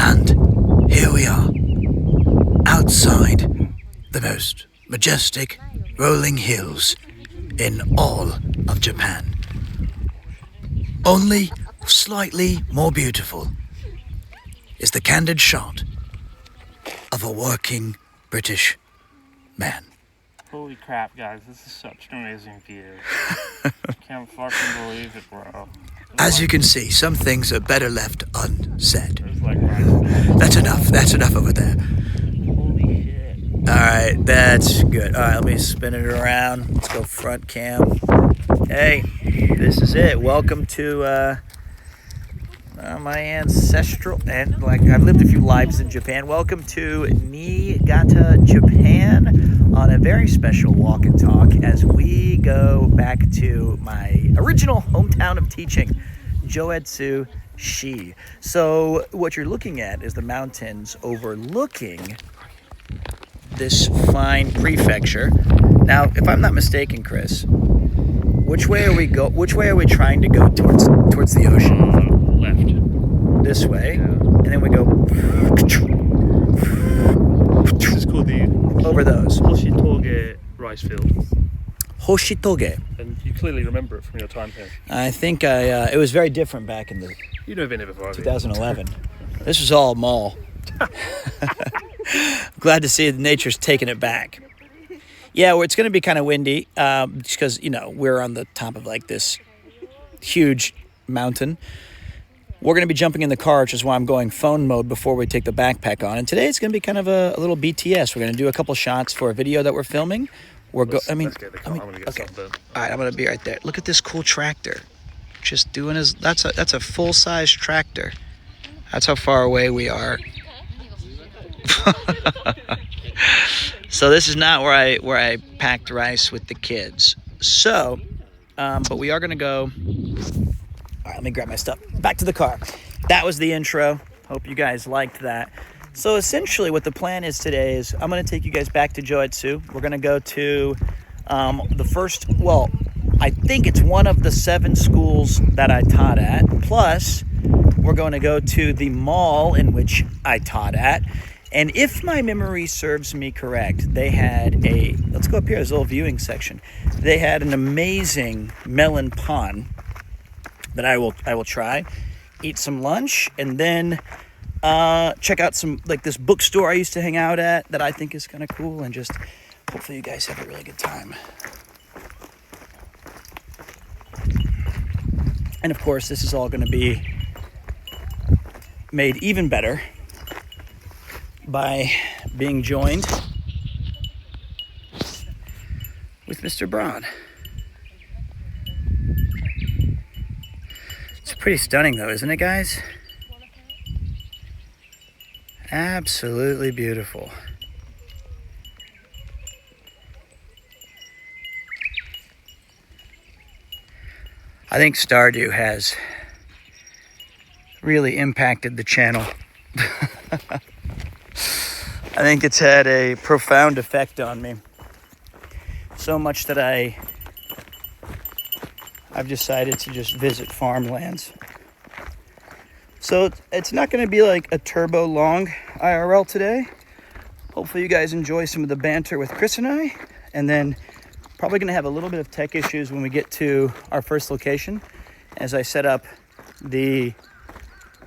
And here we are, outside the most majestic rolling hills in all of Japan. Only slightly more beautiful is the candid shot of a working British man. Holy crap, guys, this is such an amazing view. I can't fucking believe it, bro. As you can see, some things are better left unsaid. There's like right. That's enough over there. Holy shit. Alright, that's good. Alright, let me spin it around. Let's go front cam. Hey, this is it. Welcome to my ancestral, and like I've lived a few lives in Japan. Welcome to Niigata, Japan, on a very special walk and talk as we go back to my original hometown of teaching, Joetsu. So what you're looking at is the mountains overlooking this fine prefecture. Now, if I'm not mistaken, Chris, which way are we trying to go towards the ocean? Left. This way, Yeah. and then we go This is called the over those. Hoshitoge rice field. Hoshitoge. And you clearly remember it from your time here. I think it was very different back in the You've never been here before, have you? 2011. This was all mall. Glad to see that nature's taking it back. Yeah, well, it's going to be kind of windy, just because, we're on the top of like this huge mountain. We're going to be jumping in the car, which is why I'm going phone mode before we take the backpack on. And today it's going to be kind of a little BTS. We're going to do a couple shots for a video that we're filming. Let's get the car. I'm gonna get okay. something. All right, I'm going to be right there. Look at this cool tractor. Just doing that's a full-size tractor. That's how far away we are. So this is not where I packed rice with the kids. So, but we are going to go. All right, let me grab my stuff. Back to the car. That was the intro. Hope you guys liked that. So essentially what the plan is today is I'm going to take you guys back to Joetsu. We're going to go to I think it's one of the 7 schools that I taught at. Plus, we're going to go to the mall in which I taught at. And if my memory serves me correct, they had let's go up here, there's a little viewing section. They had an amazing melon pon that I will try, eat some lunch, and then check out some, like this bookstore I used to hang out at that I think is kind of cool, and just hopefully you guys have a really good time. And of course, this is all going to be made even better by being joined with Mr. Broad. It's pretty stunning though, isn't it, guys? Absolutely beautiful. I think Stardew has really impacted the channel. I think it's had a profound effect on me. So much that I've decided to just visit farmlands. So it's not going to be like a turbo long IRL today. Hopefully you guys enjoy some of the banter with Chris and I. And then probably going to have a little bit of tech issues when we get to our first location as I set up the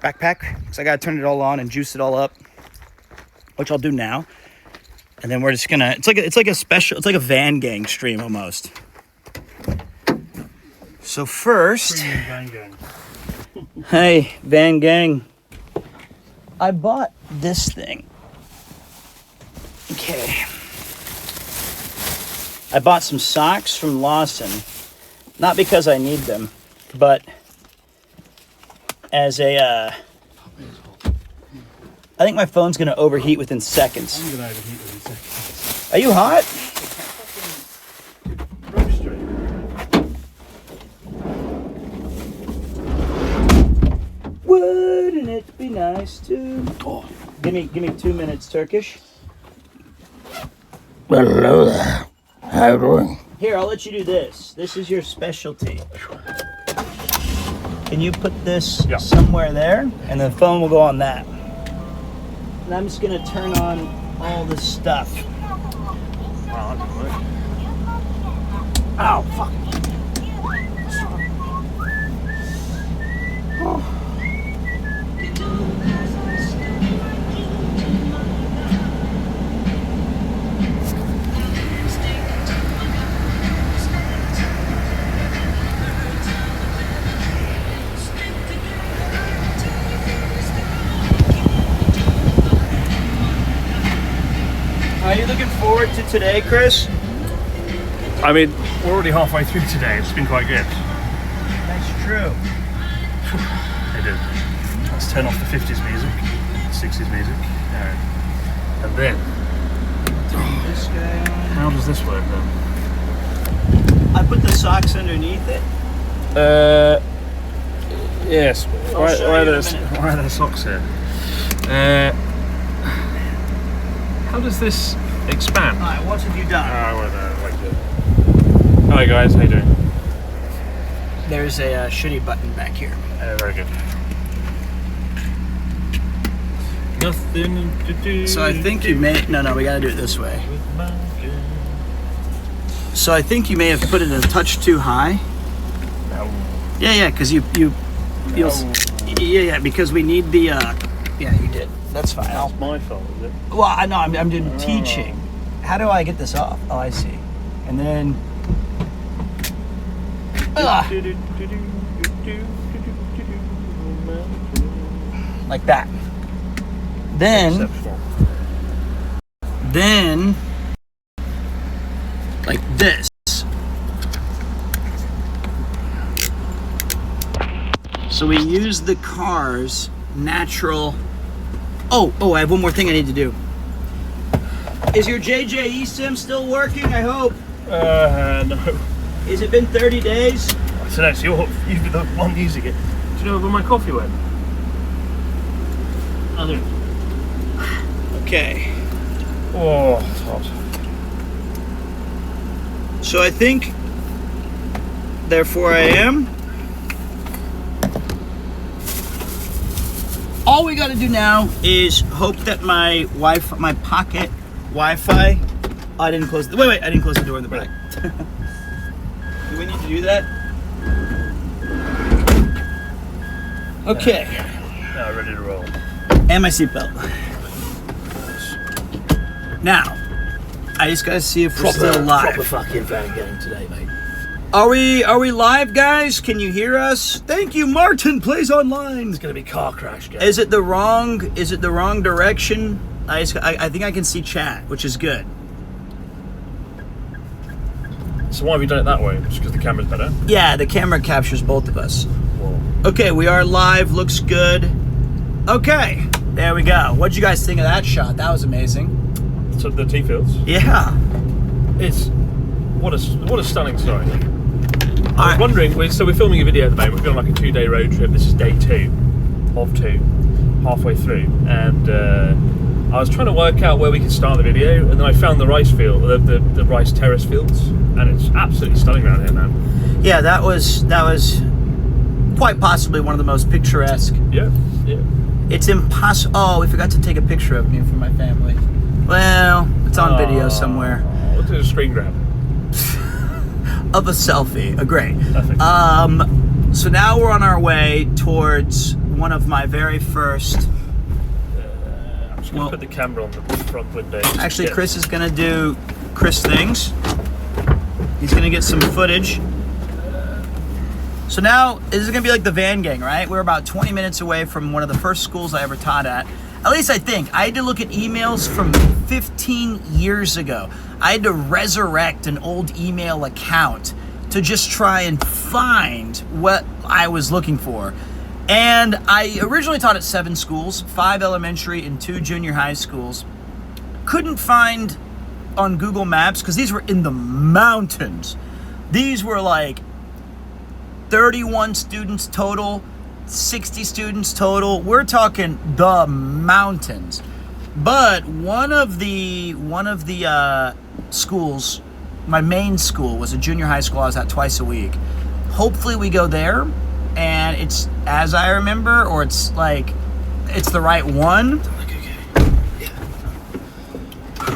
backpack, because I got to turn it all on and juice it all up, which I'll do now. And then we're just gonna, it's like a van gang stream almost. So first, hey, van gang, I bought this thing. Okay. I bought some socks from Lawson, not because I need them, but as a, I think my phone's gonna overheat within seconds. I'm gonna overheat within seconds. Are you hot? Wouldn't it be nice to? Oh, give me 2 minutes, Turkish. Well, hello there. How you doing? Here, I'll let you do this. This is your specialty. Can you put this somewhere there? And the phone will go on that. and I'm just gonna turn on all this stuff. Wow, that didn't work. Oh, fuck. Oh. Are you looking forward to today, Chris? I mean, we're already halfway through today. It's been quite good. That's true. It is. Let's turn off the 50s music, 60s music. And then, This guy. how does this work then? I put the socks underneath it. Yes. I'll show you in a minute. Why are there socks here? How does this expand? All right, what have you done? Hi guys, how you doing? There's a shitty button back here. Very good. Nothing to do. So I think you may. No, we gotta do it this way. So I think you may have put it a touch too high. No. Yeah, because you'll. Yeah, because we need the. Yeah, you did. That's fine. That's my fault, is it? Well, I know. I'm doing teaching. How do I get this off? Oh, I see. And then. Like that. Then, like this. So we use the car's natural. Oh, I have one more thing I need to do. Is your JJE sim still working? I hope. No. Has it been 30 days? So that's you've been the one using it. Do you know where my coffee went? Okay. Oh, it's hot. So I think, therefore I am. All we gotta do now is hope that my pocket Wi-Fi. Oh, I didn't close. Wait! I didn't close the door in the back. Do we need to do that? Okay. Now ready to roll. And my seatbelt. Now, I just gotta see if we're still live. Proper fucking fan game today, mate. Are we live, guys? Can you hear us? Thank you, Martin plays online. It's gonna be car crash game. Is it the wrong direction? I think I can see chat, which is good. So why have you done it that way? Just because the camera's better? Yeah, the camera captures both of us. Whoa. Okay, we are live. Looks good. Okay, there we go. What'd you guys think of that shot? That was amazing. So the tea fields. Yeah. It's what a stunning sight. I Alright. was wondering. So we're filming a video at the moment. We've been on like a 2-day road trip. This is day 2 of 2, halfway through, and I was trying to work out where we could start the video, and then I found the rice field, the rice terrace fields, and it's absolutely stunning around here, man. Yeah, that was quite possibly one of the most picturesque. Yeah. It's impossible. Oh, we forgot to take a picture of me for my family. Well, it's on video somewhere. We'll do a screen grab. Of a selfie. Great. Perfect. So now we're on our way towards one of my very first. I'm just going to put the camera on the front window. Actually, Yeah. Chris is going to do Chris things. He's going to get some footage. So now, this is going to be like the van gang, right? We're about 20 minutes away from one of the first schools I ever taught at. At least I think. I had to look at emails from 15 years ago. I had to resurrect an old email account to just try and find what I was looking for. And I originally taught at 7 schools, 5 elementary and 2 junior high schools. Couldn't find on Google Maps, because these were in the mountains. These were like 31 students total, 60 students total. We're talking the mountains. But one of the schools, my main school, was a junior high school I was at twice a week. Hopefully we go there, and it's as I remember, or it's like it's the right one.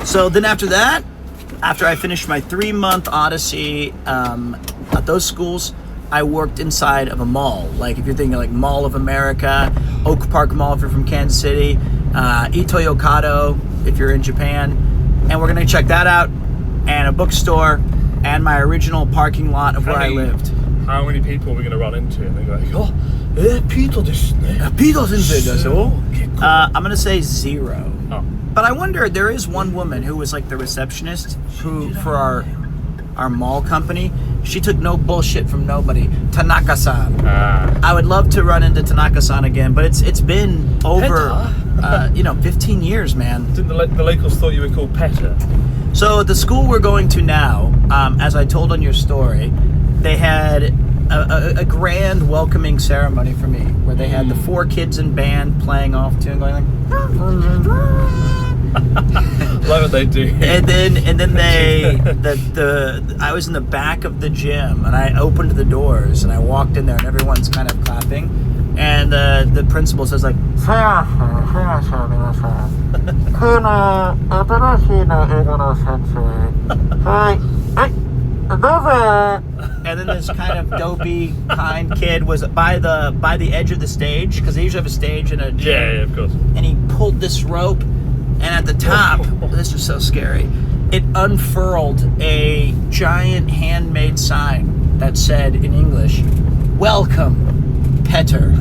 So then after that, after I finished my 3-month odyssey at those schools, I worked inside of a mall. Like if you're thinking like Mall of America, Oak Park Mall if you're from Kansas City, Ito-Yokado if you're in Japan. And we're going to check that out, and a bookstore, and my original parking lot of where I lived. How many people are we going to run into? And they go, oh, Peter this. I'm going to say 0. Oh. But I wonder, there is one woman who was like the receptionist who for our mall company. She took no bullshit from nobody. Tanaka-san. I would love to run into Tanaka-san again, but it's been over 15 years, man. Didn't the locals thought you were called Petter? So at the school we're going to now, as I told on your story, they had a grand welcoming ceremony for me, where they had the 4 kids in band playing off tune, going like. Like what they do. And then they I was in the back of the gym, and I opened the doors and I walked in there, and everyone's kind of clapping, and the principal says like. And then this kind of dopey, kind kid was by the edge of the stage, because they usually have a stage in a gym. Yeah, of course. And he pulled this rope, and at the top, this was so scary, it unfurled a giant handmade sign that said in English, "Welcome, Petter."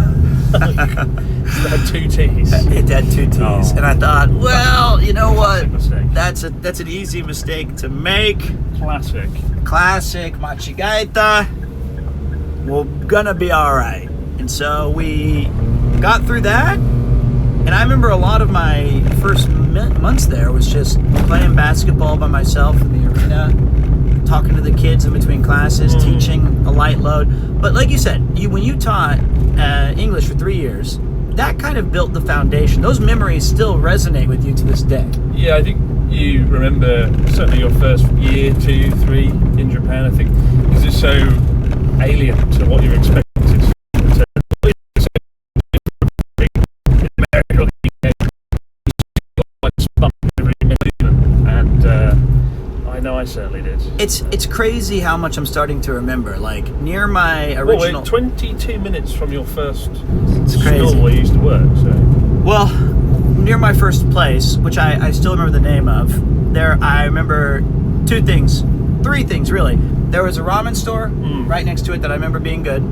It had 2 T's. It had 2 T's. Oh. And I thought, well, you know what? Mistake. That's an easy mistake to make. Classic. Machigaita. We're gonna be all right. And so we got through that. And I remember a lot of my first months there was just playing basketball by myself in the arena, talking to the kids in between classes, teaching a light load. But like you said, when you taught English for 3 years, that kind of built the foundation. Those memories still resonate with you to this day. Yeah, I think you remember certainly your first year, 2, 3 in Japan, I think, because it's so alien to what you're expected. And I know I certainly did. It's crazy how much I'm starting to remember. Like near my original. Well, we're 22 minutes from your first It's crazy. school where you used to work. So. Well, near my first place, which I still remember the name of, there I remember 3 things really. There was a ramen store right next to it that I remember being good.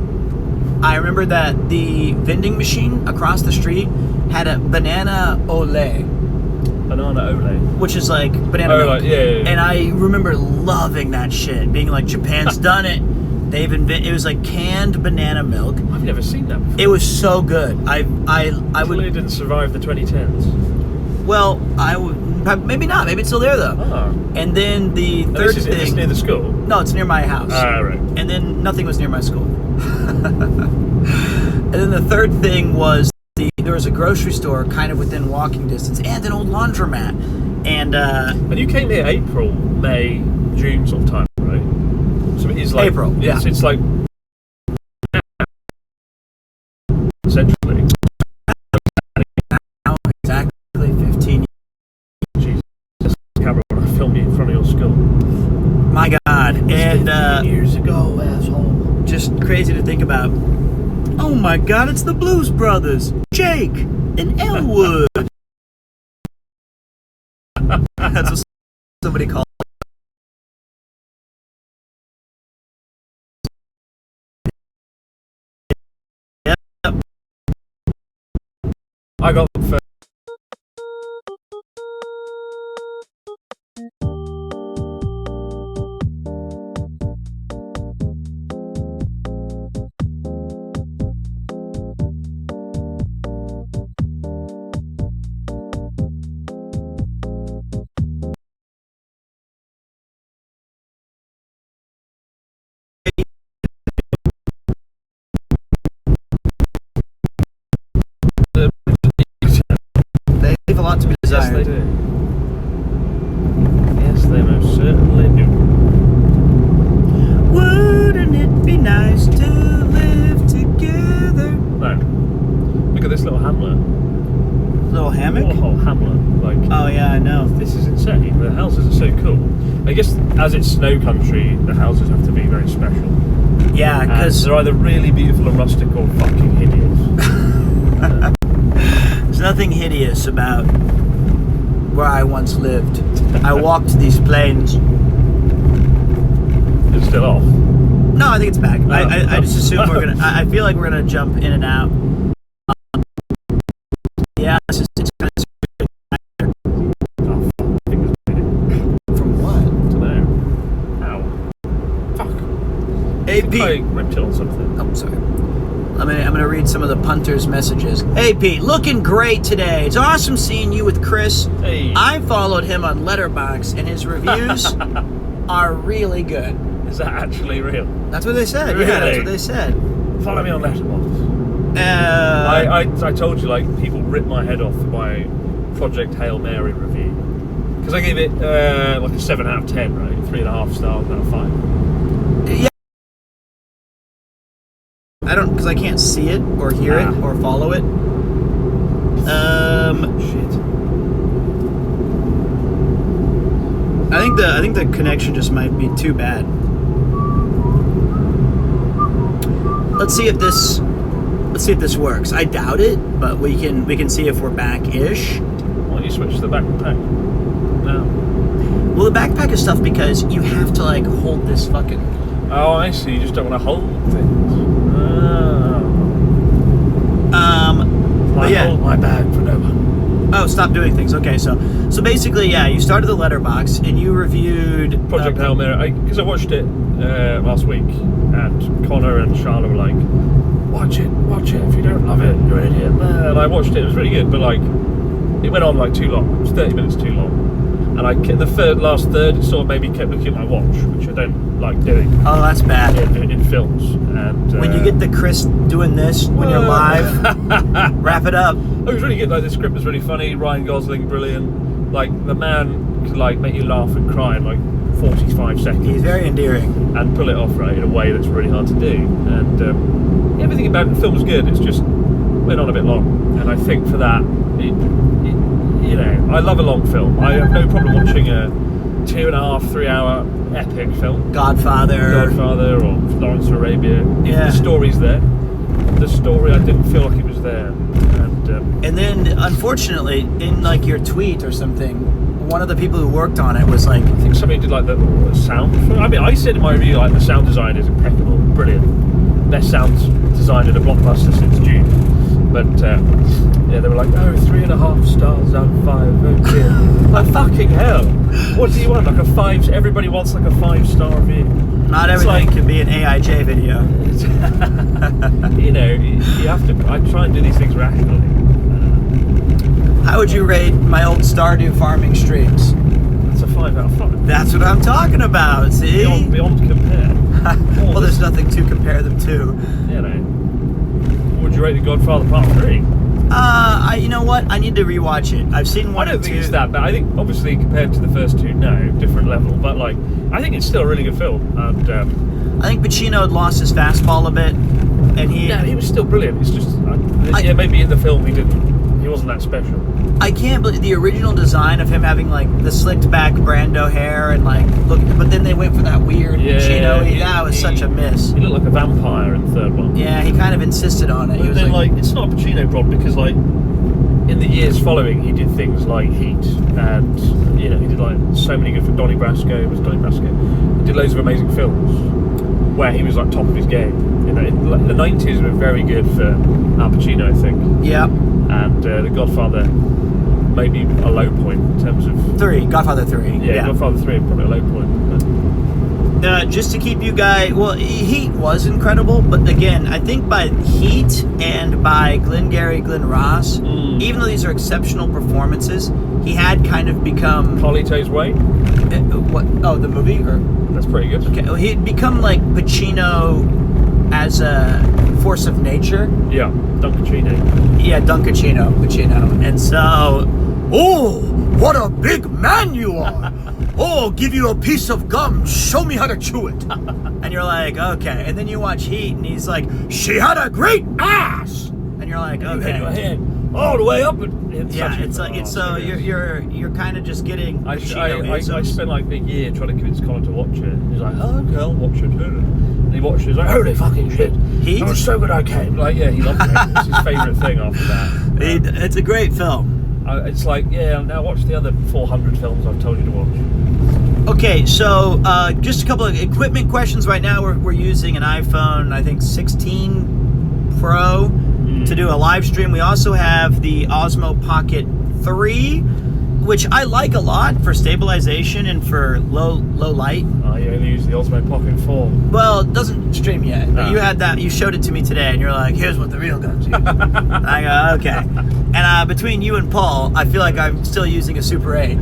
I remember that the vending machine across the street had a banana ole. Banana ole. Which is like banana milk. Like, yeah. And I remember loving that shit, being like, Japan's done it. It was like canned banana milk. I've never seen that before. It was so good. I Clearly didn't survive the 2010s. Well, maybe not. Maybe it's still there though. Oh. And then the third Is thing. this near the school? No, it's near my house. Right. And then nothing was near my school. And then the third thing was there was a grocery store kind of within walking distance, and an old laundromat. And you came here April, May, June sort of time, right? So it is like April. Yeah. It's like essentially. now exactly 15 Jesus, camera when I film you in front of your school. My God. And 15 years ago, asshole. just crazy to think about. Oh my God, it's the Blues Brothers, Jake and Elwood. That's what somebody called. Yep. I got the first Little hammock? Whole hamlet. Like, Oh yeah, I know. this is insane. The houses are so cool. I guess as it's snow country, the houses have to be very special. Yeah, And because they're either really beautiful and rustic or fucking hideous. there's nothing hideous about where I once lived. I walked these plains. It's still off. No, I think it's back. I Oh. just assume we're gonna. I feel like we're gonna jump in and out. Yeah, it's kind of Oh, fuck. I think it's bleeding. from what? I don't know. Ow. Fuck. Hey I think I Pete. ripped it on something. Oh, sorry. I'm gonna read some of the punters' messages. Hey Pete, looking great today. It's awesome seeing you with Chris. Hey. I followed him on Letterboxd, and his reviews are really good. Is that actually real? That's what they said. Yeah, that's Really? what they said. Follow me on Letterboxd. I told you, like, people ripped my head off for my Project Hail Mary review. Because I gave it like a 7 out of 10, right? 3.5 stars out of 5. Yeah. I don't, because I can't see it or hear it or follow it. Shit. I think the connection just might be too bad. Let's see if this works. I doubt it, but we can see if we're back-ish. Why don't you switch to the backpack now? Well, the backpack is tough because you have to like hold this fucking. Oh, I see. You just don't want to hold things. But I yeah. hold my bag for no one. Oh, stop doing things. Okay, so basically, yeah, you started the Letterboxd and you reviewed Project Hail Mary, because I watched it last week, and Connor and Charlotte were like, watch it, if you don't love it, you're an idiot. And I watched it was really good, but like, it went on like too long. It was 30 minutes too long. And in the last third, it sort of maybe kept looking at my watch, which I don't like doing Oh, that's bad. in films. And When you get the Chris doing this when you're live, wrap it up. it was really good. Like, the script was really funny. Ryan Gosling, brilliant. Like, the man could like make you laugh and cry in like 45 seconds. He's very endearing. And pull it off right in a way that's really hard to do. And everything about the film was good. It's just went on a bit long. And I think for that, you know, I love a long film. I have no problem watching a 2.5, 3 hour epic film. Godfather. Or Lawrence of Arabia. If Yeah. the story's there. The story, I didn't feel like it was there. And then, unfortunately, in like your tweet or something, one of the people who worked on it was like, I think somebody did like the sound. I mean, I said in my review, like, the sound design is impeccable, brilliant, best sound design in a blockbuster since June. But yeah, they were like, oh, 3.5 stars out of 5. Oh dear. Like, fucking hell. What do you want? Like a 5? Everybody wants like a 5-star review. not everything can be an AIJ video. You know, you have to. I try and do these things rationally. How would you rate my old Stardew farming streams? It's a 5 out of 5. That's what I'm talking about, see? Beyond compare. Well, there's nothing to compare them to. You know. What would you rate The Godfather Part 3? You know what? I need to rewatch it. I've seen I one don't and think two. it's that bad. I think, obviously, compared to the first two, no, different level. But, like, I think it's still a really good film. And I think Pacino had lost his fastball a bit, and he was still brilliant. It's just, yeah, maybe in the film he wasn't that special. I can't believe the original design of him having like the slicked back Brando hair and like look, but then they went for that weird Pacino. That was such a miss. He looked like a vampire in the third one. Yeah, he kind of insisted on it. He But was then, like, it's not a Pacino problem because, like, in the years following, he did things like Heat, and you know, he did like so many good for Donnie Brasco. He did loads of amazing films where he was like top of his game. You know, the 90s were very good for Al Pacino, I think. Yeah. And The Godfather, maybe a low point in terms of 3, Godfather 3. Yeah, Godfather 3, probably a low point. But Just to keep you guys, well, Heat was incredible, but again, I think by Heat and by Glengarry Glen Ross, even though these are exceptional performances, he had kind of become Carlito's Way, what? Oh, the movie, or that's pretty good. okay, well, he'd become like Pacino as a force of nature. Yeah, Dunkachino. Yeah, Dunkachino, Pacino, and so, oh, what a big man you are! Oh, give you a piece of gum, show me how to chew it. And you're like, okay. And then you watch Heat, and he's like, she had a great ass. And you're like, You hit your okay. head. all the way up. It's you're kind of just getting. I spent like a year trying to convince Colin to watch it. He's like, oh, okay, I'll watch it. And he watched it. He's like, holy fucking shit! It was so good. I came. Like, yeah, he loved it. It's his favourite thing after that. It's a great film. It's like, yeah, now watch the other 400 films I've told you to watch. Okay, so just a couple of equipment questions right now. We're using an iPhone, I think 16 Pro to do a live stream. We also have the Osmo Pocket 3, which I like a lot for stabilization and for low light. You only use the Osmo Pocket 4. Well, it doesn't stream yet. No. You had that. You showed it to me today, and you're like, "Here's what the real guns use." I go, "Okay." And between you and Paul, I feel like I'm still using a Super 8.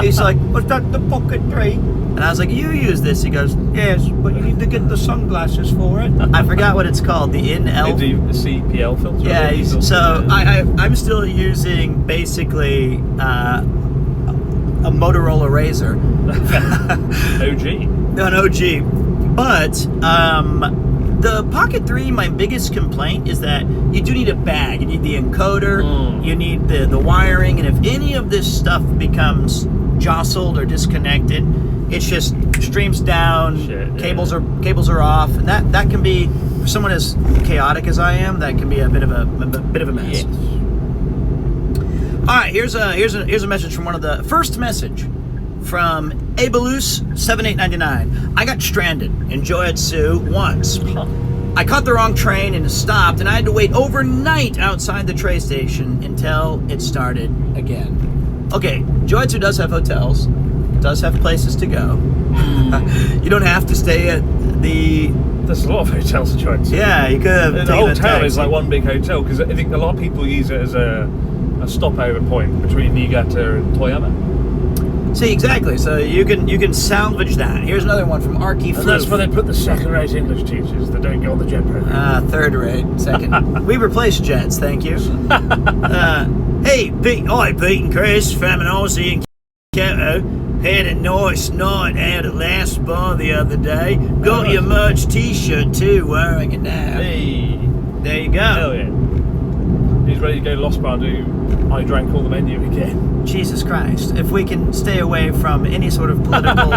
He's like, "Was that the Pocket 3?" And I was like, "You use this?" He goes, "Yes, but you need to get the sunglasses for it." I forgot what it's called. The NL. The CPL filter. Yeah. So I'm still using basically a Motorola Razr. OG. An OG. But the Pocket 3, my biggest complaint is that you do need a bag. You need the encoder, you need the wiring, and if any of this stuff becomes jostled or disconnected, it just streams down, cables are off, and that can be, for someone as chaotic as I am, that can be a bit of a mess. Yes. All right, here's a message from first message from Abelus7899. I got stranded in Joetsu once. I caught the wrong train and it stopped, and I had to wait overnight outside the train station until it started again. Okay, Joetsu does have hotels, does have places to go. You don't have to stay at the... There's a lot of hotels in Joetsu. Yeah, you could have the whole town is like one big hotel, because I think a lot of people use it as a stopover point between Niigata and Toyama. See, exactly. So you can salvage that. Here's another one from Arky. And that's where they put the second-rate English teachers that don't go on the jet program. Third-rate, second. We replaced jets, thank you. Hey, Pete and Chris, from an Aussie and Kyoto. Had a nice night out at Last Bar the other day. Got your merch t-shirt too, wearing it now. Hey. There you go. Hell yeah. He's ready to go to Lost Bar and do I Drank All the Menu again. Jesus Christ. If we can stay away from any sort of political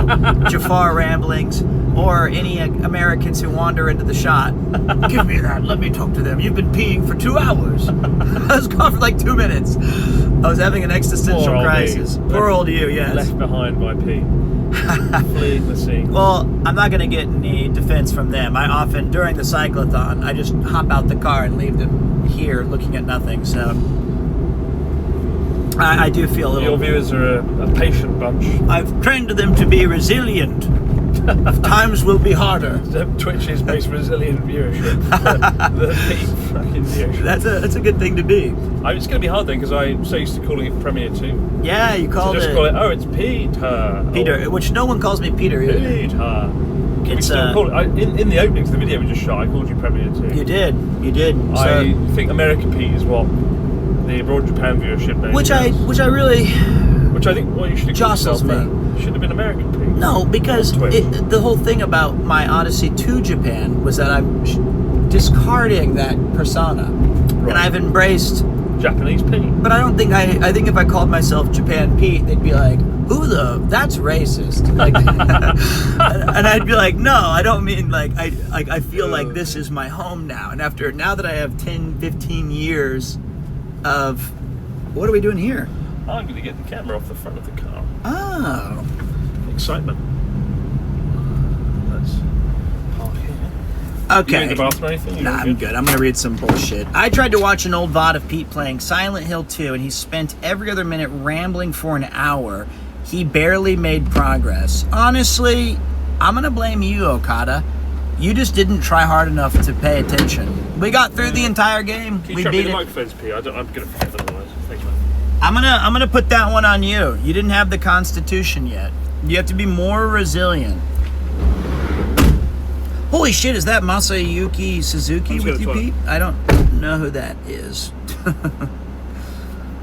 Jafar ramblings or any Americans who wander into the shot. Give me that. Let me talk to them. You've been peeing for 2 hours. I was gone for like 2 minutes. I was having an existential crisis. Poor old you, yes. Left behind by pee. Fleeing the scene. Well, I'm not going to get any defense from them. I often, during the cyclothon, I just hop out the car and leave them here looking at nothing, so... I do feel a little... Your viewers are a patient bunch. I've trained them to be resilient. Times will be harder. Twitch's most resilient viewership. the peak fucking viewership. That's a good thing to be. It's going to be hard then, because I'm so used to calling it Premiere 2. Yeah, you called it... call it, oh, it's Peter. Peter, which no one calls me Peter either. Peter. We still call it, in the openings of the video we just shot, I called you Premiere 2. You did. I think American Pete is what the abroad Japan viewership name which I think you should have jostles me. Should have been American Pete. No, because the whole thing about my odyssey to Japan was that I'm discarding that persona, and I've embraced Japanese Pete. But I don't think I think if I called myself Japan Pete, they'd be like, that's racist. Like, and I'd be like, no, I don't mean like I feel like this is my home now. And now that I have 10, 15 years of, what are we doing here? I'm going to get the camera off the front of the car. Oh. Excitement. Let's park here. Okay. You in the bathroom or anything? Nah, I'm good. I'm going to read some bullshit. I tried to watch an old VOD of Pete playing Silent Hill 2, and he spent every other minute rambling for an hour. He barely made progress. Honestly, I'm going to blame you, Okada. You just didn't try hard enough to pay attention. We got through the entire game. Can We you beat the it. microphones, Pete? I'm going to forget them otherwise. Thanks, man. I'm gonna put that one on you. You didn't have the constitution yet. You have to be more resilient. Holy shit, is that Masayuki Suzuki with you, Pete? I don't know who that is.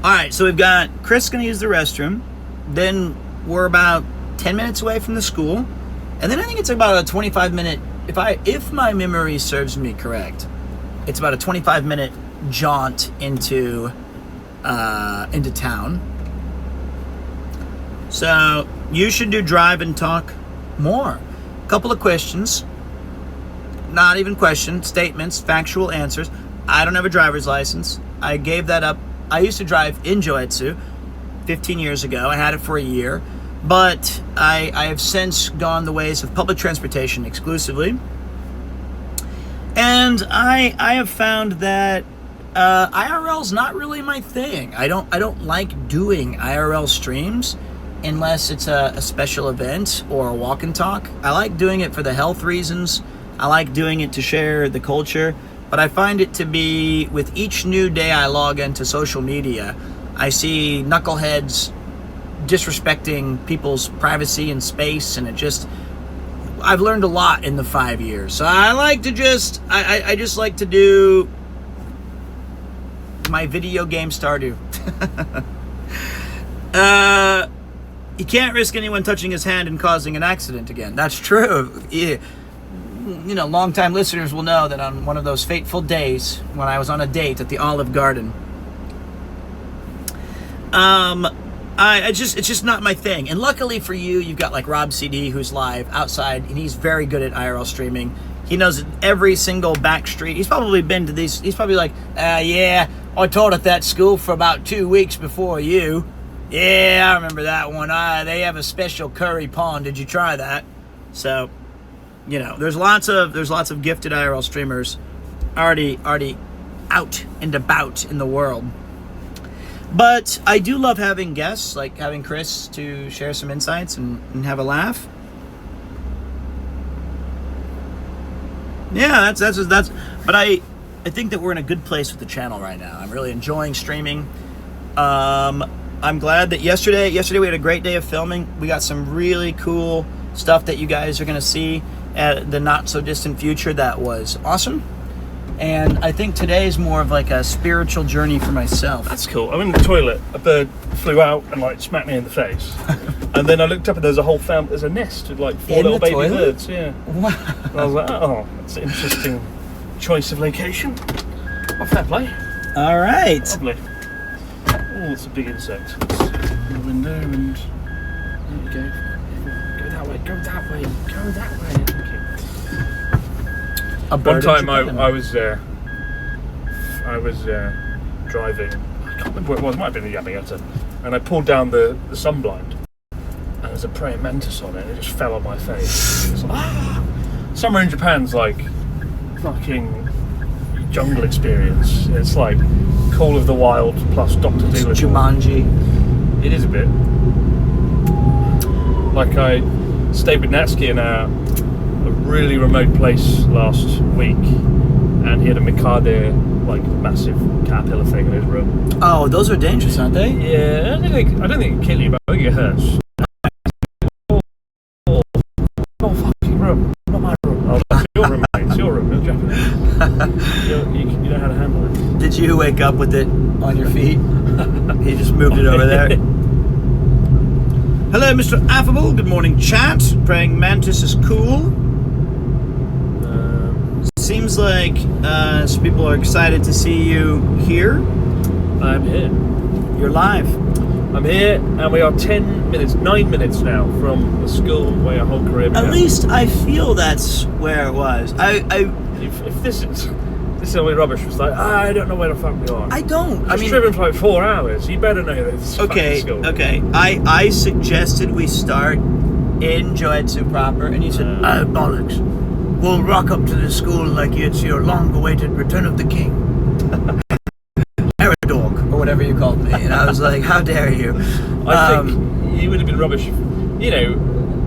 Alright, so we've got Chris gonna use the restroom. Then we're about 10 minutes away from the school. And then I think it's about a 25-minute, if my memory serves me correct, it's about a 25-minute jaunt into into town. So you should do drive and talk more. Couple of questions. Not even questions, statements, factual answers. I don't have a driver's license. I gave that up. I used to drive in Joetsu 15 years ago. I had it for a year. But I have since gone the ways of public transportation exclusively. And I have found that IRL's not really my thing. I don't like doing IRL streams unless it's a special event or a walk and talk. I like doing it for the health reasons. I like doing it to share the culture. But I find it to be, with each new day I log into social media, I see knuckleheads disrespecting people's privacy and space, and I've learned a lot in the 5 years. So I like to I just like to do my video game Stardew. You can't risk anyone touching his hand and causing an accident again. That's true. Yeah. You know, long-time listeners will know that on one of those fateful days when I was on a date at the Olive Garden, it's just not my thing. And luckily for you, you've got like Rob CD, who's live outside, and he's very good at IRL streaming. He knows every single back street. He's probably been to these. He's probably like, yeah, I taught at that school for about 2 weeks before you. Yeah, I remember that one. They have a special curry pond. Did you try that? So, you know, there's lots of gifted IRL streamers already out and about in the world. But I do love having guests, like having Chris to share some insights and have a laugh. Yeah, that's. But I think that we're in a good place with the channel right now. I'm really enjoying streaming. I'm glad that yesterday we had a great day of filming. We got some really cool stuff that you guys are going to see at the not so distant future that was awesome. And I think today is more of like a spiritual journey for myself. That's cool. I'm in the toilet. A bird flew out and like smacked me in the face. And then I looked up and there's a whole family. There's a nest with like 4 little baby birds. Yeah. Wow. And I was like, oh, that's an interesting choice of location. Oh, fair play. All right. Lovely. Oh, it's a big insect. Let's open the window and there you go. Go that way. Go that way. Go that way. A One bird time in I was driving, I can't remember what it was, it might have been the Yamagata, and I pulled down the sun blind and there's a praying mantis on it and it just fell on my face. It's like, Summer in Japan's like fucking jungle experience. It's like Call of the Wild plus Dr. Dolittle. Jumanji. It is a bit. Like I stayed with Natsuki in a really remote place last week, and he had a Mikade, like massive caterpillar thing in his room. Oh, those are dangerous, aren't they? Yeah, I don't think it kill you, but I think it hurts. Oh, fucking room, not my room. Oh, that's your room, mate. It's your room. You're Japanese. You know how to handle it. Did you wake up with it on your feet? He just moved it over there. Hello, Mr. Affable. Good morning, chat. Praying Mantis is cool. Seems like some people are excited to see you here. I'm here. You're live. I'm here, and we are 9 minutes now from the school where your whole career began. At least I feel that's where it was. If this is only rubbish, it's like, I don't know where the fuck we are. I don't. I've driven for like 4 hours. You better know this. Okay, school. okay. I suggested we start in Joetsu proper, and you said, oh, bollocks. We'll rock up to the school like it's your long-awaited Return of the King. Aerodog, or whatever you called me. And I was like, how dare you? I think you would have been rubbish. You know,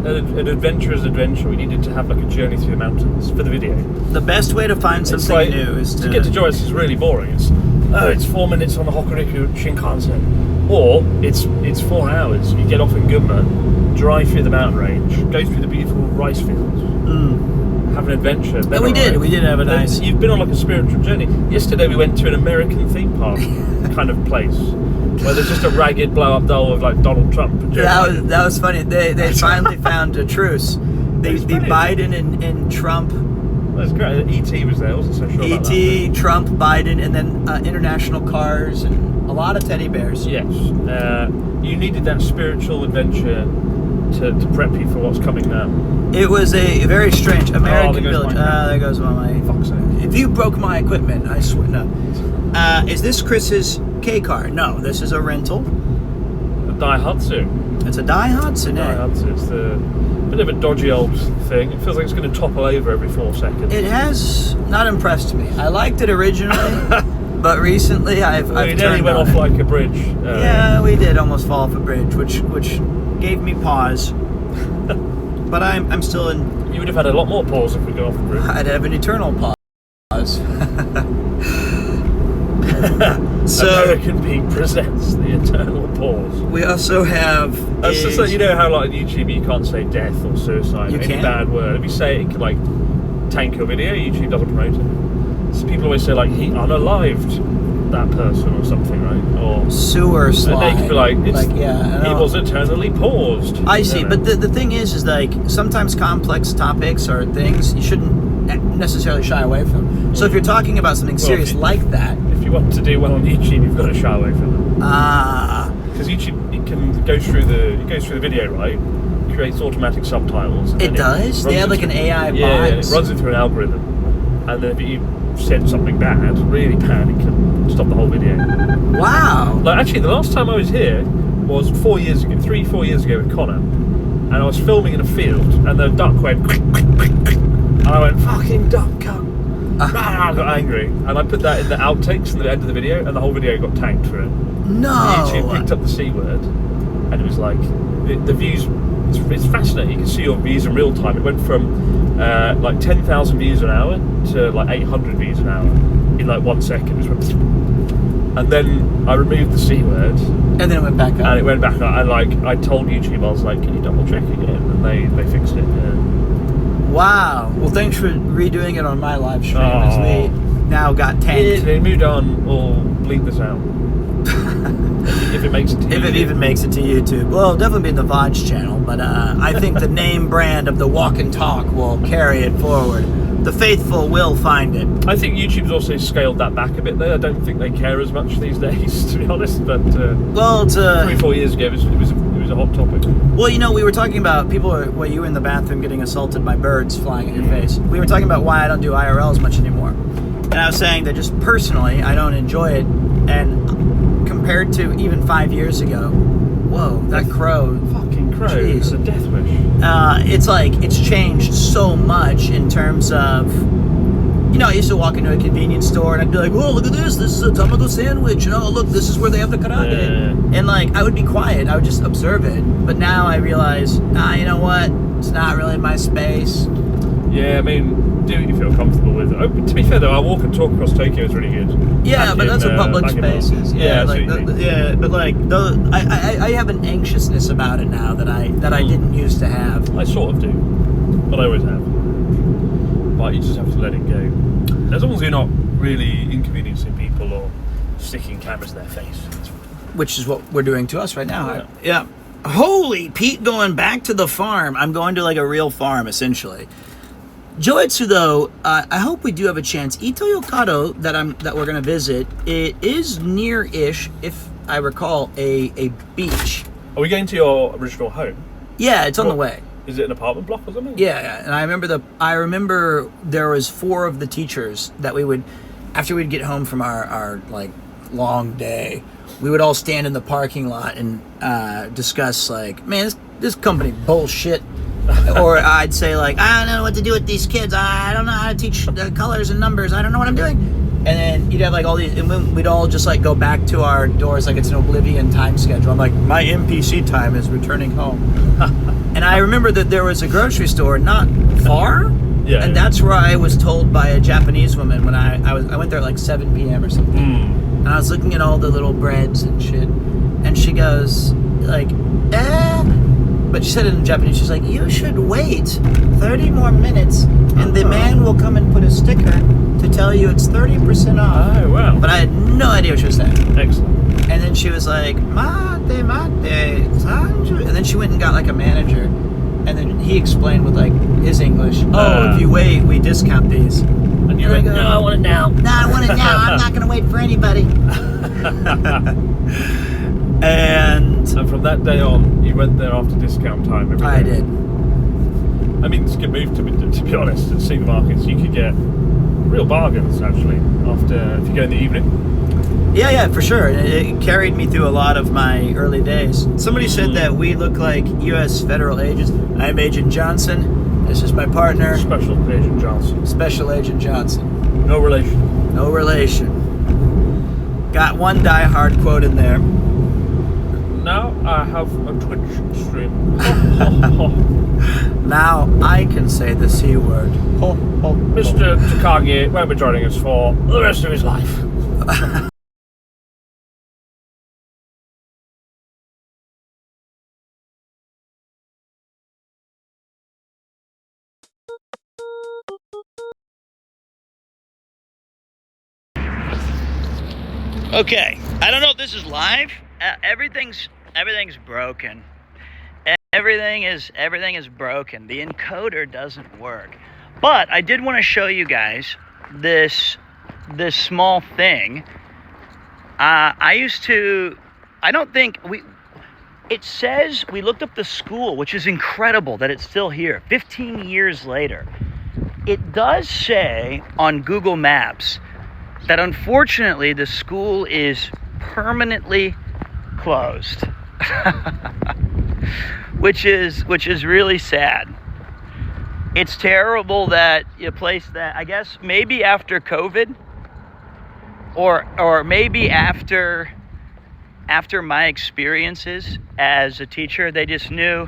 an adventurer's adventure. We needed to have like a journey through the mountains for the video. The best way to find something new is to get to Joyce is really boring. It's 4 minutes on the Hokuriku Shinkansen, or it's 4 hours. You get off in Gunma, drive through the mountain range, go through the beautiful rice fields. Have an adventure. And we did have a nice. You've been on like a spiritual journey. Yesterday we went to an American theme park kind of place where there's just a ragged blow-up doll of like Donald Trump. And that was funny. They finally found a truce. The Biden and Trump. That's great. E.T. was there. I wasn't so sure about that. E.T., Trump, Biden, and then international cars and A lot of teddy bears. Yes. You needed that spiritual adventure to prep you for what's coming now. It was a very strange American there goes village. my- There goes my. Fuck's sake. If you broke my equipment, I swear no. Is this Chris's K car? No, this is a rental. A Daihatsu. It's a Daihatsu. Daihatsu. It's a bit of a dodgy old thing. It feels like it's going to topple over every 4 seconds. It has not impressed me. I liked it originally, but recently I've We nearly turned went on off it. like a bridge. Yeah, we did almost fall off a bridge, which gave me pause. But I'm still in. You would have had a lot more pause if we got off the bridge. I'd have an eternal pause. So American Pete presents the eternal pause. we also have. That's just like, you know how like on YouTube you can't say death or suicide You or any can't? bad word. If you say it, it could like tank your video. YouTube doesn't promote it. So people always say like he unalived that person or something, right? Or sewer slide. and they could be like, it's, yeah, I he know. was eternally paused. I You see, know? but the thing is like sometimes complex topics or things you shouldn't necessarily shy away from. So if you're talking about something Well, serious if you- like that, if you want to do well on YouTube, you've got to shy away from them. because Because YouTube, it can go through the video, right? Creates automatic subtitles. and it then does. They runs have it like an through- AI Yeah, bot. it runs it through an algorithm, and then if you said something bad, really bad, it can stop the whole video. Wow. Like actually, the last time I was here was 4 years ago, 4 years ago with Connor, and I was filming in a field, and the duck went, and I went, "Fucking duck, cunt!" I got angry, and I put that in the outtakes in the end of the video, and the whole video got tanked for it. YouTube picked No. up the C word, and it was like the views. It's fascinating. You can see your views in real time. It went from like 10,000 views an hour to like 800 views an hour in like 1 second. It just went, and then I removed the C word, And then it went back up. and it went back up. And like I told YouTube, I was like, "Can you double check again?" And they fixed it. Yeah. Wow. Well, thanks for redoing it on my live stream as we now got tanked. They moved on. We'll bleep this out if it makes it to If it YouTube. even makes it to YouTube. Well, it'll definitely be in the VODs channel, but I think the name brand of the Walk and Talk will carry it forward. The faithful will find it. I think YouTube's also scaled that back a bit there. I don't think they care as much these days, to be honest. But Well, it's 3-4 years ago, it was a hot topic. well, you know, we were talking about people. Well, you were in the bathroom getting assaulted by birds flying at your face. We were talking about why I don't do IRL as much anymore, and I was saying that just personally, I don't enjoy it. And compared to even 5 years ago, whoa, that crow. Fucking crow. Jeez. It's a death wish. It's like it's changed so much in terms of, you know, I used to walk into a convenience store and I'd be like, "Whoa, look at this! This is a tomato sandwich." And oh, look, this is where they have the karage. Yeah. And like, I would be quiet. I would just observe it. But now I realize, you know what? It's not really my space. Yeah, I mean, do what you feel comfortable with. Oh, to be fair though, our walk and talk across Tokyo is really good. Yeah, Back but in, that's what public back in spaces. March. Yeah, I see like what you mean. yeah, but like I have an anxiousness about it now that I didn't used to have. I sort of do, but I always have. But you just have to let it go. As long as you're not really inconveniencing people or sticking cameras in their face. It's fine. Which is what we're doing to us right now. Yeah. Yeah. Holy Pete, going back to the farm. I'm going to like a real farm, essentially. Joetsu, though, I hope we do have a chance. Ito Yokado that we're going to visit, it is near-ish, if I recall, a beach. Are we going to your original home? Yeah, it's on the What- way. Is it an apartment block or something? Yeah, and I remember there was 4 of the teachers that we would, after we'd get home from our like long day, we would all stand in the parking lot and discuss like, man, this company bullshit. Or I'd say like, I don't know what to do with these kids. I don't know how to teach colors and numbers. I don't know what I'm doing. And then you'd have like all these, and we'd all just like go back to our doors like it's an oblivion time schedule. I'm like, my MPC time is returning home. And I remember that there was a grocery store not far, Yeah, and yeah. that's where I was told by a Japanese woman when I went there at like 7 p.m. or something, and I was looking at all the little breads and shit, and she goes like, but she said it in Japanese. She's like, you should wait 30 more minutes, and the man will come and put a sticker to tell you it's 30% off. Oh, wow. But I had no idea what she was saying. Excellent. And then she was like, mate, sanju. And then she went and got like a manager. And then he explained with like his English, if you wait, we discount these. And you went, no, I want it now. No, I want it now. I'm not going to wait for anybody. And from that day on, you went there after discount time every day. I did. I mean, it's a good move, to be honest. At supermarkets, you could get real bargains, actually, if you go in the evening. Yeah, for sure. It carried me through a lot of my early days. Somebody said that we look like U.S. federal agents. I'm Agent Johnson. This is my partner. Special Agent Johnson. Special Agent Johnson. No relation. No relation. Got one die-hard quote in there. Now I have a Twitch stream. Now I can say the C word. Mr. Takagi won't be joining us for the rest of his life. Okay, I don't know if this is live. Everything's broken. Everything is broken. The encoder doesn't work. But I did want to show you guys this small thing. It says we looked up the school, which is incredible that it's still here 15 years later. It does say on Google Maps that unfortunately the school is permanently closed. which is really sad. It's terrible that a place that I guess maybe after COVID or maybe after my experiences as a teacher, they just knew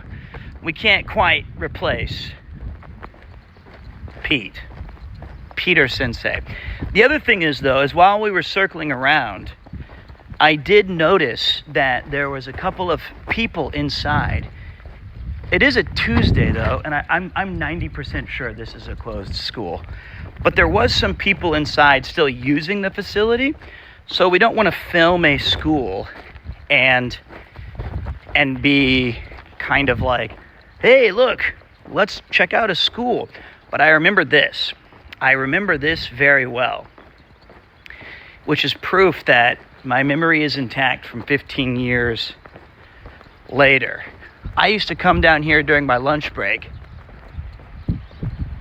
we can't quite replace Peter Sensei. The other thing is, though, is while we were circling around, I did notice that there was a couple of people inside. It is a Tuesday, though, and I'm 90% sure this is a closed school. But there was some people inside still using the facility, so we don't want to film a school and be kind of like, hey, look, let's check out a school. But I remember this. I remember this very well, which is proof that my memory is intact from 15 years later. I used to come down here during my lunch break.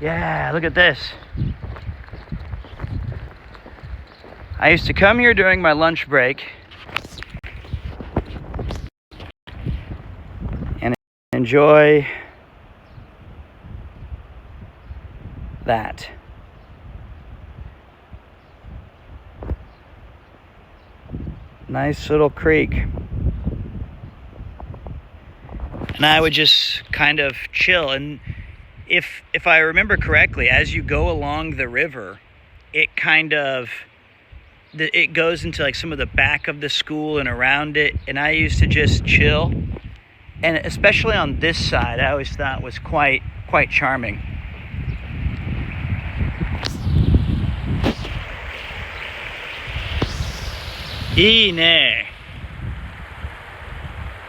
Yeah, look at this. I used to come here during my lunch break and enjoy that. Nice little creek. And I would just kind of chill. And if I remember correctly, as you go along the river, it goes into like some of the back of the school and around it. And I used to just chill. And especially on this side, I always thought was quite charming. Ine.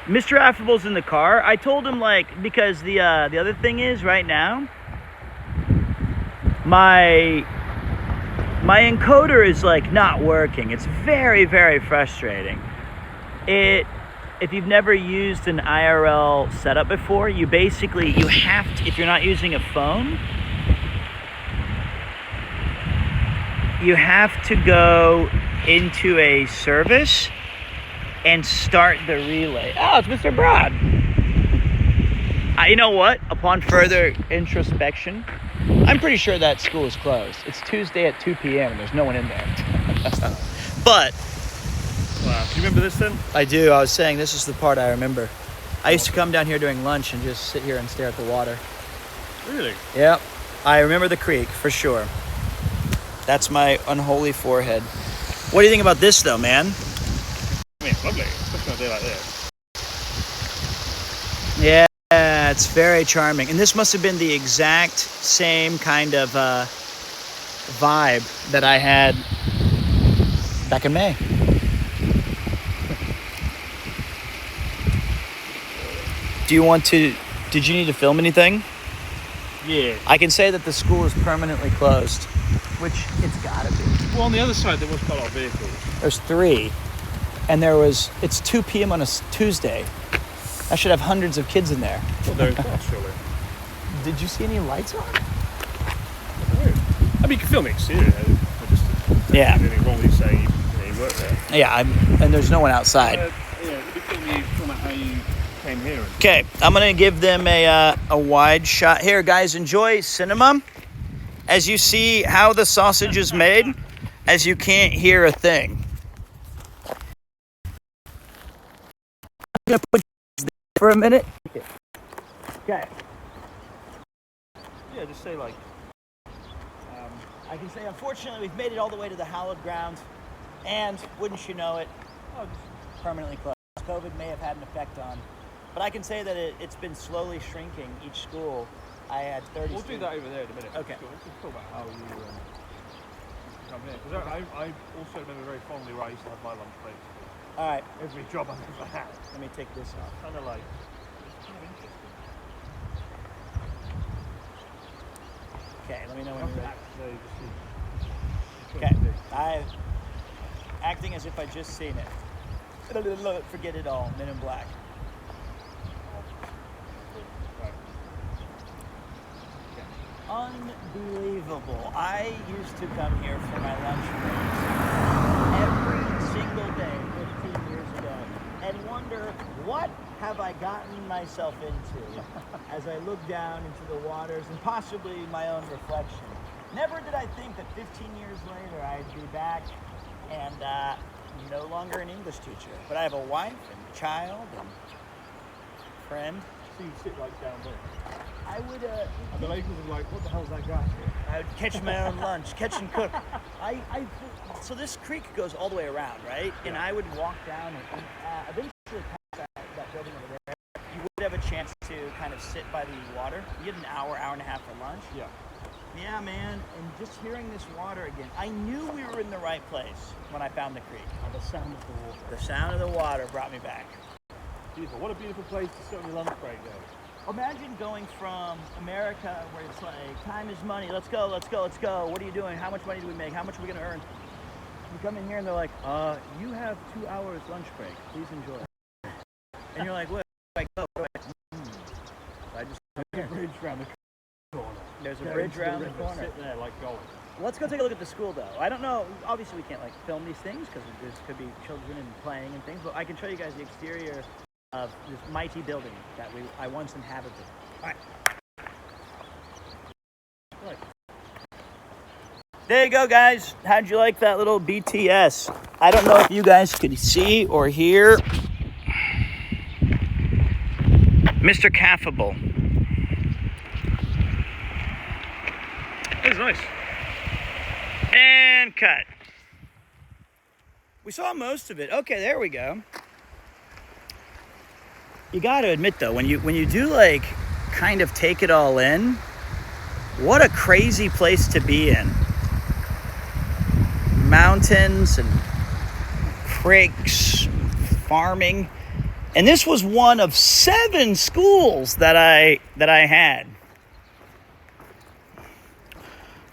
Mr. Affable's in the car. I told him, like, because the other thing is right now, my encoder is like not working. It's very, very frustrating. If you've never used an IRL setup before, you have to, if you're not using a phone, you have to go into a service and start the relay. Oh, it's Mr. Broad. You know what? Upon further introspection, I'm pretty sure that school is closed. It's Tuesday at 2 p.m. and there's no one in there. But Wow. Do you remember this then? I do. I was saying this is the part I remember. I used to come down here during lunch and just sit here and stare at the water. Really? Yep. I remember the creek for sure. That's my unholy forehead. What do you think about this though, man? I mean, it's lovely, especially on a day like this. Yeah, it's very charming. And this must have been the exact same kind of vibe that I had back in May. Did you need to film anything? Yeah. I can say that the school is permanently closed, which it's gotta be. Well, on the other side, there was quite a lot of vehicles. There's 3, and it's 2 p.m. on a Tuesday. I should have hundreds of kids in there. Well, there is not, surely. Did you see any lights on? I mean, you can film the exterior. I just Yeah. anything wrong with you saying you work there. Yeah, and there's no one outside. Yeah, let me film out how you came here. Okay, I'm gonna give them a wide shot. Here, guys, enjoy cinema. As you see how the sausage is made, as you can't hear a thing. I'm gonna put you for a minute. Okay. Yeah, just say like. I can say, unfortunately, we've made it all the way to the hallowed ground, and wouldn't you know it, permanently closed. COVID may have had an effect on, but I can say that it's been slowly shrinking each school. I had 30 We'll do that over there in a minute. Okay. Let's talk about how you come here. Because I also remember very fondly where I used to have my lunch breaks. All right, Every job I've ever had. let me take this off. Kind of like, it's kind of interesting. Okay, let me know when you're ready. So you just see. Okay, acting as if I just seen it. Forget it all, Men in Black. Unbelievable. I used to come here for my lunch breaks every single day 15 years ago and wonder, what have I gotten myself into as I look down into the waters and possibly my own reflection. Never did I think that 15 years later I'd be back and no longer an English teacher, but I have a wife and child and friend. So you sit like down there. I would, And the locals are like, what the hell's that guy? I would catch my own lunch, catch and cook. So this creek goes all the way around, right? Yeah. And I would walk down and eventually past that building over there, you would have a chance to kind of sit by the water. You get an hour and a half for lunch. Yeah. Yeah, man, and just hearing this water again, I knew we were in the right place when I found the creek. The sound of the water. The sound of the water brought me back. Beautiful. What a beautiful place to sit on your lunch break though. Imagine going from America where it's like, time is money, let's go, let's go, let's go. What are you doing? How much money do we make? How much are we gonna earn? You come in here and they're like, you have 2 hours lunch break. Please enjoy. And you're like, where do I go? Where do I just There's a bridge around the corner. There's a bridge around the corner. Sit there like gold. Let's go take a look at the school, though. I don't know. Obviously, we can't like film these things because there could be children and playing and things. But I can show you guys the exterior of this mighty building that I once inhabited. All right. Right. There you go, guys. How'd you like that little BTS? I don't know if you guys could see or hear Mr. Caffable. It's nice. And cut. We saw most of it. Okay, there we go. You got to admit though, when you do like kind of take it all in, what a crazy place to be in. Mountains and creeks, farming. And this was one of 7 schools that I had.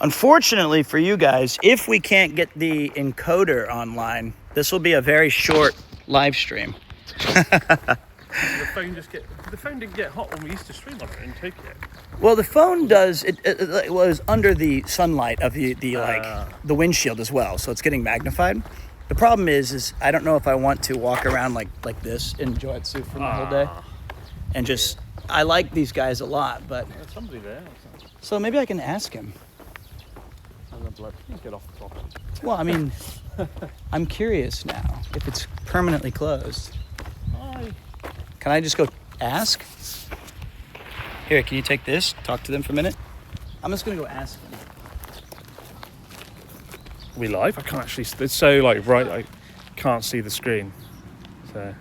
Unfortunately for you guys, if we can't get the encoder online, this will be a very short live stream. The phone didn't get hot when we used to stream on it and take it. Well, the phone does. It was under the sunlight of the windshield as well, so it's getting magnified. The problem is I don't know if I want to walk around like this in Joetsu for the whole day, and just I like these guys a lot, but There's somebody there. so maybe I can ask him. Get off the top. Well, I mean, I'm curious now if it's permanently closed. Hi. Can I just go ask? Here, can you take this? Talk to them for a minute. I'm just gonna go ask them. Are we live? I can't actually. It's so like bright. I can't see the screen. So,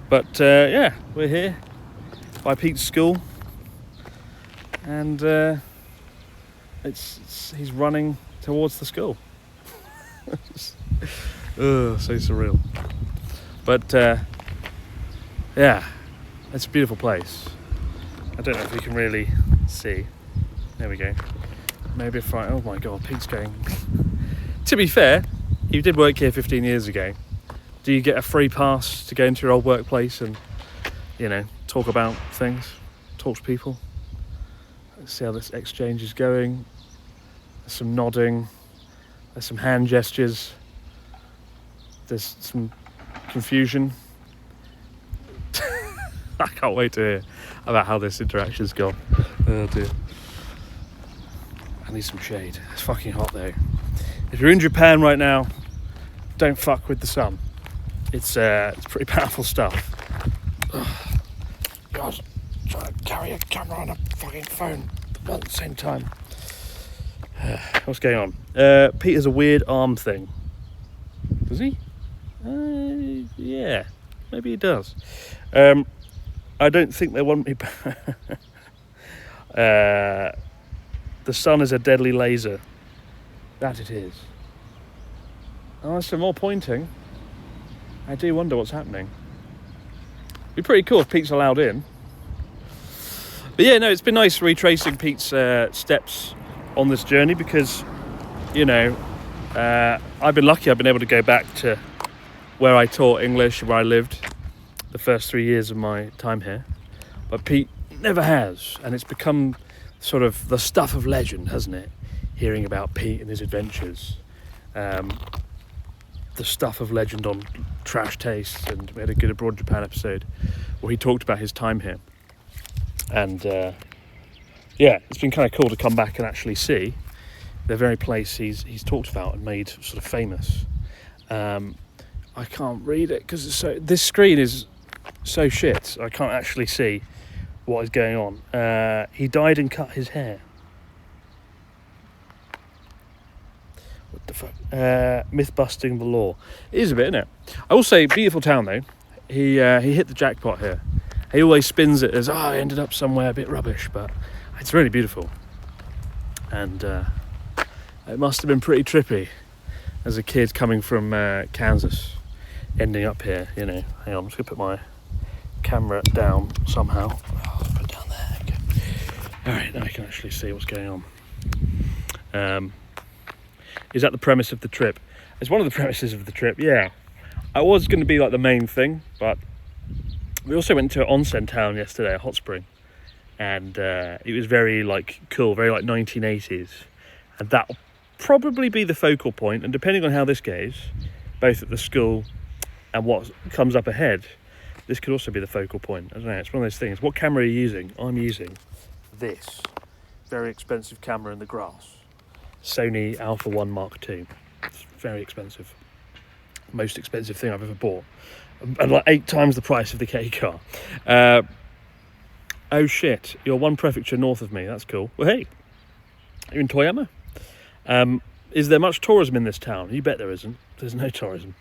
but yeah, we're here by Pete's school, and he's running towards the school. So surreal. But yeah, it's a beautiful place. I don't know if you can really see. There we go. Maybe if I... Oh my God, Pete's going... To be fair, you did work here 15 years ago. Do you get a free pass to go into your old workplace and, you know, talk about things? Talk to people? Let's see how this exchange is going. There's some nodding. There's some hand gestures. There's some confusion. I can't wait to hear about how this interaction's gone. Oh dear. I need some shade. It's fucking hot though. If you're in Japan right now, don't fuck with the sun. It's pretty powerful stuff. Ugh. God, trying to carry a camera on a fucking phone at the same time. What's going on? Pete has a weird arm thing. Does he? Yeah, maybe he does. I don't think they want me back. The sun is a deadly laser. That it is. Oh, there's some more pointing. I do wonder what's happening. It'd be pretty cool if Pete's allowed in. But yeah, no, it's been nice retracing Pete's steps on this journey because, you know, I've been lucky. I've been able to go back to where I taught English, where I lived the first 3 years of my time here. But Pete never has, and it's become sort of the stuff of legend, hasn't it? Hearing about Pete and his adventures. The stuff of legend on Trash Taste, and we had a good Abroad Japan episode where he talked about his time here. And yeah, it's been kind of cool to come back and actually see the very place he's talked about and made sort of famous. I can't read it because this screen is so shit. I can't actually see what is going on. He died and cut his hair. What the fuck? Myth busting the law. It is a bit, isn't it? I will say, beautiful town though. He hit the jackpot here. He always spins it as, I ended up somewhere a bit rubbish, but it's really beautiful. And it must have been pretty trippy as a kid coming from Kansas, ending up here, you know. Hang on, I'm just going to put my camera down somehow. Oh, put it down there. Okay. All right, now I can actually see what's going on. Is that the premise of the trip? It's one of the premises of the trip, yeah. I was going to be like the main thing, but we also went to an onsen town yesterday, a hot spring, and it was very like cool, very like 1980s, and that'll probably be the focal point. And depending on how this goes, both at the school and what comes up ahead, this could also be the focal point. I don't know, it's one of those things. What camera are you using? I'm using this very expensive camera in the grass, Sony Alpha 1 Mark II. It's very expensive, most expensive thing I've ever bought, and like 8 times the price of the K car. Oh shit, you're 1 prefecture north of me. That's cool. Well, hey, you're in Toyama. Is there much tourism in this town? You bet there isn't. There's no tourism.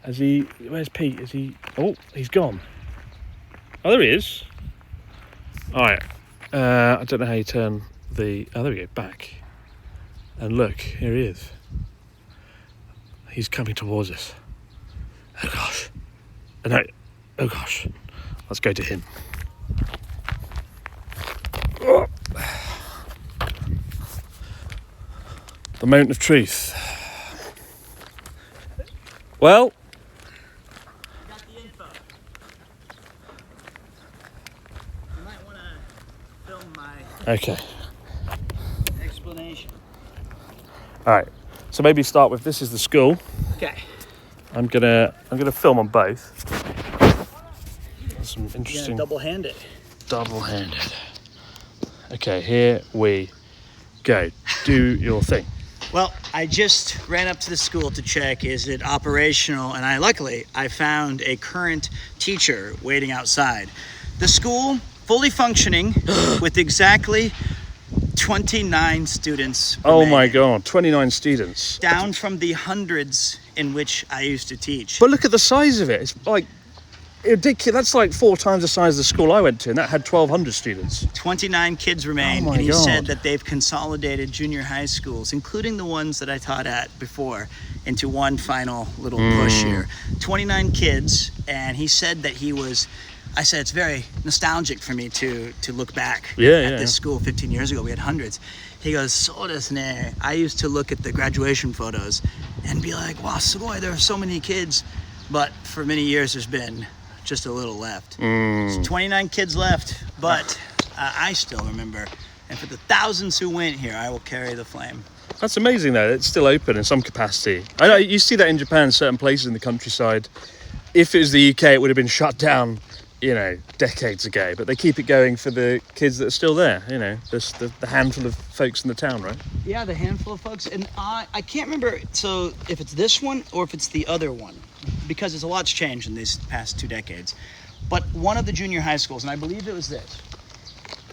Where's Pete? Is he? Oh, he's gone. Oh, there he is. All right. I don't know how you turn the. Oh, there we go. Back. And look, here he is. He's coming towards us. Oh gosh. No. Oh gosh. Let's go to him. The moment of truth. Well. Got the info. You might want to film my Okay. explanation. All right. So maybe start with this is the school. Okay. I'm gonna film on both. Some You're interesting gonna double-handed. double-handed. Okay, here we go. Do your thing. Well, I just ran up to the school to check, is it operational? And luckily, I found a current teacher waiting outside. The school, fully functioning with exactly 29 students Oh my remaining, god, 29 students. down from the hundreds in which I used to teach. But look at the size of it. It's like ridiculous. That's like 4 times the size of the school I went to, and that had 1,200 students. 29 kids remain, Oh my and he God. said that they've consolidated junior high schools, including the ones that I taught at before, into one final little push here. 29 kids, and he said that I said it's very nostalgic for me to look back at this school 15 years ago. We had hundreds. He goes, so desu ne. I used to look at the graduation photos and be like, wow, sugoi, there are so many kids. But for many years, there's been just a little left. So 29 kids left, but I still remember. And for the thousands who went here, I will carry the flame. That's amazing, though. It's still open in some capacity. I know you see that in Japan, certain places in the countryside. If it was the UK, it would have been shut down, decades ago. But they keep it going for the kids that are still there. Just the handful of folks in the town, right? Yeah, the handful of folks. And I can't remember, so if it's this one or if it's the other one, because a lot's changed in these past 2 decades. But one of the junior high schools, and I believe it was this,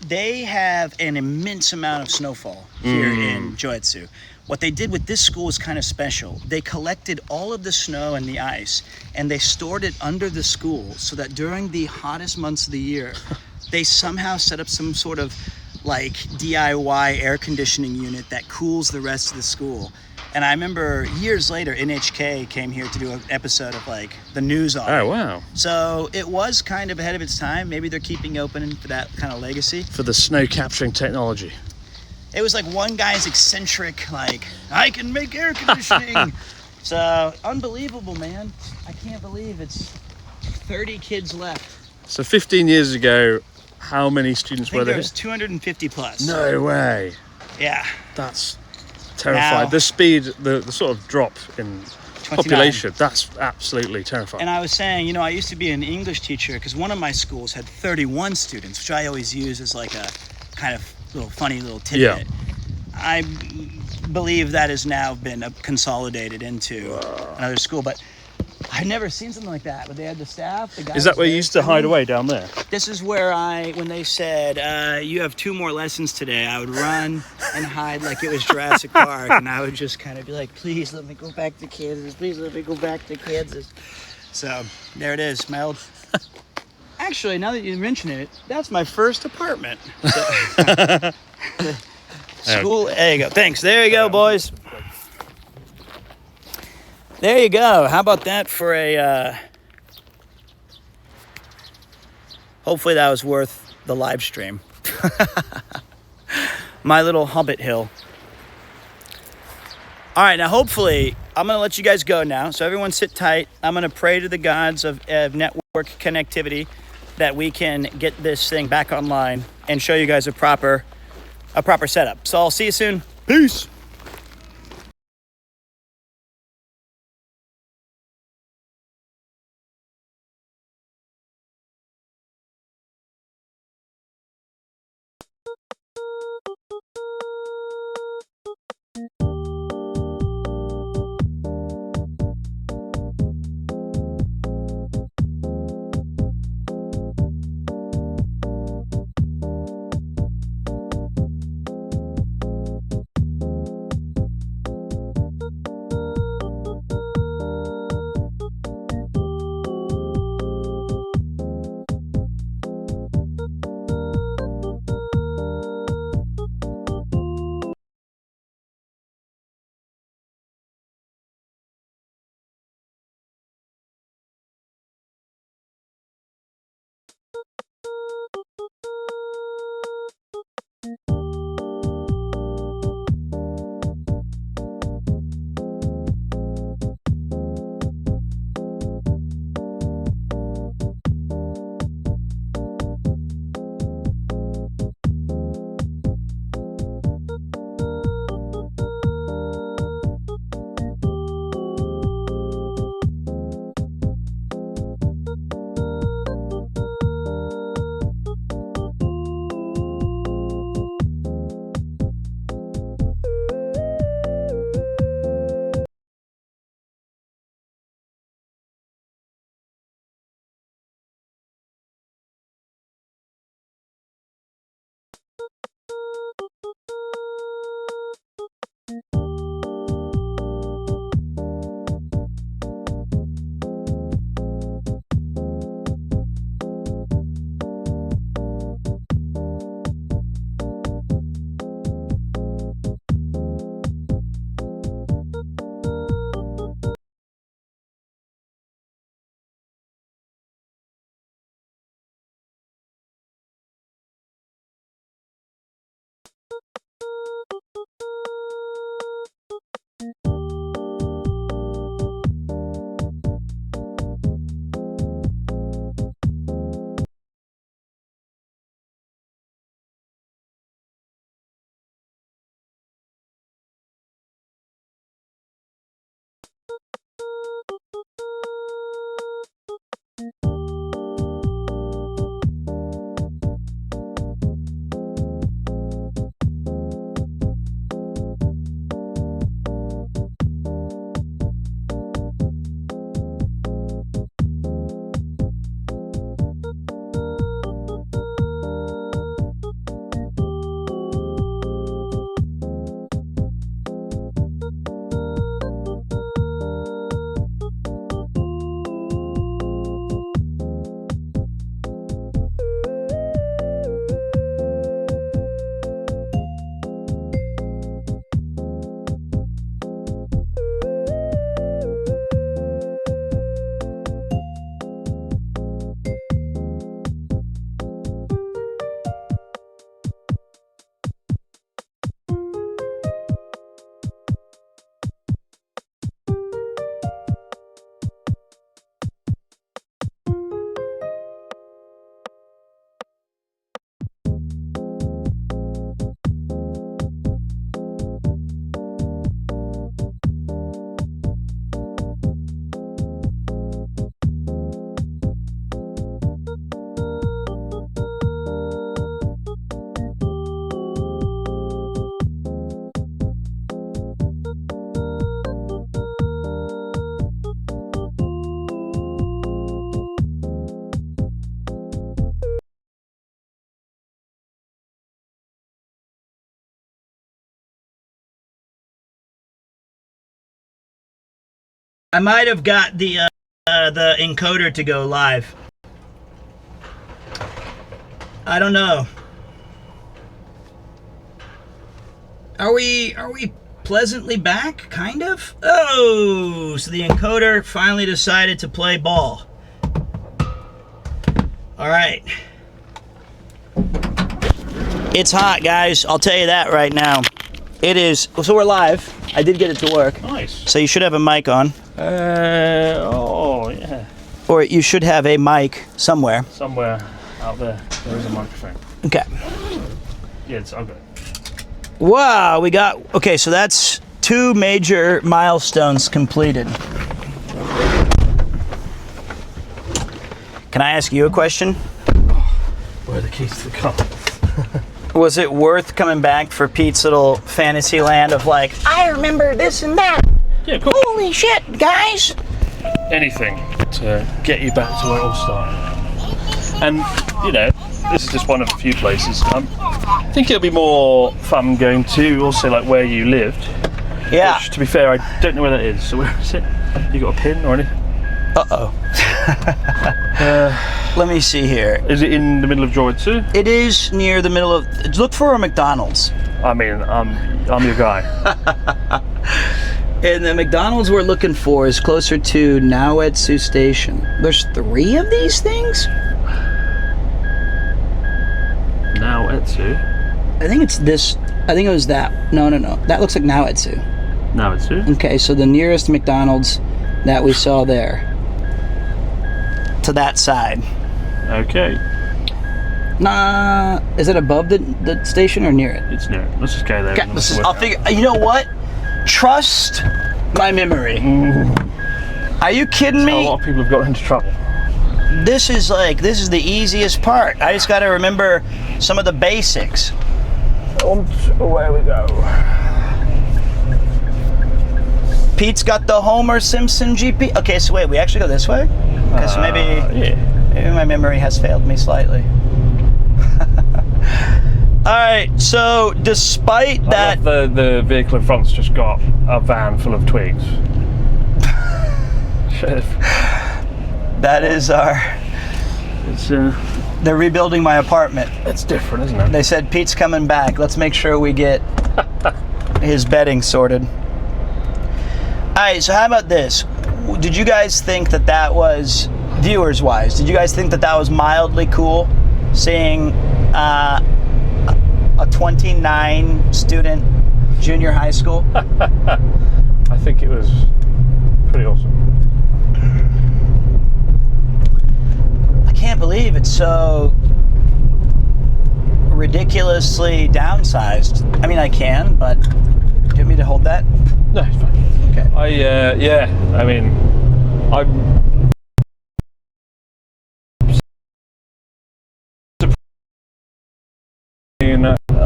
they have an immense amount of snowfall here in Joetsu. What they did with this school is kind of special. They collected all of the snow and the ice, and they stored it under the school so that during the hottest months of the year, they somehow set up some sort of like DIY air conditioning unit that cools the rest of the school. And I remember years later, NHK came here to do an episode of like the news on it. Oh, wow. So it was kind of ahead of its time. Maybe they're keeping open for that kind of legacy. For the snow capturing technology. It was like one guy's eccentric, like, I can make air conditioning. So unbelievable, man. I can't believe it's 30 kids left. So 15 years ago, how many students I were think there? there was 250 plus. No way. Yeah. That's terrifying. Now- The speed, the sort of drop in 29. population, that's absolutely terrifying. And I was saying, I used to be an English teacher because one of my schools had 31 students, which I always use as like a kind of funny little tidbit. I believe that has now been consolidated into another school, but I've never seen something like that. But they had the staff. The guy Is that was where you there used to hide filming. away down there? This is where when they said, you have 2 more lessons today, I would run and hide like it was Jurassic Park. And I would just kind of be like, please let me go back to Kansas. Please let me go back to Kansas. So there it is, my old... Actually, now that you mention it, that's my first apartment. So... School, there you go. Thanks. There you go, boys. There you go. How about that for a... Hopefully that was worth the live stream. My little Hobbit hill. All right, now hopefully I'm going to let you guys go now. So everyone sit tight. I'm going to pray to the gods of network connectivity that we can get this thing back online and show you guys a proper setup. So I'll see you soon. Peace. I might have got the encoder to go live. I don't know. Are we pleasantly back? Kind of? Oh, so the encoder finally decided to play ball. All right. It's hot, guys. I'll tell you that right now. It is. So we're live. I did get it to work. Nice. So you should have a mic on. Oh, yeah. Or you should have a mic somewhere. Somewhere out there is a microphone. Okay. Yeah, it's okay. Wow, we got... Okay, so that's 2 major milestones completed. Can I ask you a question? Where are the keys to the car? Was it worth coming back for Pete's little fantasy land of like, I remember this and that? Yeah, cool. Holy shit, guys! Anything to get you back to where it all started. And, you know, this is just one of a few places. I think it'll be more fun going to also like where you lived. Yeah. Which, to be fair, I don't know where that is. So where is it? You got a pin or anything? Uh-oh. Let me see here. Is it in the middle of Joetsu? It is near the middle of... Look for a McDonald's. I mean, I'm your guy. And the McDonald's we're looking for is closer to Joetsu Station. There's 3 of these things? Now Etsu. I think it's this. I think it was that. No. That looks like Joetsu. Now Etsu. Okay, so the nearest McDonald's that we saw there. To that side. Okay. Nah, is it above the station or near it? It's near it. Let's just go there. Okay, I'll figure. You know what? Trust my memory. Are you kidding me? A lot of people have got into trouble. This is the easiest part. I just got to remember some of the basics. Away we go. Pete's got the Homer Simpson GP. Okay, so wait, we actually go this way? Okay, so maybe my memory has failed me slightly. All right, so despite that... The vehicle in front's just got a van full of twigs. That is our... It's, They're rebuilding my apartment. it's different, isn't it? They said, Pete's coming back. Let's make sure we get his bedding sorted. All right, so how about this? Did you guys think that was, viewers-wise, did you guys think that was mildly cool, seeing a 29-student junior high school? I think it was pretty awesome. I can't believe it's so ridiculously downsized. I mean, I can, but do you want me to hold that? No, it's fine. Okay. I mean, I'm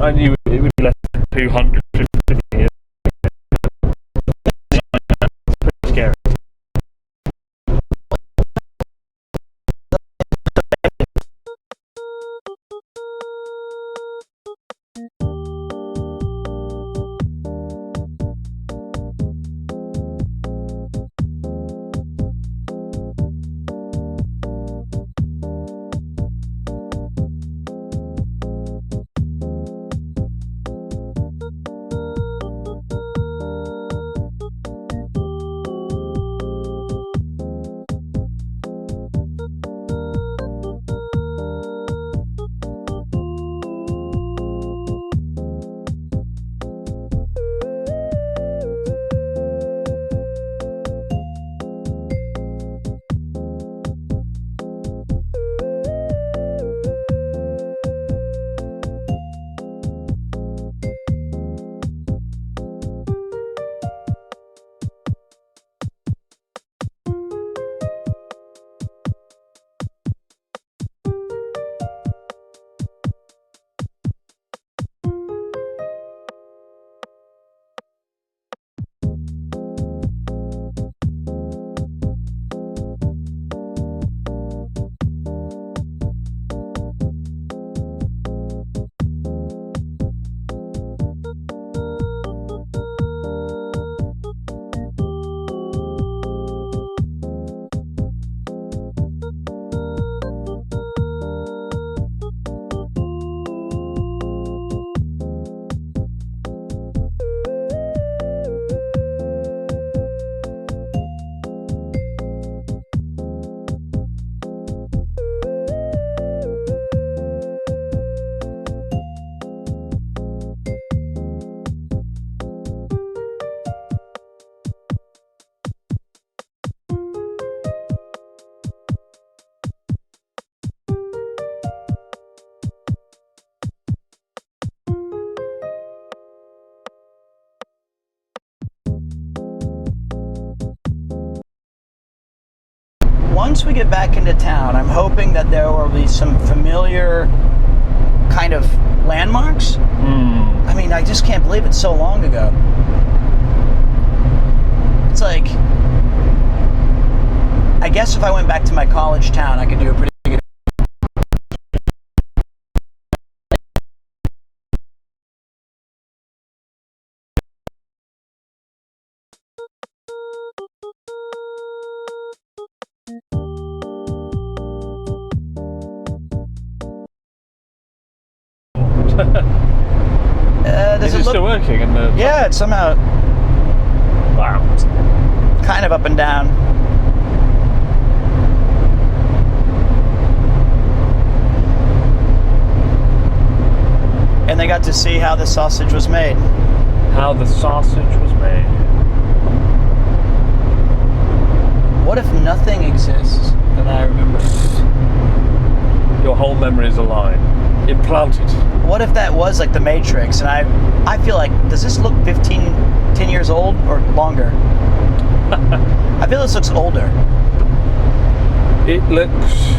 I knew it would be less than 250 years. It's pretty scary. Once we get back into town, I'm hoping that there will be some familiar kind of landmarks. I mean, I just can't believe it's so long ago. It's like, I guess if I went back to my college town, I could do a pretty good. Is it still working? Yeah, it's somehow Wow. kind of up and down. And they got to see how the sausage was made. How the sausage was made. What if nothing exists that I remember? Your whole memory is a lie. Implanted. What if that was like the Matrix and I feel like, does this look 10 years old or longer? I feel this looks older. It looks...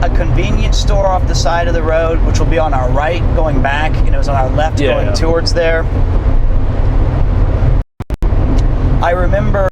A convenience store off the side of the road, which will be on our right going back, and it was on our left going towards there. I remember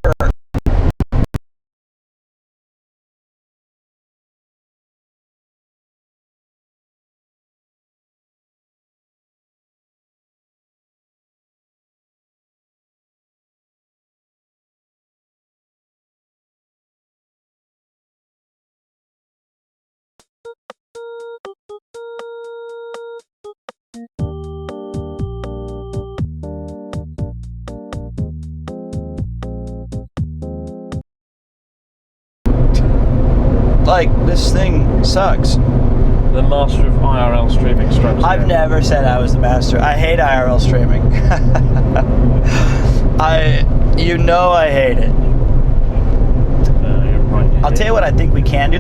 like, this thing sucks. The master of IRL streaming strikes I've again. never said I was the master. I hate IRL streaming. I hate it. You're right. I'll tell you what I think we can do.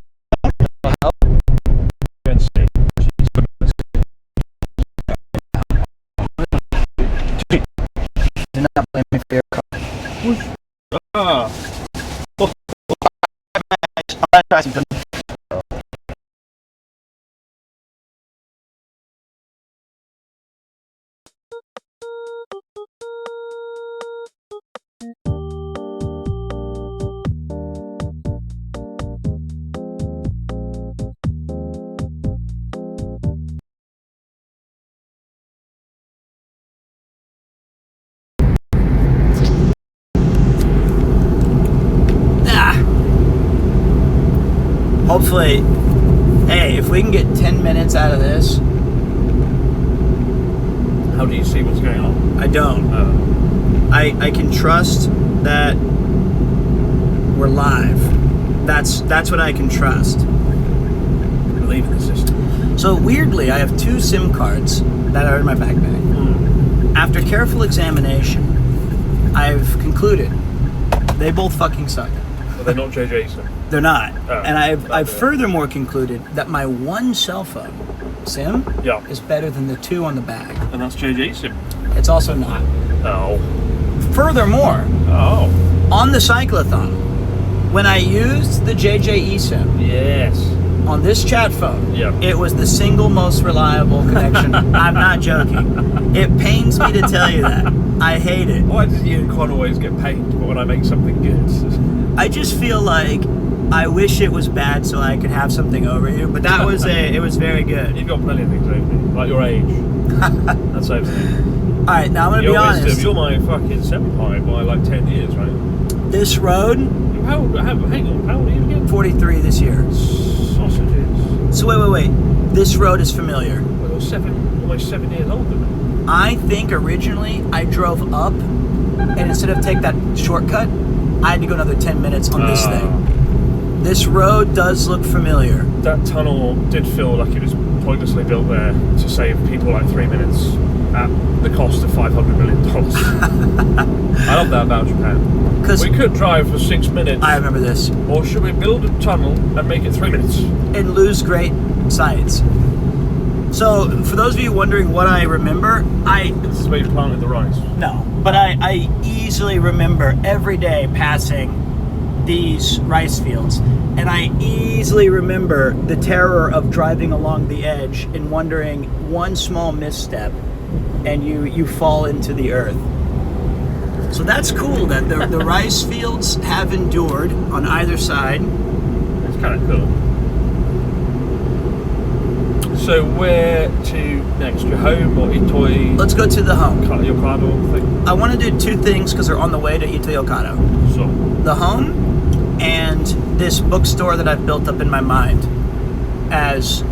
Do not blame me for your car. Ah. I'll try something. Hopefully, hey, if we can get 10 minutes out of this, How do you see what's going on? I don't. I can trust that we're live. That's what I can trust. Believe in the system. So weirdly, I have 2 SIM cards that are in my backpack. After careful examination, I've concluded they both fucking suck. But they're not JJ's. They're not. Oh, And I've furthermore concluded that my one cell phone SIM Yeah. is better than the 2 on the bag. And that's JJ's sim. It's also not. Oh. Furthermore, Oh. on the cyclothon, when I used the JJ eSIM Yes. on this chat phone, Yeah. it was the single most reliable connection. I'm not joking. It pains me to tell you that. I hate it. Why does you and Con always get paid when I make something good? I just feel like I wish it was bad so I could have something over you, but that was it was very good. You've got plenty of things over me, like your age. That's over there. All right, now I'm gonna Your be honest. wisdom, you're my fucking senpai by like 10 years, right? This road, Hang on, how old are you again? 43 this year. Sausages. So wait. This road is familiar. Well, you're almost 7 years older than me. I think originally I drove up, and instead of take that shortcut, I had to go another 10 minutes on this thing. This road does look familiar. That tunnel did feel like it was pointlessly built there to save people like 3 minutes at the cost of $500 million. I love that about Japan. Because We could drive for 6 minutes, I remember this, or should we build a tunnel and make it 3 minutes? and lose great sights. So, for those of you wondering what I remember, This is where you planted the rice. no, but I easily remember every day passing these rice fields, and I easily remember the terror of driving along the edge and wondering one small misstep and you fall into the earth. So that's cool that the rice fields have endured on either side. It's kind of cool. So where to next? Your home or Itoi? Let's go to the home. Yokado thing? I want to do 2 things because they're on the way to Ito Yokado. So, The home and this bookstore that I've built up in my mind as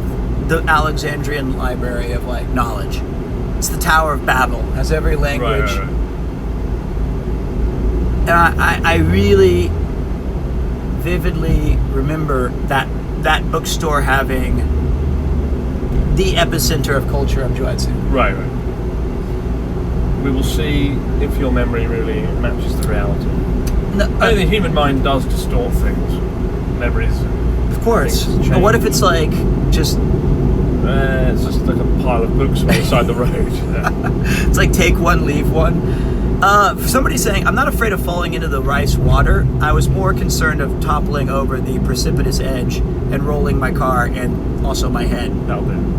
the Alexandrian library of like knowledge. It's the Tower of Babel, has every language. right. And I really vividly remember that bookstore having the epicenter of culture of Joetsu. Right. We will see if your memory really matches the reality. No, I think the human mind does distort things, memories. of course. things But what if change. it's like just It's just like a pile of books on the side of the road. Yeah. it's like take one, leave one? Somebody saying, I'm not afraid of falling into the rice water. I was more concerned of toppling over the precipitous edge and rolling my car and also my head. That'll do.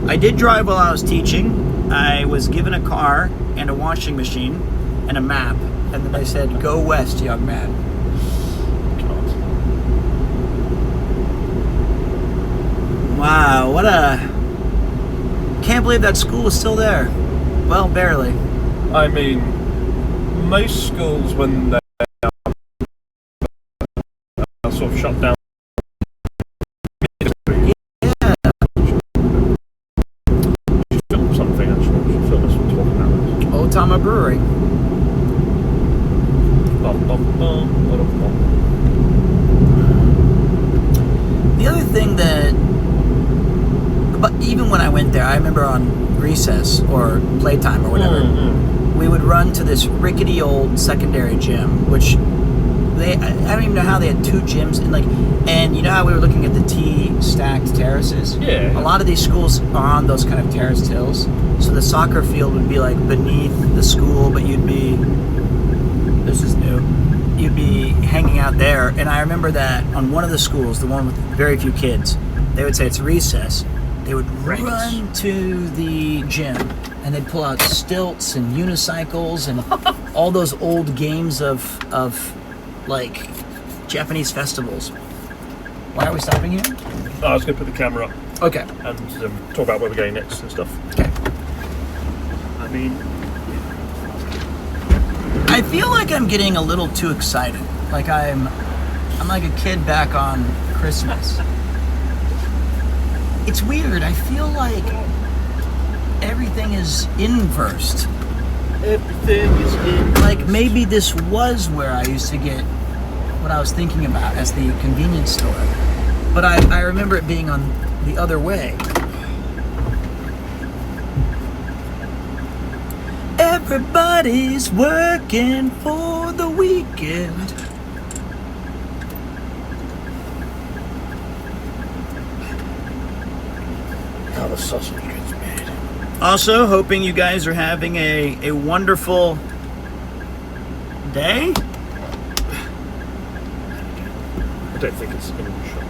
I did drive while I was teaching. I was given a car and a washing machine and a map. And then they said, go west, young man. Wow, what a... Can't believe that school is still there. Well, barely. I mean, most schools, when they are sort of shut down. Yeah. Film something, actually. Should film us talking about this. Otama Brewery. Bum, bum, bum, bum, bum. The other thing that remember on recess or playtime or whatever, we would run to this rickety old secondary gym, which I don't even know how they had 2 gyms and you know how we were looking at the T-stacked terraces? Yeah. A lot of these schools are on those kind of terraced hills, so the soccer field would be like beneath the school, but you'd be hanging out there. And I remember that on one of the schools, the one with very few kids, they would say it's recess. They would run to the gym and they'd pull out stilts and unicycles and all those old games of like Japanese festivals. Why are we stopping here? I was going to put the camera up Okay. and talk about where we're going next and stuff. Okay. I mean, I feel like I'm getting a little too excited. Like I'm like a kid back on Christmas. It's weird. I feel like everything is inversed. everything is in. Like maybe this was where I used to get what I was thinking about as the convenience store. But I remember it being on the other way. Everybody's working for the weekend. How the sausage gets made. Also, hoping you guys are having a wonderful day. I don't think it's in shot.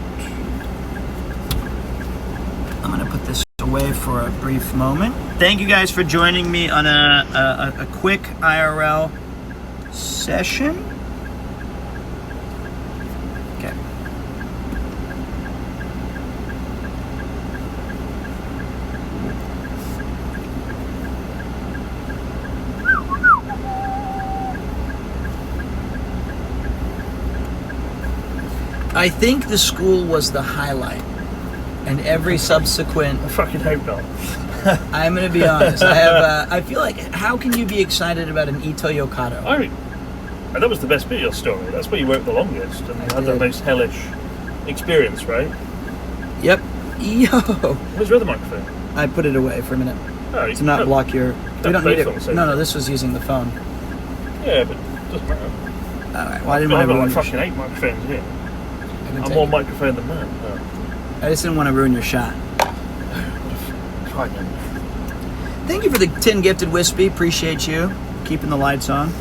I'm gonna put this away for a brief moment. Thank you guys for joining me on a quick IRL session. Okay. I think the school was the highlight, and every subsequent. I fucking hope not. I'm gonna be honest. I feel like, how can you be excited about an Ito Yokado? I mean, that was the best bit of your story. That's where you worked the longest and had the did. most hellish experience, right? Yep. Yo. Where's your other microphone? I put it away for a minute Oh, to not block your. We don't both need on the it. same No, time. this was using the phone. Yeah, but it doesn't matter. All right. Well, I didn't I've want to got ruin like your fucking 8 microphones here. I I'm can more take it. microphone than that. Oh. I just didn't want to ruin your shot. Fine then. Thank you for the 10 gifted Wispy. Appreciate you keeping the lights on.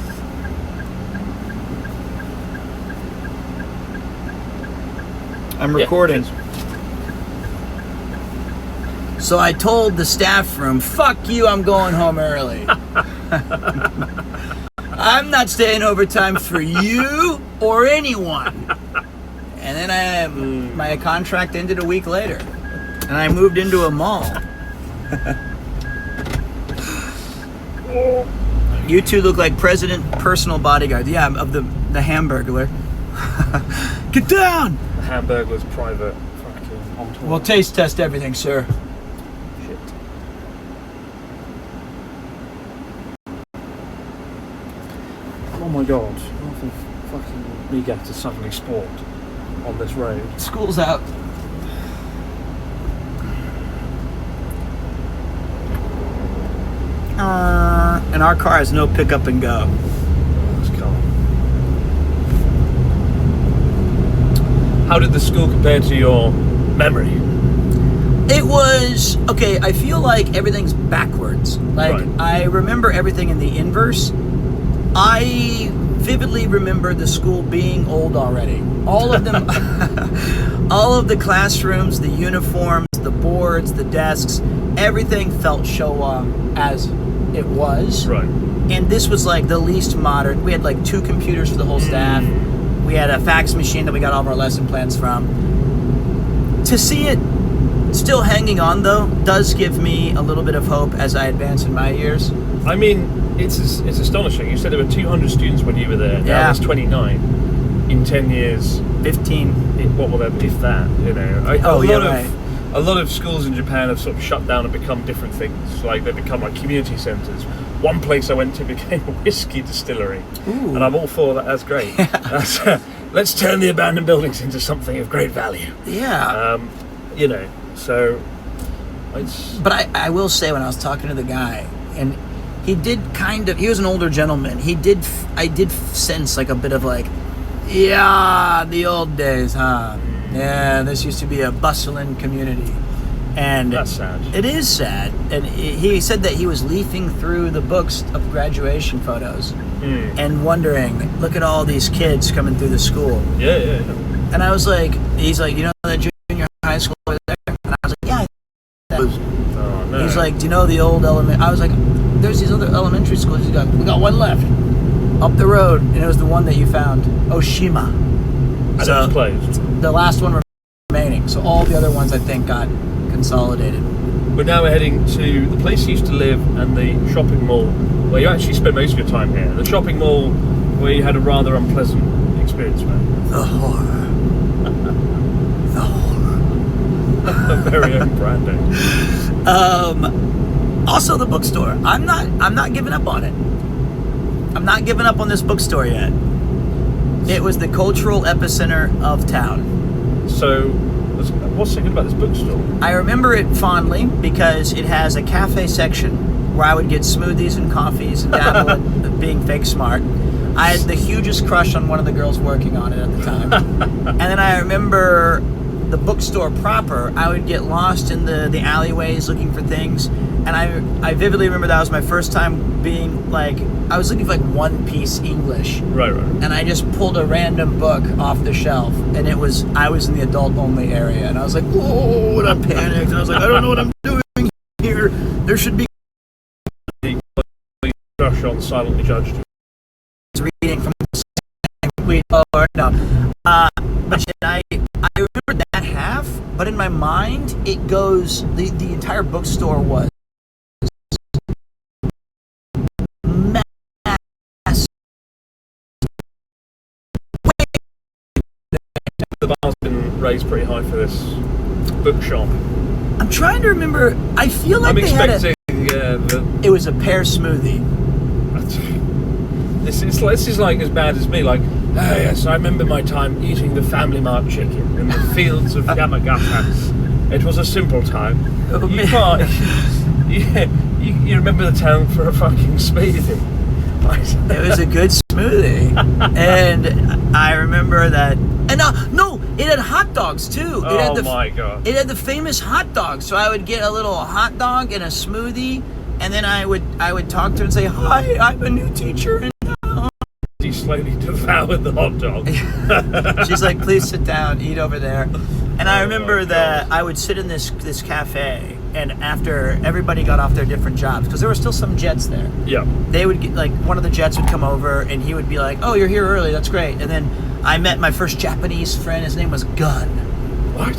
I'm Yeah, recording. cheers. So I told the staff room, fuck you, I'm going home early. I'm not staying overtime for you or anyone. And then my contract ended a week later. And I moved into a mall. You two look like President personal bodyguards. Yeah, of the Hamburglar. Get down! The Hamburglar's private fucking home tour. We'll taste test everything, sir. Shit. Oh my god. Nothing fucking Megata to suddenly spawned on this road. School's out. And our car has no pickup and go. This car. How did the school compare to your memory? It was, okay, I feel like everything's backwards. Like, Right. I remember everything in the inverse. I vividly remember the school being old already. All of them, all of the classrooms, the uniforms, the boards, the desks, everything felt Showa as it was. Right. And this was like the least modern. We had like 2 computers for the whole staff. We had a fax machine that we got all of our lesson plans from. To see it still hanging on, though, does give me a little bit of hope as I advance in my years. I mean, it's astonishing. You said there were 200 students when you were there. Now Yeah. there's 29. In 10 years, 15. what will there be, if that? You know, a lot of schools in Japan have sort of shut down and become different things. Like they become like community centres. One place I went to became a whiskey distillery, Ooh. and I'm all for that. That's great. That's, let's turn the abandoned buildings into something of great value. Yeah. You know, so But I will say, when I was talking to the guy, and he was an older gentleman. I did sense like a bit of like, yeah, the old days, huh? Yeah, this used to be a bustling community. And that's sad. It is sad. And he said that he was leafing through the books of graduation photos and wondering, look at all these kids coming through the school. Yeah. And I was like, he's like, you know that junior high school over there? And I was like, yeah. Oh, no. He's like, do you know the old element? I was like, there's these other elementary schools. We got one left up the road, and it was the one that you found, Oshima. And So it was closed. the last one remaining. So all the other ones, I think, got consolidated. But now we're heading to the place you used to live and the shopping mall where you actually spent most of your time here. The shopping mall where you had a rather unpleasant experience, man. The horror. The horror. Very own branding. Also, the bookstore. I'm not giving up on it. I'm not giving up on this bookstore yet. It was the cultural epicenter of town. So, what's so good about this bookstore? I remember it fondly because it has a cafe section where I would get smoothies and coffees and dabble at being fake smart. I had the hugest crush on one of the girls working on it at the time. And then I remember the bookstore proper. I would get lost in the alleyways looking for things. And I vividly remember that was my first time being like, I was looking for like One Piece English. Right. And I just pulled a random book off the shelf, and I was in the adult only area, and I was like, whoa, and I panicked, and I was like, I don't know what I'm doing here. There should be Crush on Silently Judged. reading from the same or no. But I remember that half, but in my mind, it goes, the entire bookstore was The bar's been raised pretty high for this bookshop. I'm trying to remember. I feel like I'm they had expecting it was a pear smoothie. This is like as bad as me. Like, oh yes, I remember my time eating the Family Mart chicken in the fields of Yamagata. It was a simple time. Oh, You man. can't. You remember the town for a fucking smoothie. It was a good smoothie, and I remember that. And no, it had hot dogs too. It had My god! It had the famous hot dog. So I would get a little hot dog and a smoothie, and then I would talk to her and say, "Hi, I'm a new teacher." And She slowly devoured the hot dog. she's like, "Please sit down, eat over there." And I remember my that God. I would sit in this cafe, and after everybody got off their different jobs, because there were still some jets there. Yeah. They would get, like, one of the jets would come over, and he would be like, "Oh, you're here early. That's great." And then I met my first Japanese friend. His name was Gun, What?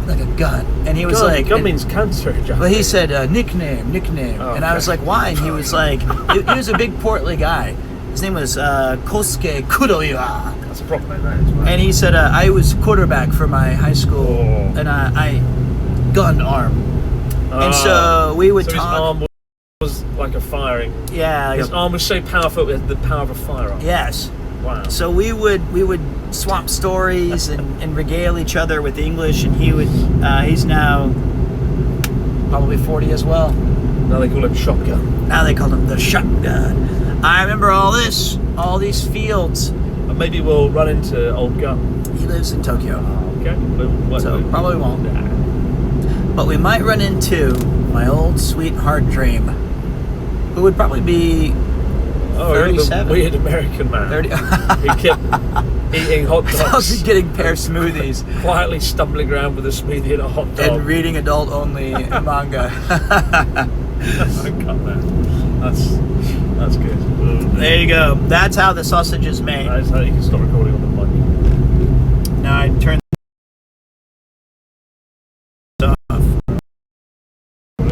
like a gun. And he was Gun, like, gun means cancer. well, he said nickname. Oh, And I was okay. like, why? And he was like, he was a big portly guy. His name was Kosuke Kuroya. That's a proper name, that is. And he said, I was quarterback for my high school, Oh. and I gun arm. And so we would so talk. His arm was like a firing. Yeah. His arm was so powerful it had the power of a firearm. Yes. Wow. So we would swap stories and regale each other with English, and he's now probably 40 as well. Now they call him Shotgun. Now they call him the shotgun. I remember all these fields. And maybe we'll run into Old Gun. He lives in Tokyo, Okay. so probably won't. Nah. But we might run into my old sweetheart Dream, who would probably be Oh, 37. the weird American man. 30. He kept eating hot Also dogs, getting pear smoothies quietly stumbling around with a smoothie and a hot dog. and reading adult-only manga. I got that. That's good. There you go. That's how the sausage is made. That is how you can stop recording on the mic. Now I turn this off.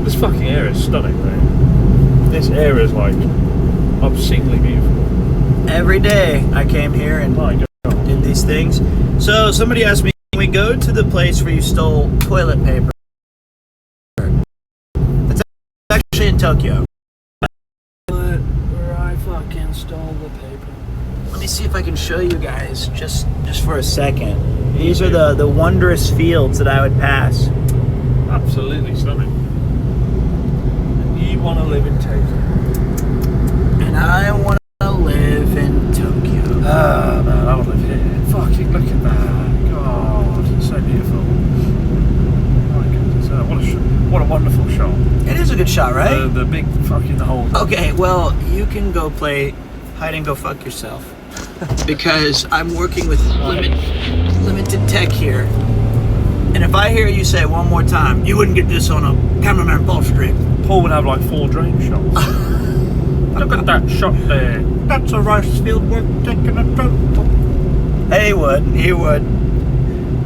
This fucking area is stunning, though. This area is like obscenely beautiful. Every day I came here and My God. did these things. So somebody asked me, can we go to the place where you stole toilet paper? It's actually in Tokyo. Where I fucking stole the paper. Let me see if I can show you guys just for a second. These are the wondrous fields that I would pass. Absolutely stunning. We want to live in Tokyo. And I want to live in Tokyo. Ah, man, I want to live here. Fucking look at that. God, it's so beautiful. My goodness, what a wonderful shot. It is a good shot, right? The big fucking hole. Okay, well, you can go play hide and go fuck yourself. Because I'm working with limited tech here. And if I hear you say it one more time, you wouldn't get this on a cameraman Paul Street. Paul would have like 4 drone shots. Look at that shot there. That's a rice field worth taking a drone. He would.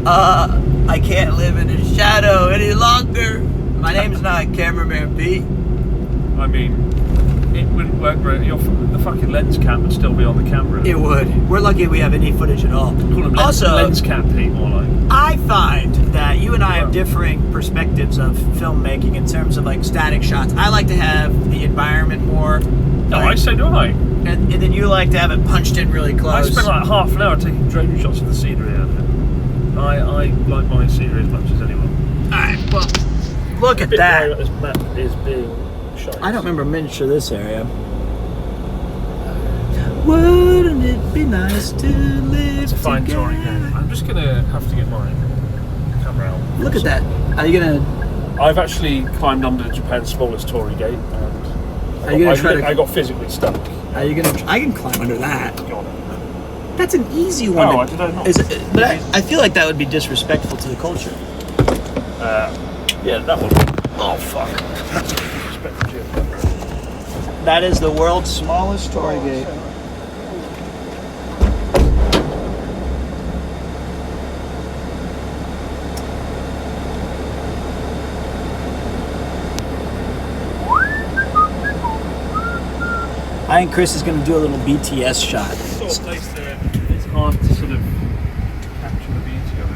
I can't live in his shadow any longer. My name's not Cameraman Pete. I mean, it wouldn't work very. The fucking lens cap would still be on the camera. It would. We're lucky we have any footage at all. Call him Also, lens cap Pete, more like. I find that you and I have differing perspectives of filmmaking in terms of like static shots. I like to have the environment more. No, so do I. And then you like to have it punched in really close. I spent like half an hour taking drone shots of the scenery out of it. I like my scenery as much as anyone. Alright, well, look at Bit that. where this map is being shot. I don't remember miniature this area. Wouldn't it be nice to live It's a fine together? touring game. I'm just gonna have to get my camera out. Look at that. Are you gonna? I've actually climbed under Japan's smallest torii gate, and Are you gonna try to? I got physically stuck. Are you gonna? I can climb under that. God. That's an easy one. Oh, did I not? Is it, but I feel like that would be disrespectful to the culture. Yeah, that one. Oh fuck. Respect to you. That is the world's smallest torii gate. I think Chris is going to do a little BTS shot. Sort of place there, it's hard to sort of capture the beauty of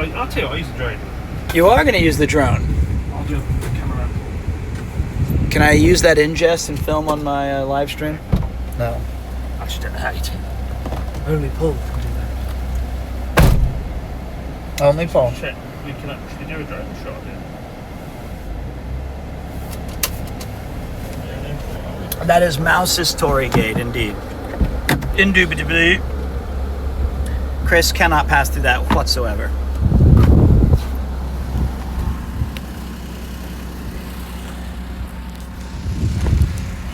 it. I'll tell you what, I'll use the drone. You are going to use the drone. I'll do the camera. Can I use that ingest and film on my live stream? No. I just don't know how to. Only Paul can do that. Only Paul. Shit, we can actually do a drone shot here. That is Mouse's torii gate, indeed. Indubitably. Chris cannot pass through that whatsoever.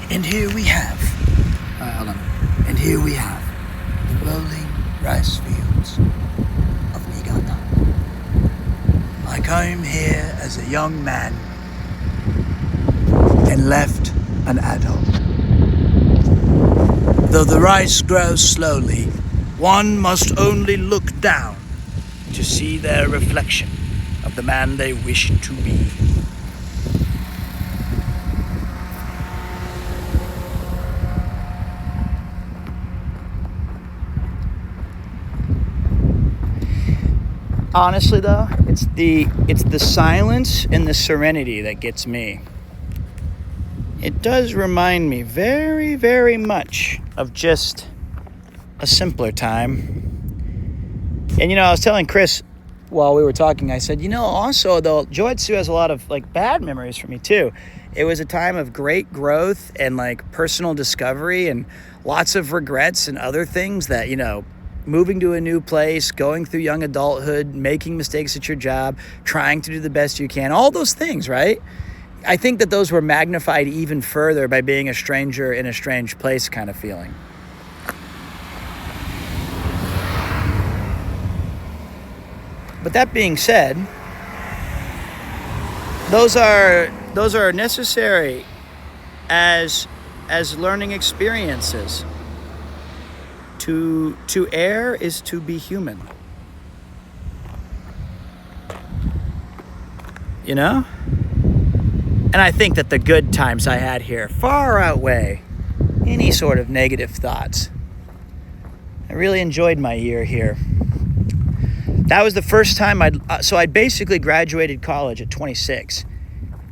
And here we have, hold on. And here we have rolling rice fields of Niigata. I came here as a young man and left an adult. Though the rice grows slowly, one must only look down to see their reflection of the man they wish to be. Honestly though, it's the silence and the serenity that gets me. It does remind me very, very much of just a simpler time. And I was telling Chris while we were talking, I said, also though, Joetsu has a lot of like bad memories for me too. It was a time of great growth and like personal discovery and lots of regrets and other things that, moving to a new place, going through young adulthood, making mistakes at your job, trying to do the best you can, all those things, right? I think that those were magnified even further by being a stranger in a strange place kind of feeling. But that being said, those are necessary as learning experiences. To err is to be human. And I think that the good times I had here far outweigh any sort of negative thoughts. I really enjoyed my year here. That was the first time I basically graduated college at 26.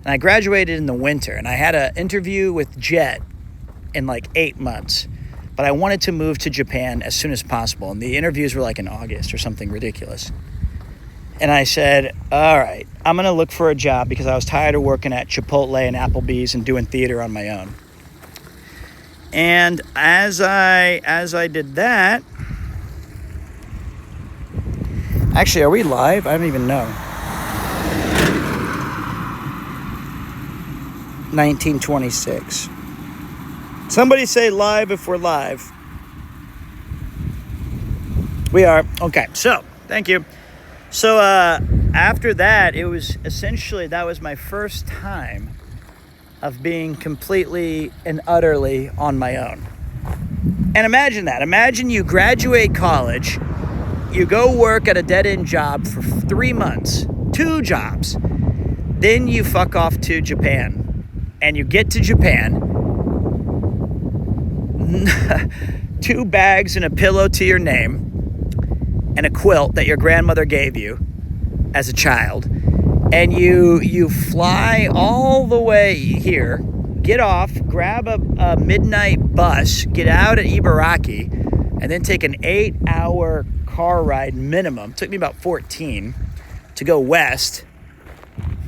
And I graduated in the winter, and I had an interview with Jet in like 8 months. But I wanted to move to Japan as soon as possible. And the interviews were like in August or something ridiculous. And I said, all right, I'm going to look for a job because I was tired of working at Chipotle and Applebee's and doing theater on my own. And as I did that, actually, are we live? I don't even know. 1926. Somebody say live if we're live. We are. Okay, so thank you. So after that, it was essentially, that was my first time of being completely and utterly on my own. And imagine that. Imagine you graduate college, you go work at a dead-end job for 3 months, 2 jobs. Then you fuck off to Japan. And you get to Japan, 2 bags and a pillow to your name, and a quilt that your grandmother gave you as a child, and you fly all the way here, get off, grab a midnight bus, get out at Ibaraki, and then take an 8-hour car ride minimum. It took me about 14 to go west,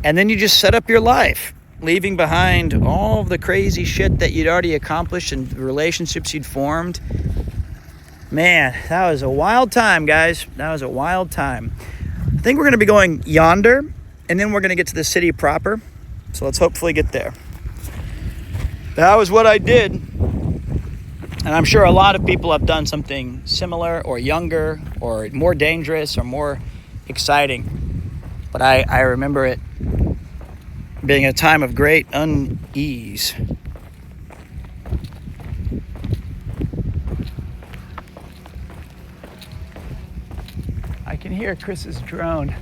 and then you just set up your life, leaving behind all of the crazy shit that you'd already accomplished and the relationships you'd formed. Man, that was a wild time, guys. That was a wild time. I think we're going to be going yonder, and then we're going to get to the city proper. So let's hopefully get there. That was what I did. And I'm sure a lot of people have done something similar or younger or more dangerous or more exciting. But I remember it being a time of great unease. I can hear Chris's drone.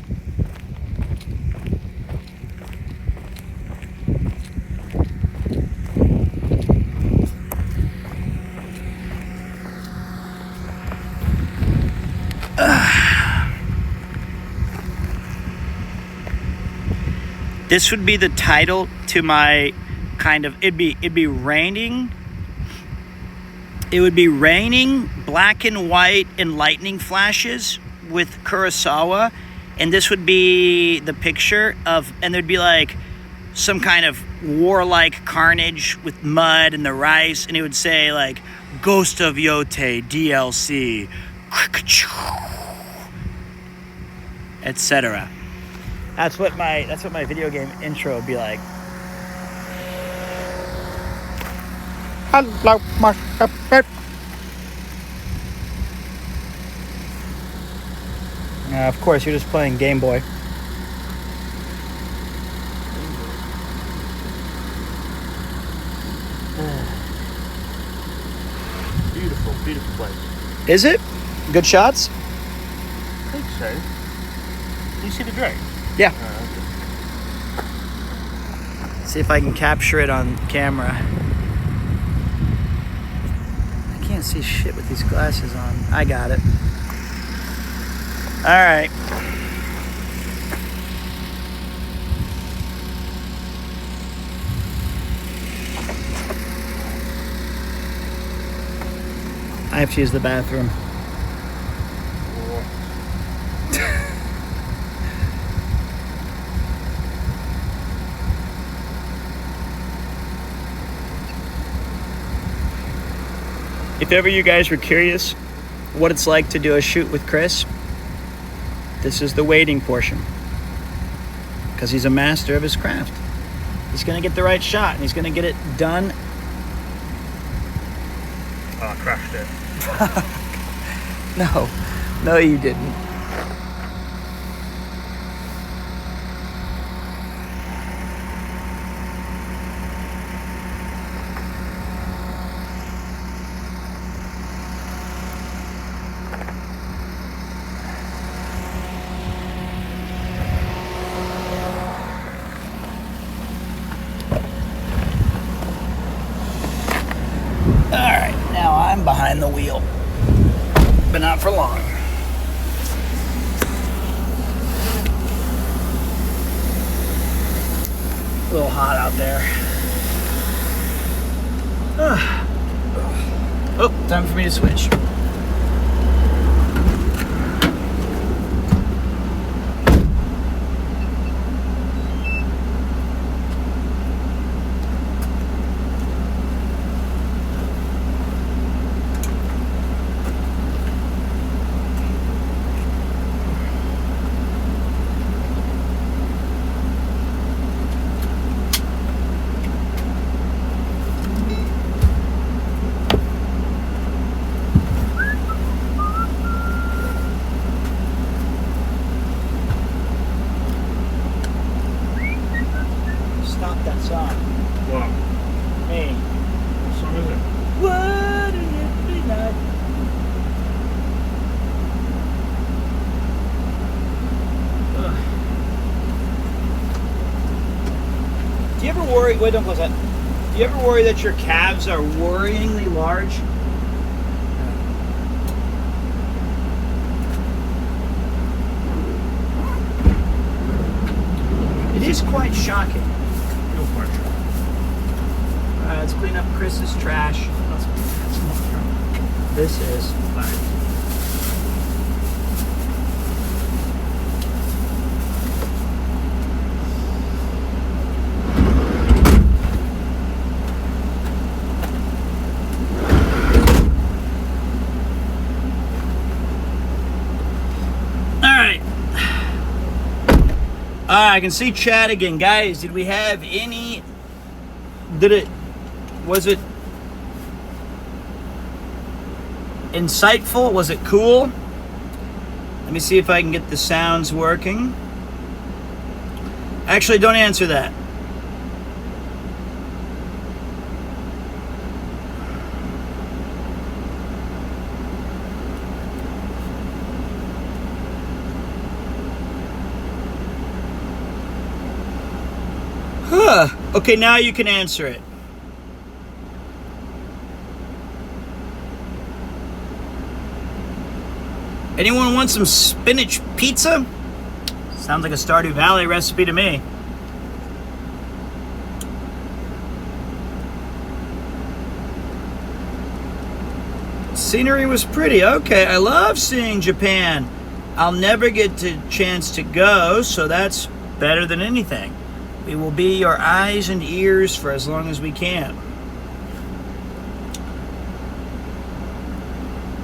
This would be the title to my kind of, it'd be raining. It would be raining, black and white and lightning flashes with Kurosawa, and this would be the picture of, and there'd be like some kind of warlike carnage with mud and the rice, and it would say like Ghost of Yote DLC, etc. That's what my video game intro would be like. Hello, my pet. Of course, you're just playing Game Boy. Beautiful, beautiful place. Is it? Good shots? I think so. Can you see the drone? Yeah. See if I can capture it on camera. I can't see shit with these glasses on. I got it. All right. I have to use the bathroom. If ever you guys were curious what it's like to do a shoot with Chris, this is the waiting portion. Because he's a master of his craft. He's going to get the right shot, and he's going to get it done. Oh, I crashed it. No, you didn't. Alright, now I'm behind the wheel. But not for long. A little hot out there. Oh, time for me to switch. song. What? Me. What song is it? What a lovely night. Do you ever worry? Wait, don't close that. Do you ever worry that your calves are worryingly large? It is quite shocking. Your portrait. Let's clean up Chris's trash. That's not true. This is. I can see chat again. Guys, did we have any... Was it insightful? Was it cool? Let me see if I can get the sounds working. Actually, don't answer that. Okay, now you can answer it. Anyone want some spinach pizza? Sounds like a Stardew Valley recipe to me. Scenery was pretty. Okay, I love seeing Japan. I'll never get the chance to go, so that's better than anything. We will be your eyes and ears for as long as we can.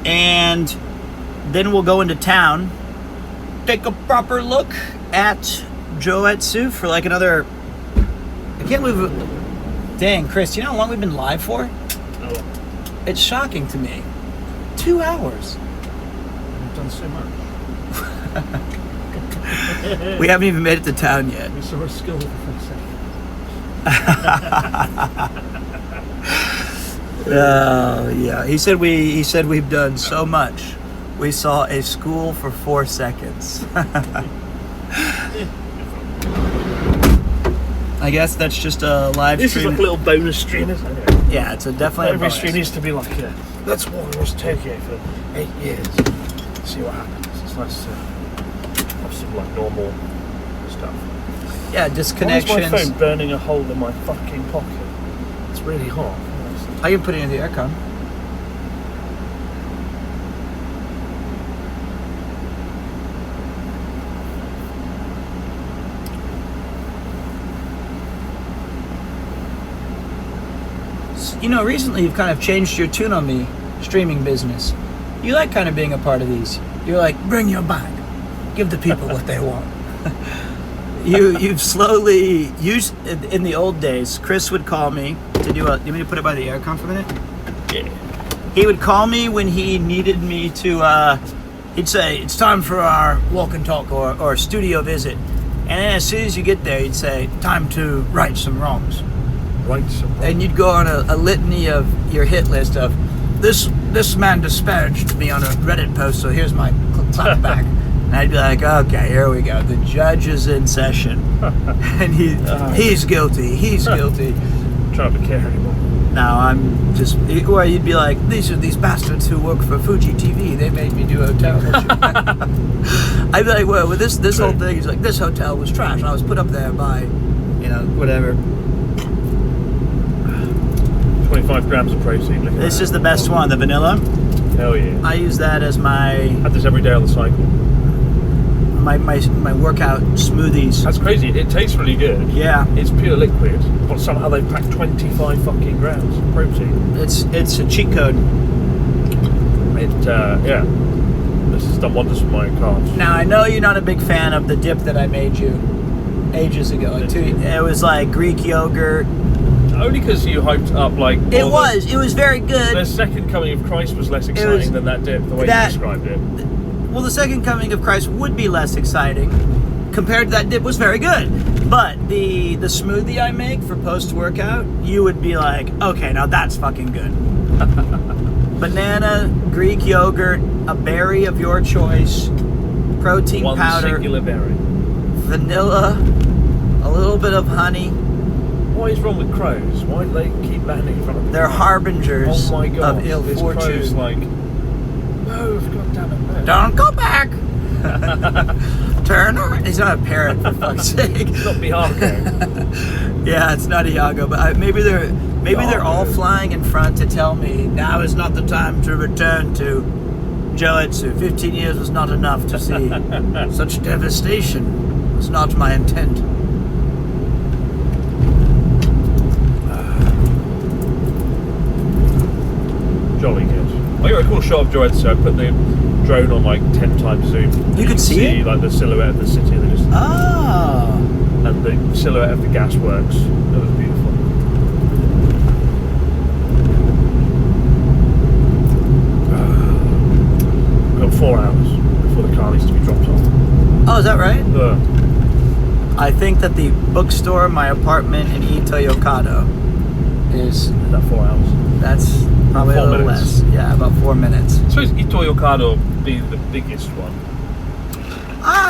And then we'll go into town, take a proper look at Joetsu for like another... I can't believe it. Dang, Chris, you know how long we've been live for? Oh. It's shocking to me. 2 hours. We've done so much. We haven't even made it to town yet. We saw a skill for a second. Oh yeah, he said we've done so much. We saw a school for 4 seconds. I guess that's just a live This stream. is like a little bonus stream, isn't it? Yeah, it's definitely a Every bonus. stream needs to be like, let's walk across Tokyo for 8 years. See what happens. It's nice to have some like normal stuff. Yeah, Why disconnections. is my phone burning a hole in my fucking pocket? It's really hot. I can put it in the aircon. You know, recently you've kind of changed your tune on the streaming business. You like kind of being a part of these. You're like, bring your bag. Give the people what they want. You've slowly used, in the old days, Chris would call me to do a... You want me to put it by the aircon for a minute? Yeah. He would call me when he needed me to, he'd say, it's time for our walk and talk or studio visit. And then as soon as you get there, he'd say, time to right some wrongs. Right, so And you'd go on a litany of your hit list of, this man disparaged me on a Reddit post, so here's my clap back. And I'd be like, okay, here we go. The judge is in session. And he's guilty. He's guilty. trying to be care anymore. Now I'm just, or you'd be like, these are these bastards who work for Fuji TV. They made me do a terrible shoot. I'd be like, well, with this whole thing, he's like, this hotel was trash. I was put up there by, you know, whatever. 25 grams of protein. This is the best one, the vanilla. Hell yeah. I use that as my Had this every day on the cycle. my workout smoothies. That's crazy. It tastes really good. Yeah, It's pure liquid, but somehow they've packed 25 fucking grams of protein. it's a cheat code. Yeah. This has done wonders for my carbs. Now I know you're not a big fan of the dip that I made you ages ago. It was like Greek yogurt. Only because you hyped up like... It was very good. The second coming of Christ was less exciting than that dip, the way you described it. Well, the second coming of Christ would be less exciting compared to that dip was very good. But the smoothie I make for post-workout, you would be like, okay, now that's fucking good. Banana, Greek yogurt, a berry of your choice, protein One powder, singular berry. vanilla, a little bit of honey. What is wrong with crows? Why do they keep landing in front of them? They're harbingers Oh my god! of ill This fortune. crow's like, move, god damn it, move. Don't go back. Turn around. He's not a parrot, for fuck's sake. It's not Bihako. Yeah, it's not Iago, but maybe they're all Iago. flying in front to tell me now is not the time to return to Joetsu. 15 years was not enough to see such devastation. Was not my intent. Jolly good. I got a cool shot of Joetsu. I put the drone on like 10 times zoom. You could see it? like the silhouette of the city that just, Oh. and the silhouette of the gasworks. It was beautiful. We've got 4 hours before the car needs to be dropped off. Oh, is that right? Ugh. I think that the bookstore, my apartment in Ito-Yokado is, Is that 4 hours? that's probably 4 a little minutes. less. Yeah, about 4 minutes. I suppose Ito-Yokado would be the biggest one.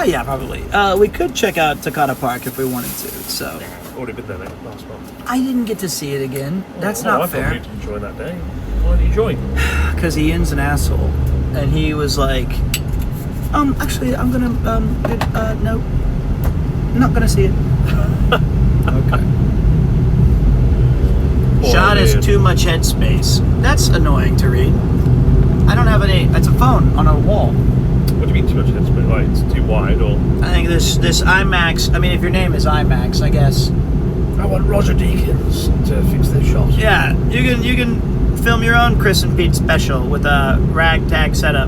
Yeah, probably. We could check out Takata Park if we wanted to, so. Already been there last month. I didn't get to see it again. That's Oh, I not thought fair. you'd enjoy that day. Why didn't you join? Because Ian's an asshole. And he was like, actually, I'm gonna, no. I'm not gonna see it. Okay. Poor Shot is Ian. too much headspace. That's annoying to read. I don't have any, it's a phone on a wall. What do you mean too much headspace? Like it's too wide or? I think this IMAX, I mean, if your name is IMAX, I guess. I want Roger Deakins to fix this shot. Yeah, you can film your own Chris and Pete special with a ragtag setup.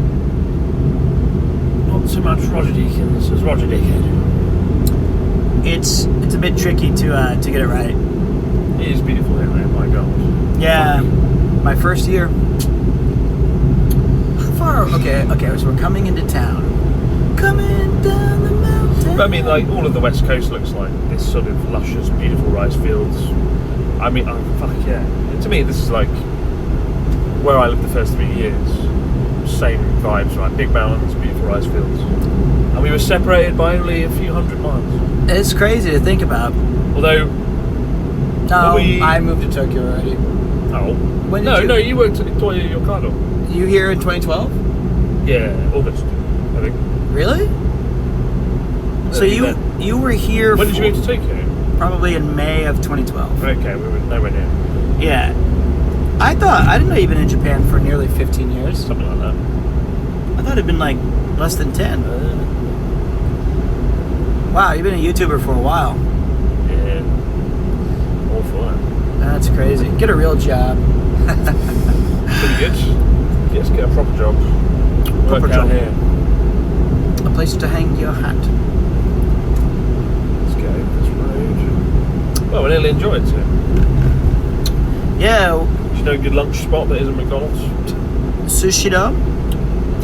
Not so much Roger Deakins as Roger Deakins. It's a bit tricky to get it right. It is beautiful here, man. My God. Yeah, my first year. How far? Okay, so we're coming into town. Coming down the mountain. But I mean, like all of the West Coast looks like this sort of luscious, beautiful rice fields. I mean, oh, fuck yeah. To me, this is like where I lived the first 3 years. Same vibes, right? Big mountains, beautiful rice fields. And we were separated by only a few hundred miles. It's crazy to think about. Although, No, we- I moved to Tokyo already. oh, When did no, you- you worked at Ito-Yokado. You here in 2012? Yeah, August, I think. Really? So Yeah. you were here When did you move to Tokyo? probably in May of 2012. Okay, we were nowhere near. Yeah. I didn't know you've been in Japan for nearly 15 years. Something like that. I thought it'd been like less than 10. Wow, you've been a YouTuber for a while. Yeah. All fun. That's crazy. Get a real job. Pretty good. Yes, get a proper job. Proper Work job. out here. A place to hang your hat. Let's go this road. Well, we nearly enjoyed it. Yeah, There's no good lunch spot that isn't McDonald's. Sushi-do.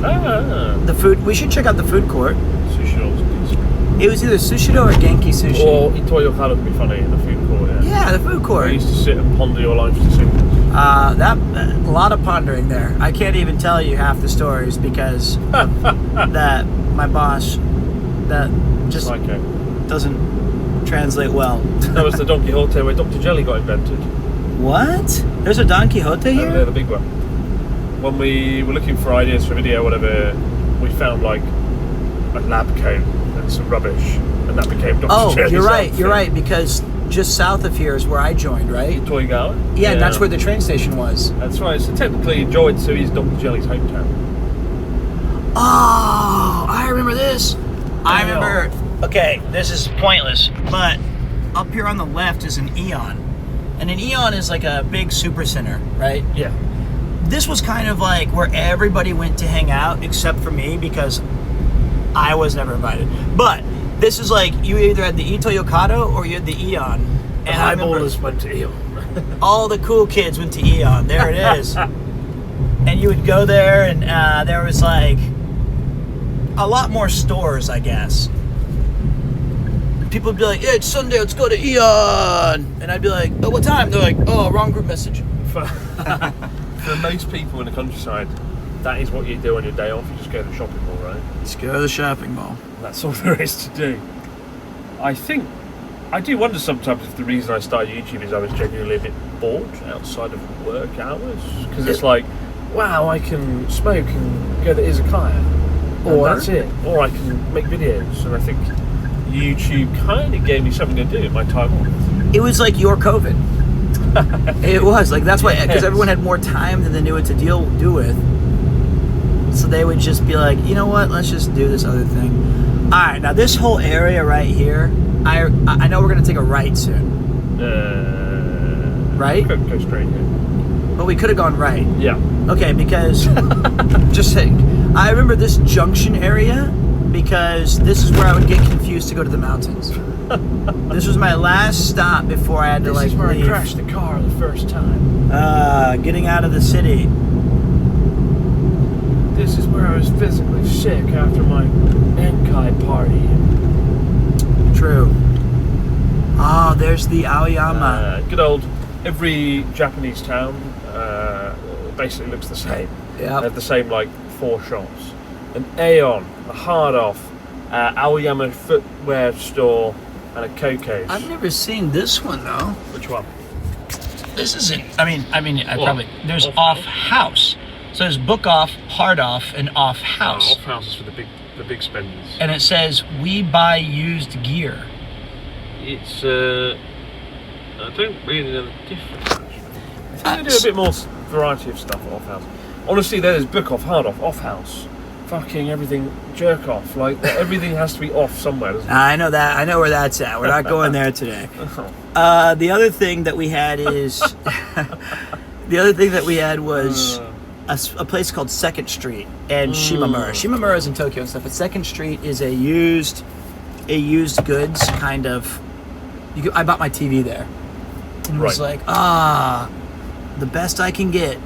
Ah, The food. We should check out the food court. sushi rolls are decent. It was either Sushi-do or Genki Sushi. Or Ito-Yokado would be funny in the food court, yeah. Yeah, the food I court. used to sit and ponder your life's decisions. A lot of pondering there. I can't even tell you half the stories because that my boss that just Psycho. doesn't translate well. That was the Don Quixote where Dr. Jelly got invented. What? There's a Don Quixote Over there, here? the big one. When we were looking for ideas for a video or whatever, we found like a lab coat and some rubbish, and that became Dr. Oh, Jelly's you're right. outfit. You're right because just south of here is where I joined, right? Toygawa? Yeah, and that's where the train station was. That's right. So technically, Joetsu is Dr. Jelly's hometown. Oh, I remember this. I Yeah. remember. Okay, this is pointless, but up here on the left is an Eon. And an Eon is like a big super center, right? Yeah. This was kind of like where everybody went to hang out except for me because I was never invited. But this is like you either had the Ito-Yokado or you had the Eon. And I remember highballers went to Eon. all the cool kids went to Eon. There it is. And you would go there and there was like a lot more stores, I guess. people would be like, yeah, it's Sunday, let's go to Eon. And I'd be like, oh, what time? They're like, oh, wrong group message. For most people in the countryside, that is what you do on your day off. You just go to the shopping mall, right? Let's go to the shopping mall. That's all there is to do. I do wonder sometimes if the reason I started YouTube is I was genuinely a bit bored outside of work hours. Because it's like, wow, I can smoke and go to izakaya. Or that's it. Or I can make videos. And I think YouTube kind of gave me something to do in my time off. It was like your COVID. It was. Like, that's why, because everyone had more time than they knew what to do with. So they would just be like, you know what, let's just do this other thing. All right, now this whole area right here, I know we're going to take a right soon. Right? Go straight here. But we could have gone right. Yeah. Okay, because, just saying, I remember this junction area because this is where I would get confused to go to the mountains. This was my last stop before I had to, This is where leave. I crashed the car the first time. Getting out of the city. This is where I was physically sick after my Enkai party. True. Oh, there's the Aoyama. Good old, every Japanese town basically looks the same. Yeah. They have the same, 4 shops. An Aeon, a Hard Off, Aoyama footwear store, and a Coco's. I've never seen this one though. Which one? This isn't. I What? probably. There's Off off house. So there's book off, hard off, and off house. Off house is for the big spenders. And it says we buy used gear. It's I don't really know the difference. I think they do a bit more variety of stuff at Off House. Honestly, there's book off, hard off house. Fucking everything jerk off. Everything has to be off somewhere, doesn't it? I know that. I know where that's at. We're not going there today. The other thing that we had is was a place called Second Street and Shimamura. Shimamura is in Tokyo and stuff, but Second Street is a used goods kind of. I bought my TV there. And it was Right. the best I can get,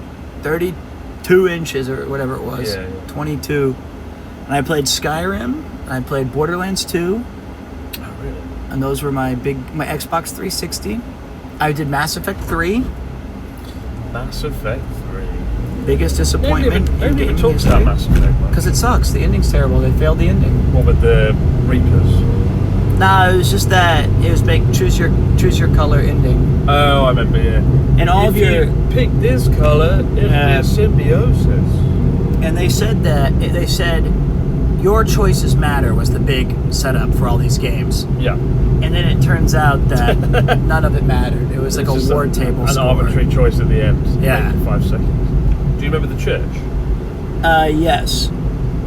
32 inches or whatever it was, Yeah. 22. And I played Skyrim, and I played Borderlands 2, Oh, really? and those were my Xbox 360. I did Mass Effect 3, Mass Effect 3. biggest disappointment They in haven't even gaming talked about history. Mass Effect, man. Because it sucks. The ending's terrible. They failed the ending. What with the Reapers? Nah, it was just that it was choose your color ending, Oh, I remember, yeah. and all if of your you pick this color, it'll be a symbiosis. and they said your choices matter was the big setup for all these games, Yeah. and then it turns out that none of it mattered. It was like It's a just war table An score. arbitrary choice at the end. Yeah. For 5 seconds. Do you remember the church? Yes,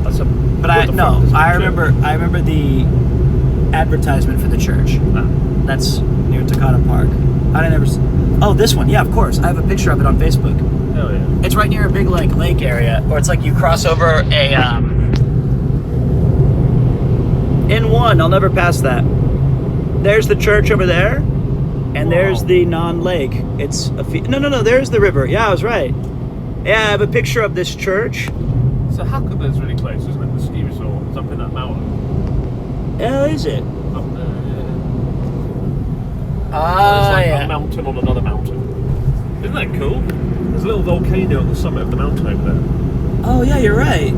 That's a. but what the fuck is a I church? remember the advertisement for the church. Ah. That's near Takata Park. Oh, this one. Yeah, of course. I have a picture of it on Facebook. Hell yeah. It's right near a big lake area, or it's like you cross over a N1. I'll never pass that. There's the church over there, and there's the non-lake. It's no. There's the river. Yeah, I was right. Yeah, I have a picture of this church. So Huckleberry's really close, isn't it? The ski resort. It's up in that mountain. Hell, is it? Up there, yeah. Ah, There's yeah. a mountain on another mountain. Isn't that cool? There's a little volcano on the summit of the mountain over there. Oh, yeah, you're right.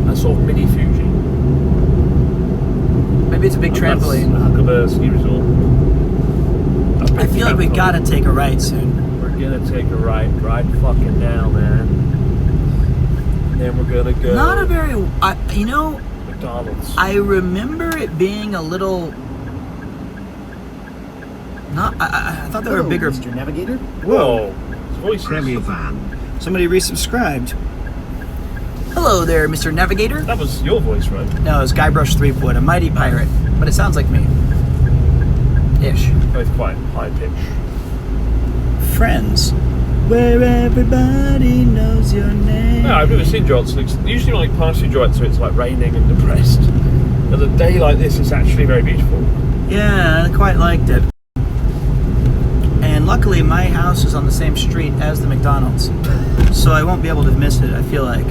That's sort of mini Fuji. Maybe it's a big And that's trampoline. Huckleberry ski resort. I feel like we gotta take a right soon. We're gonna take a right fucking now, man. And then we're gonna go. Not a very, McDonald's. I remember it being a little. I thought they were bigger. Mr. Navigator. Whoa. His voice Premier is. van. Somebody resubscribed. Hello there, Mr. Navigator. That was your voice, right? No, it's Guybrush Threepwood, a mighty pirate, but it sounds like me. Ish. Both quite high pitch. Friends, where everybody knows your name. No, I've never seen Joetsu. Usually when I pass through Joetsu, it's like raining and depressed. But a day like this is actually very beautiful. Yeah, I quite liked it. And luckily, my house is on the same street as the McDonald's, so I won't be able to miss it, I feel like.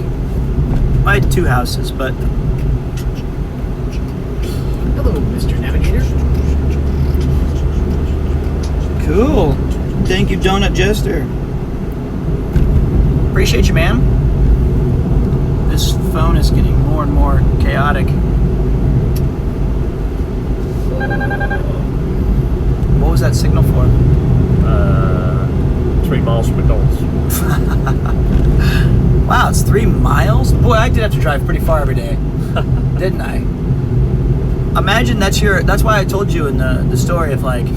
I had 2 houses, but... Hello, Mr. Navigator. Cool. Thank you, Donut Jester. Appreciate you, ma'am. This phone is getting more and more chaotic. What was that signal for? 3 miles from McDonald's. Wow, it's 3 miles? Boy, I did have to drive pretty far every day, didn't I? Imagine that's why I told you in the story of like,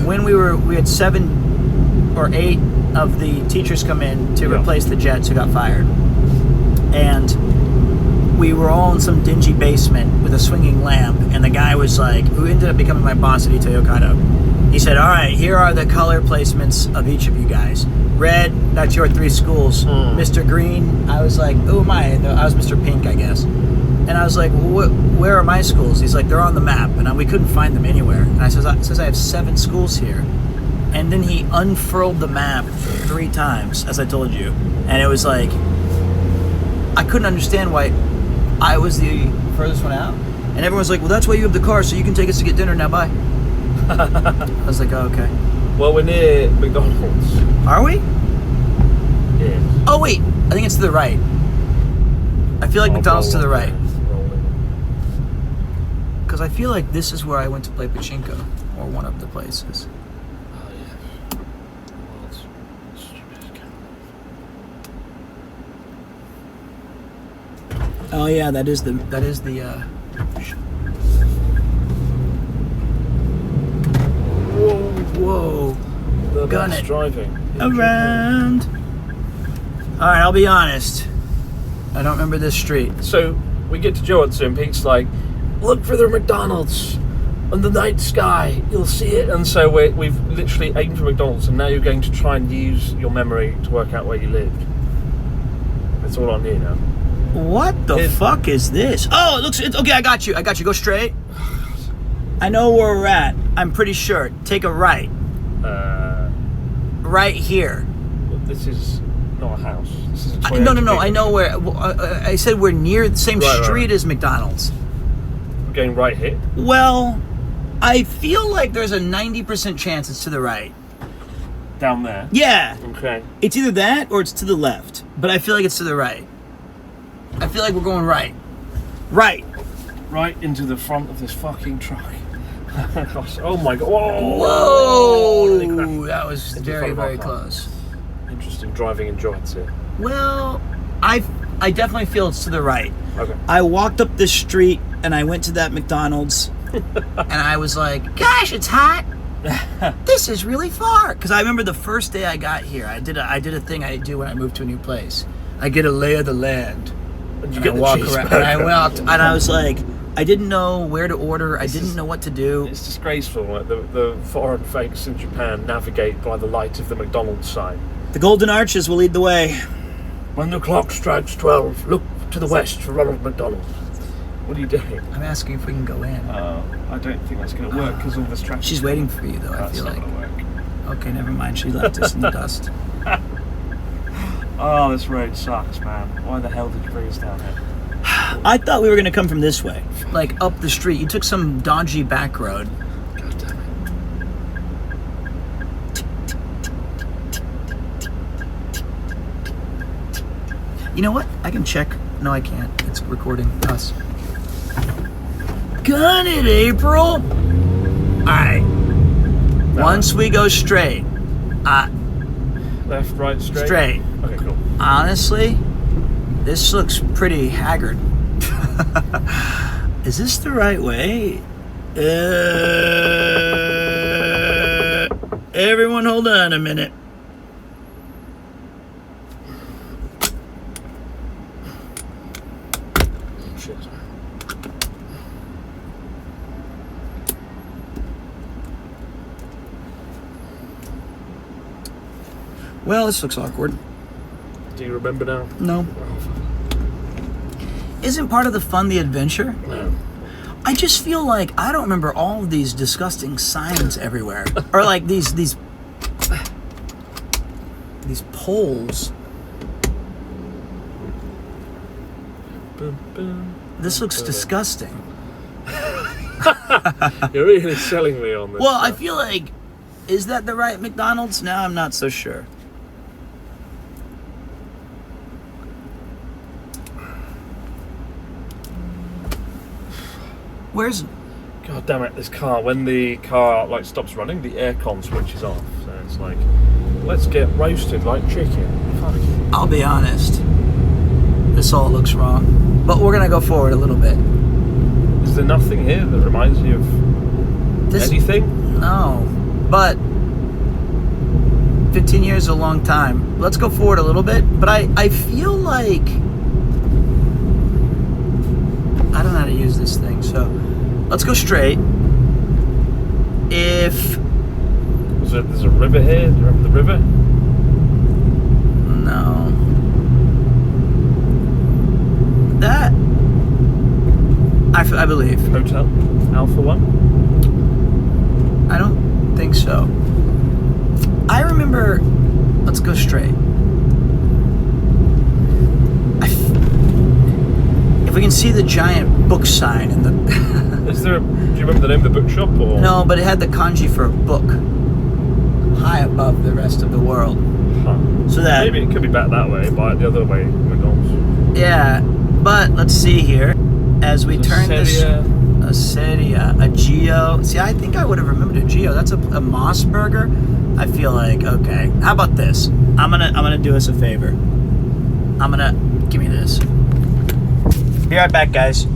when we had 7 or 8 of the teachers come in to replace the Jets who got fired. And we were all in some dingy basement with a swinging lamp, and the guy was like, who ended up becoming my boss at Ito Yokaido, he said, all right, here are the color placements of each of you guys. Red, that's your 3 schools. Mr. Green, I was like, who am I? I was Mr. Pink, I guess. And I was like, where are my schools? He's like, they're on the map. And we couldn't find them anywhere. And I says I have 7 schools here. And then he unfurled the map 3 times, as I told you. And it was like, I couldn't understand why I was the furthest one out. And everyone's like, well, that's why you have the car, so you can take us to get dinner now, bye. I was like, oh, okay. Well, we're near McDonald's. Are we? Yeah. Oh, wait. I think it's to the right. I feel like McDonald's to the right. Because I feel like this is where I went to play pachinko, or one of the places. Oh, yeah. Well, it's stupid. Oh yeah, that is the. Whoa! The Gun best it. driving. Around. All right, I'll be honest. I don't remember this street. So we get to Joetsu and Pete's like, look for the McDonald's on the night sky. You'll see it. And so we've literally aimed for McDonald's, and now you're going to try and use your memory to work out where you lived. That's all on you now. What the fuck is this? Oh, it looks. Okay, I got you. Go straight. I know where we're at. I'm pretty sure. Take a right. Right here. Well, this is not a house. This is a Toyota. No. I know where. I said we're near the same street as McDonald's. We're going right here. Well, I feel like there's a 90% chance it's to the right. Down there. Yeah. Okay. It's either that or it's to the left, but I feel like it's to the right. I feel like we're going right. Right. Right into the front of this fucking truck. Oh my god. Whoa! Whoa! That was very, very close. Interesting driving in Joetsu. Well, I definitely feel it's to the right. Okay. I walked up this street and I went to that McDonald's and I was like, gosh, it's hot. This is really far. Because I remember the first day I got here, I did a thing I do when I move to a new place. I get a lay of the land. And you And get I the walk cheeseburger. around, and I walked, and I was like, I didn't know where to order. I didn't know what to do. It's disgraceful that the foreign folks in Japan navigate by the light of the McDonald's sign. The Golden Arches will lead the way. When the clock strikes 12, look to the west for Ronald McDonald. What are you doing? I'm asking if we can go in. I don't think that's going to work because all this traffic. She's waiting for you, though. I That's feel not like. going to work. Okay, never mind. She left us in the dust. Oh, this road sucks, man. Why the hell did you bring us down here? I thought we were gonna come from this way, like up the street. You took some dodgy back road. God damn it. You know what? I can check. No, I can't. It's recording us. Gun it, April. All right. Once we go straight. Left, right, straight? Straight. Okay, cool. Honestly, this looks pretty haggard. Is this the right way? Everyone hold on a minute. Shit. Well, this looks awkward. Do you remember now? No. Isn't part of the fun the adventure? No. I just feel like I don't remember all of these disgusting signs everywhere. Or like these poles. This looks disgusting. You're really selling me on this. Well, I stuff. feel like Is that the right McDonald's? Now I'm not so sure. Where's... God damn it, this car. When the car like stops running, the aircon switches off. So it's like, let's get roasted like chicken. Fuck. I'll be honest. This all looks wrong. But we're gonna go forward a little bit. Is there nothing here that reminds you of anything? No. But 15 years is a long time. Let's go forward a little bit. But I feel like... I don't know how to use this thing, so... Let's go straight. If... There's a river here? Do you remember the river? No. That... I believe. Hotel? Alpha 1? I don't think so. I remember... Let's go straight. If we can see the giant book sign in the... Is there do you remember the name of the bookshop? Or? No, but it had the kanji for a book. High above the rest of the world. Huh. So that... Maybe it could be back that way, but the other way, McDonald's. Yeah, but let's see here. As we turn this... A Seria, a Geo. See, I think I would have remembered a Geo. That's a Moss burger. I feel like, okay. How about this? I'm gonna do us a favor. Give me this. Be right back, guys.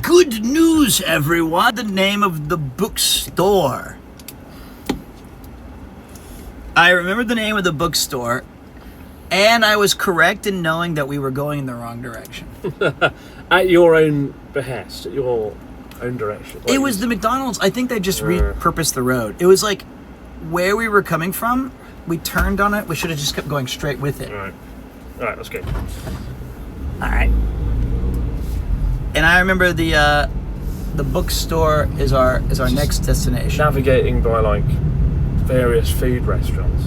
Good news, everyone. The name of the bookstore. I remember the name of the bookstore, and I was correct in knowing that we were going in the wrong direction. At your own behest, at your own direction. It was the McDonald's. I think they just repurposed the road. It was like where we were coming from. We turned on it. We should have just kept going straight with it. All right, let's go. All right. And I remember the bookstore is our next destination. Navigating by like various food restaurants.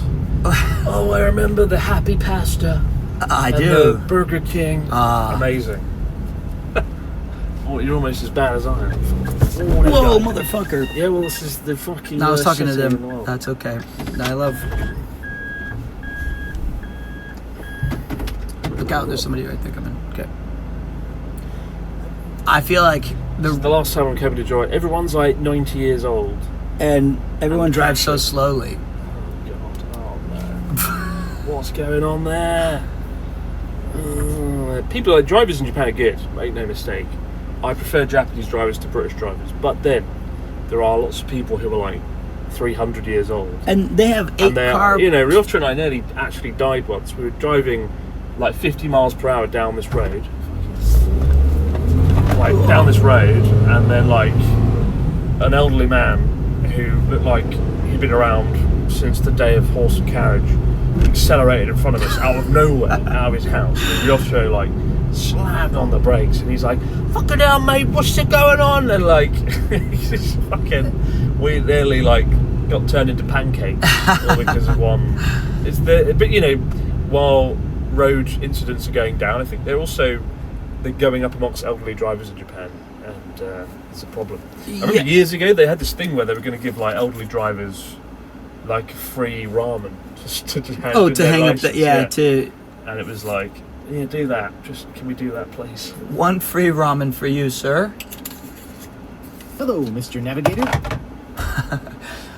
Oh, I remember the Happy Pasta. I and do. The Burger King. Amazing. Oh, you're almost as bad as I am. Whoa, motherfucker. Yeah, well, this is the fucking... No, I was talking to city in the them. world. That's okay. I love... Look out, there's somebody right there coming. Okay. I feel like This is the last time I'm coming to Joy. Everyone's like 90 years old. And everyone drives so slowly. Oh, God. Oh, no. What's going on there? People like drivers in Japan are good, make no mistake. I prefer Japanese drivers to British drivers, but then there are lots of people who are like 300 years old. And they have eight car... You know, Ryoftra and I nearly actually died once. We were driving like 50 miles per hour down this road. Like, down this road, and then like an elderly man who looked like he'd been around since the day of horse and carriage accelerated in front of us out of nowhere, out of his house. And Ryoftra like slammed on the brakes, and he's like, "Fucking hell, mate, what's going on?" And like, he's fucking, we nearly like got turned into pancakes all because of one. But you know, while road incidents are going down, I think they're going up amongst elderly drivers in Japan, and it's a problem. I remember years ago they had this thing where they were going to give like elderly drivers like free ramen just to hang hang up to. and it was like... Yeah, do that. Can we do that, please? 1 free ramen for you, sir. Hello, Mr. Navigator.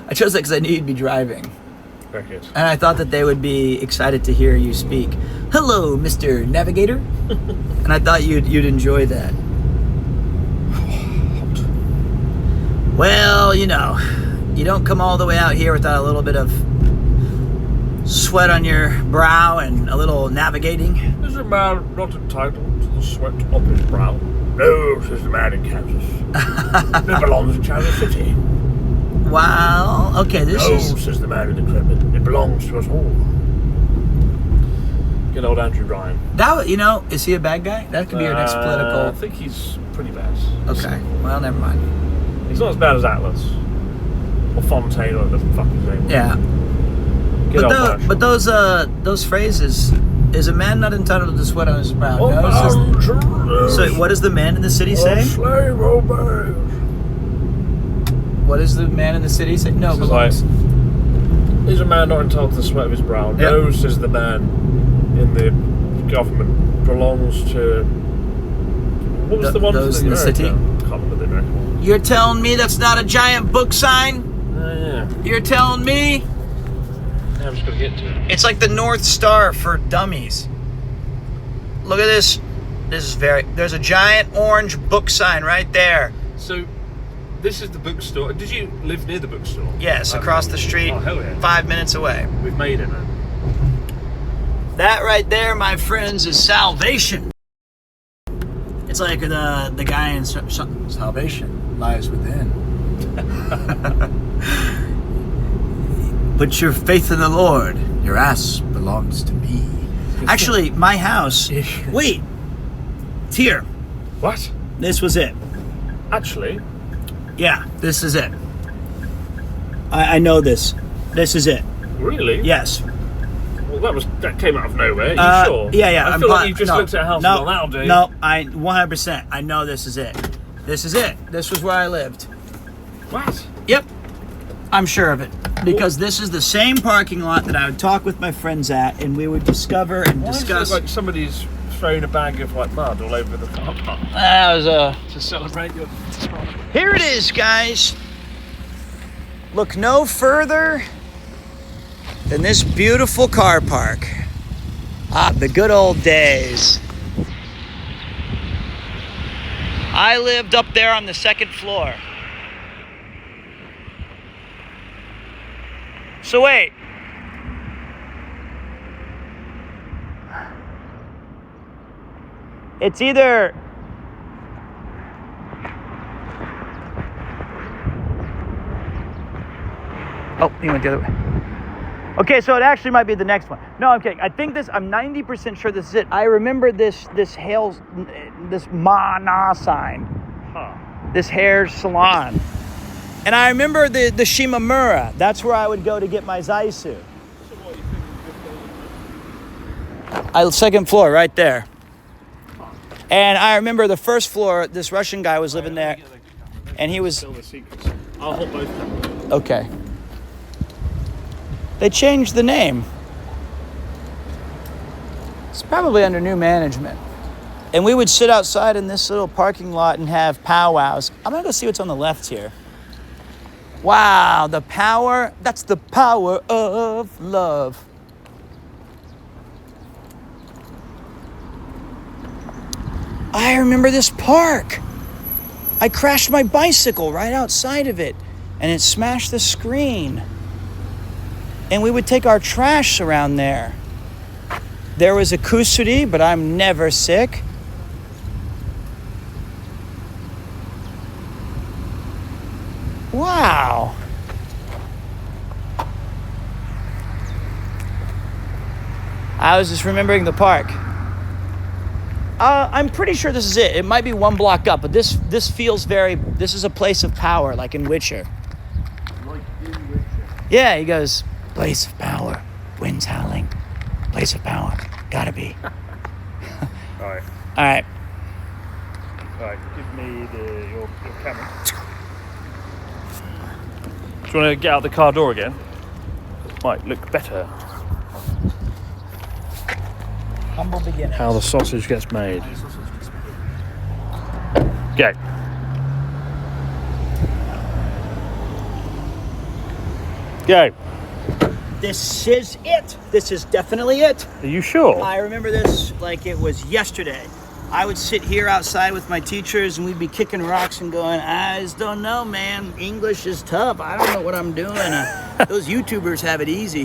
I chose that because I knew you'd be driving. Very good. And I thought that they would be excited to hear you speak. Hello, Mr. Navigator. And I thought you'd enjoy that. Well, you know, you don't come all the way out here without a little bit of sweat on your brow and a little navigating. Is a man not entitled to the sweat of his brow? No, says the man in Kansas. It belongs to Kansas City. Wow. Okay, this No, is... says the man in the Kremlin. It belongs to us all. Good old Andrew Ryan. That, you know, is he a bad guy? That could be your next I political... think he's pretty bad. Okay, well, never mind. He's not as bad as Atlas. Or Fontaine, or the fuck his name was. Yeah. Good old Marshall. But those phrases, is a man not entitled to sweat on his brow? Oh, No, it's just- so what does the man in the city say? Slave obeys. What does the man in the city say? No, This is belongs. Is a man not entitled to the sweat of his brow? Yep. No, says the man in the government. Belongs to... What was the one? Those for in the city? America? I can't remember the American one. You're telling me that's not a giant book sign? Yeah. You're telling me? Yeah, I'm just going to get to it. It's like the North Star for dummies. Look at this. There's a giant orange book sign right there. So, this is the bookstore. Did you live near the bookstore? Yes, across the street, Oh, hell yeah. 5 minutes away. We've made it, man. That right there, my friends, is salvation. It's like the guy in Salvation lies within. Put your faith in the Lord. Your ass belongs to me. Actually, my house. Wait, it's here. What? This was it. Actually, Yeah, this is it. I know this. This is it. really? Yes. Well, that came out of nowhere. Are you sure? Yeah. I feel like you just looked at a house and gone, that'll do. No, I 100%. I know this is it. This is it. This was where I lived. What? Yep. I'm sure of it. Because this is the same parking lot that I would talk with my friends at, and we would discover and Why discuss. is it like somebody's thrown a bag of like mud all over the car park That was to celebrate your... Here it is, guys. Look no further than this beautiful car park. Ah, the good old days. I lived up there on the 2nd floor. So wait. It's either... Oh, he went the other way. Okay, so it actually might be the next one. No, I'm kidding. I think this, I'm 90% sure this is it. I remember this Mana sign. Huh. This hair salon. And I remember the Shimamura. That's where I would go to get my Zaisu. Second floor, right there. And I remember the first floor, this Russian guy was living there. And he was... Tell the secrets. I'll hold both cameras. Okay. They changed the name. It's probably under new management. And we would sit outside in this little parking lot and have powwows. I'm gonna go see what's on the left here. Wow, the power, that's the power of love. I remember this park. I crashed my bicycle right outside of it and it smashed the screen. And we would take our trash around there. There was a kusuri, but I'm never sick. Wow. I was just remembering the park. I'm pretty sure this is it. It might be one block up, but this feels very, this is a place of power, like in Witcher. Like in Witcher. Yeah, he goes, place of power, winds howling, place of power, gotta be. Alright. All right. Alright, give me your camera. Do you want to get out the car door again? Might look better. Humble beginnings. how the sausage gets made. Go. Go. This is it. This is definitely it. Are you sure? I remember this like it was yesterday. I would sit here outside with my teachers and we'd be kicking rocks and going, I just don't know, man. English is tough. I don't know what I'm doing. Those YouTubers have it easy.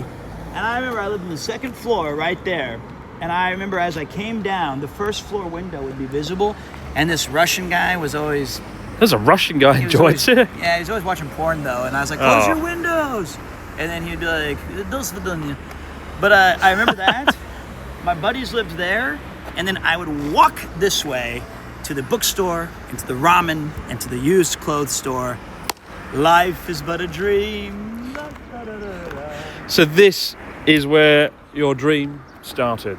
And I remember I lived on the second floor right there. And I remember as I came down, the first floor window would be visible. And this Russian guy was always... There's a Russian guy in Joetsu. Yeah, he was always watching porn though. And I was like, close your windows. And then he'd be like, "Dos vidanya." But I remember that. My buddies lived there. And then I would walk this way to the bookstore, into the ramen, and to the used clothes store. Life is but a dream. So this is where your dream started,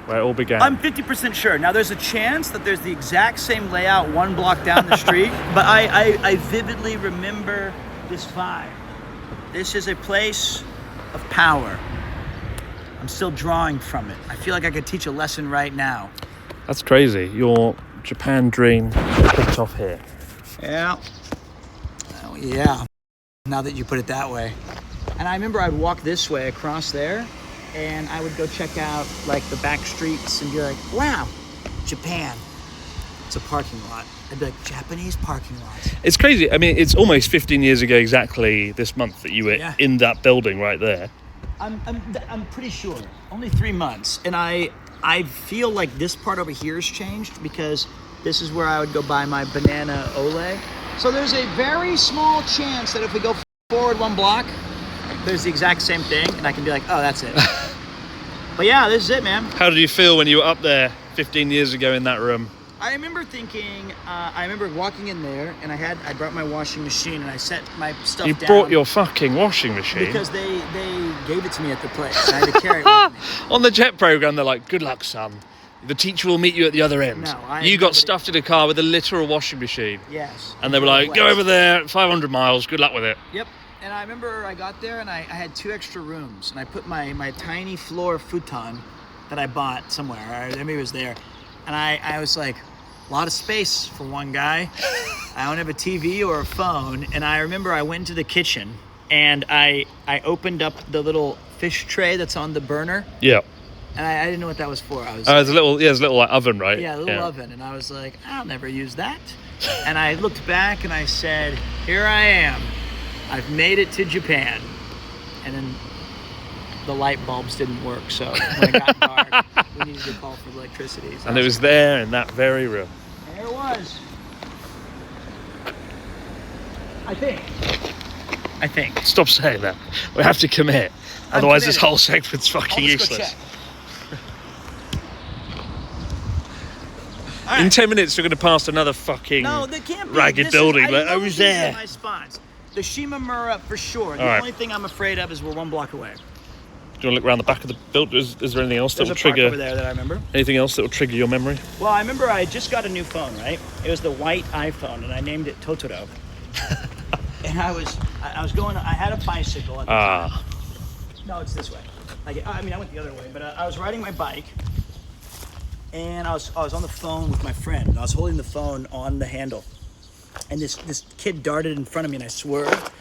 where it all began. I'm 50% sure. Now, there's a chance that there's the exact same layout one block down the street, but I vividly remember this vibe. This is a place of power. I'm still drawing from it. I feel like I could teach a lesson right now. That's crazy. Your Japan dream kicked off here. Yeah. Oh, yeah. Now that you put it that way. And I remember I'd walk this way across there, and I would go check out like the back streets and be like, wow, Japan. It's a parking lot. I'd be like, Japanese parking lots. It's crazy. I mean, it's almost 15 years ago exactly this month that you were in that building right there. I'm pretty sure. Only 3 months. And I feel like this part over here has changed because this is where I would go buy my banana ole. So there's a very small chance that if we go forward 1 block, there's the exact same thing. And I can be like, oh, that's it. But yeah, this is it, man. How did you feel when you were up there 15 years ago in that room? I remember thinking, I remember walking in there and I brought my washing machine and I set my stuff down. You brought your fucking washing machine? Because they gave it to me at the place. I had to carry it with me. On the JET program, they're like, good luck, son. The teacher will meet you at the other end. No, you got stuffed in a car with a literal washing machine. Yes. And they were like, go over there, 500 miles, good luck with it. Yep. And I remember I got there and I had 2 extra rooms and I put my tiny floor futon that I bought somewhere. I remember it was there. And I was like, a lot of space for one guy. I don't have a TV or a phone. And I remember I went into the kitchen and I opened up the little fish tray that's on the burner. Yeah. And I didn't know what that was for. I was there's a little like oven, right? Yeah, a little oven. And I was like, I'll never use that. And I looked back and I said, here I am. I've made it to Japan. And then the light bulbs didn't work. So when it got dark, we needed to call for electricity. So and it was there in that very room. There it was. I think. Stop saying that. We have to commit. Otherwise this whole segment's fucking useless. In 10 minutes we're going to pass another fucking ragged building. But I was there. My spots. The Shimamura for sure. The only thing I'm afraid of is we're 1 block away. Do you want to look around the back of the building? Is there anything else that will trigger? Over there that I remember. Anything else that will trigger your memory? Well, I remember I just got a new phone, right? It was the white iPhone, and I named it Totoro. And I was going. I had a bicycle at the time. No, it's this way. I went the other way, but I was riding my bike, and I was on the phone with my friend. And I was holding the phone on the handle, and this kid darted in front of me, and I swerved.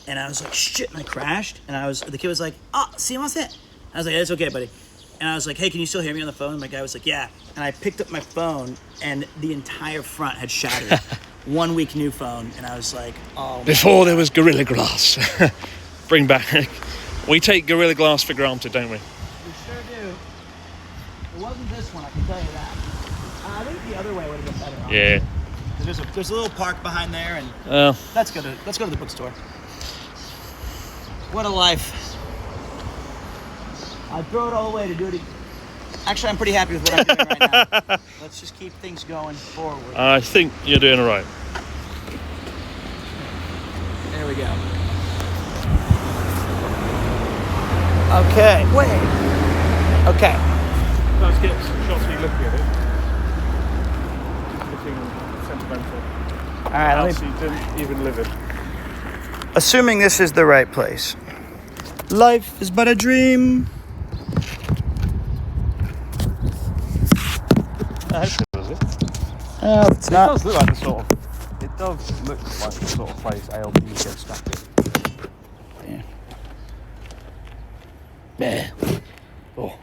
And I was like, shit, and I crashed. And the kid was like, sumimasen. I was like, that's okay, buddy. And I was like, hey, can you still hear me on the phone? And my guy was like, yeah. And I picked up my phone, and the entire front had shattered. 1 week new phone. And I was like, oh. Before there was Gorilla Glass. Bring back. We take Gorilla Glass for granted, don't we? We sure do. It wasn't this one, I can tell you that. I think the other way would have been better. Honestly. Yeah. There's a little park behind there, and let's go to the bookstore. What a life. I'd throw it all away to do it again. Actually, I'm pretty happy with what I'm doing right now. Let's just keep things going forward. I think you're doing all right. There we go. Okay. Wait. Okay. Let's get some shots of you looking at it. Looking sentimental. All right. You didn't even live it. Assuming this is the right place. Life is but a dream. It's It not. does look like the sort of. It does look like the sort of place ALP gets stuck in. Yeah. Oh.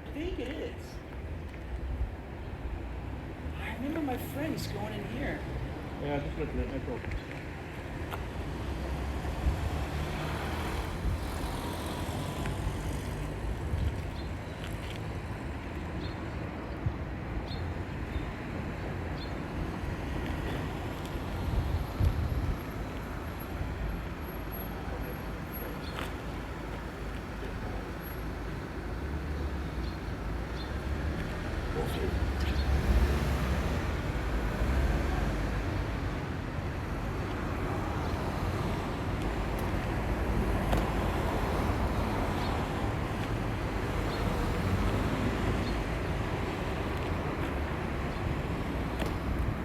I think it is. I remember my friends going in here. Yeah, just looking at it.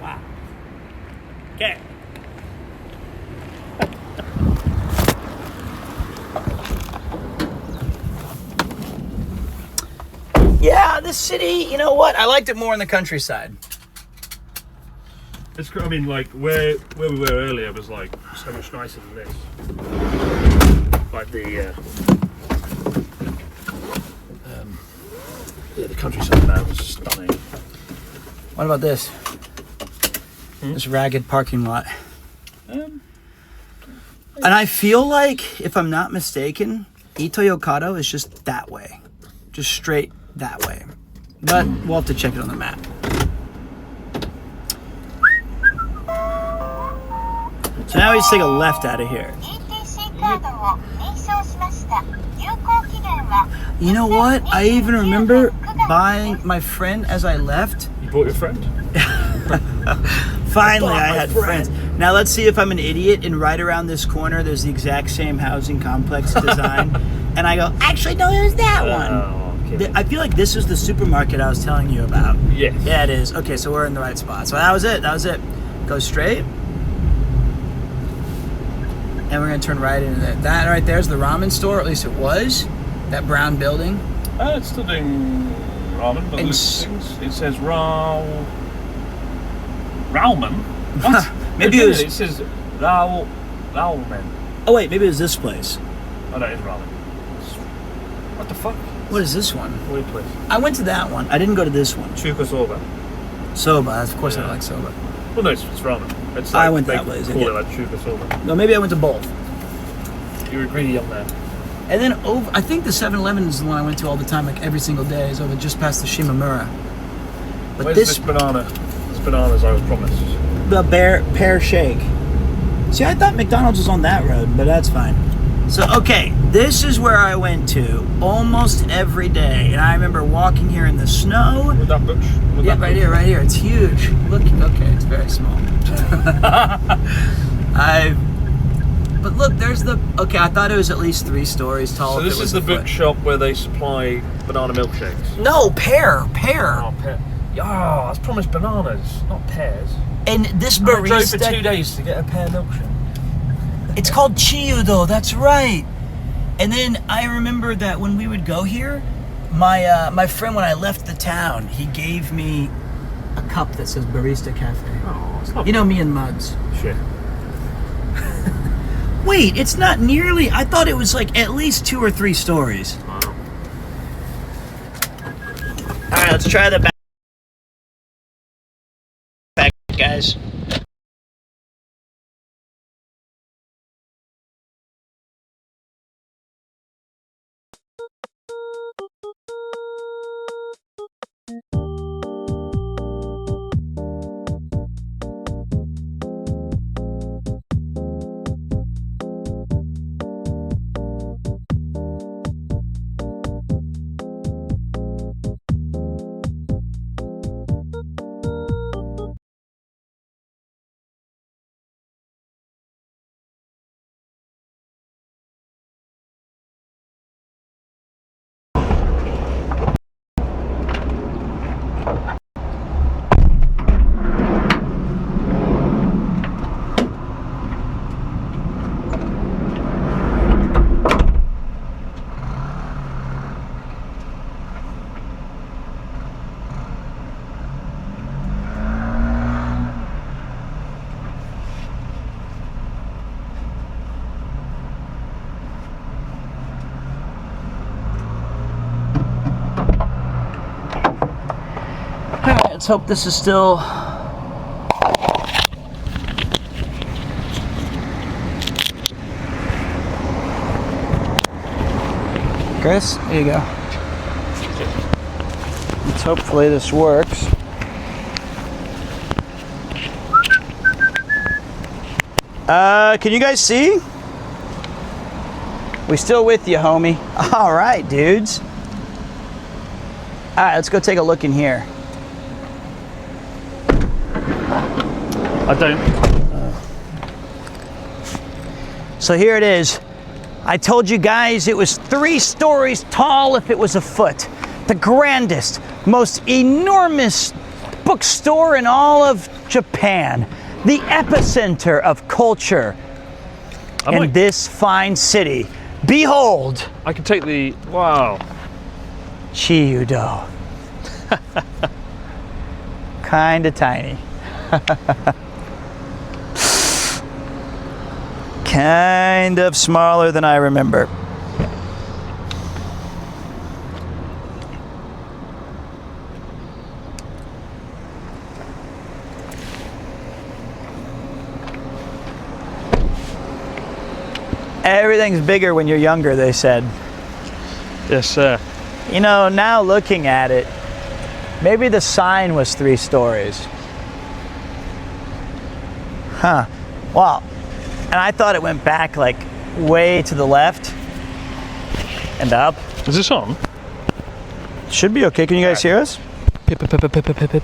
Wow. Okay. Yeah, this city, you know what? I liked it more in the countryside. It's, I mean, like where we were earlier was like so much nicer than this. Like the the countryside now was stunning. What about this? This ragged parking lot. Um, And I feel like, if I'm not mistaken, Ito Yokado is just that way. Just straight that way. But we'll have to check it on the map. So now we just take a left out of here. You know what? I even remember buying my friend as I left. you bought your friend? Finally, I had friends. Now let's see if I'm an idiot and right around this corner there's the exact same housing complex design. And I go, actually, no, it was that one. Oh, okay. I feel like this is the supermarket I was telling you about. Yes. Yeah, it is. Okay, so we're in the right spot. So that was it. That was it. Go straight. And we're going to turn right into that. That right there is the ramen store, or at least it was. That brown building. It's still doing ramen, but And it says Ramen. What? Maybe it was. It says Ramen. Oh, wait, maybe it was this place. Oh, no, it's ramen. What the fuck? What is this one? Weird place. I went to that one. I didn't go to this one. Chuka soba. Soba. Of course Yeah. I like soba. Well, no, it's ramen. It's I like, went they that way, call yeah. it like Chuka soba. No, maybe I went to both. You were a greedy young man. And then over, I think the 7-Eleven is the one I went to all the time, like every single day. Is over just past the Shimamura. But Where's this, this banana? This bananas I was promised. the pear shake. See, I thought McDonald's was on that road, but that's fine. So, okay, this is where I went to almost every day. And I remember walking here in the snow. With that butch? With Yeah, that right butch? here, right here. It's huge. Look, okay, it's very small. But look, there's the, okay, I thought it was at least 3 stories tall. So if this it was is the a foot. book shop where they supply banana milkshakes. No, pear. Oh, pear. Oh, I was promised bananas, not pears. And this I drove for barista, 2 days to get a pear milkshake. it's called Chiyudo, that's right. And then I remember that when we would go here, my friend, when I left the town, he gave me a cup that says Barista Cafe. Oh, it's not. You know me and mugs. Shit. Wait, it's not nearly, I thought it was like at least 2 or 3 stories. Wow. All right, let's try the back, guys. let's hope this is still... Chris, here you go. Let's hopefully this works. Can you guys see? We still with you, homie. All right, dudes. All right, let's go take a look in here. I don't. So here it is. I told you guys it was 3 stories tall if it was a foot. The grandest, most enormous bookstore in all of Japan. The epicenter of culture in this fine city. Behold! I can take the... Wow. Chiudo. Kinda tiny. Kind of smaller than I remember. Everything's bigger when you're younger, they said. Yes, sir. You know, now looking at it, maybe the sign was 3 stories. Huh. Wow. And I thought it went back like way to the left and up. Is this on? Should be okay. Can you guys hear us? Pip, pip, pip, pip, pip, pip.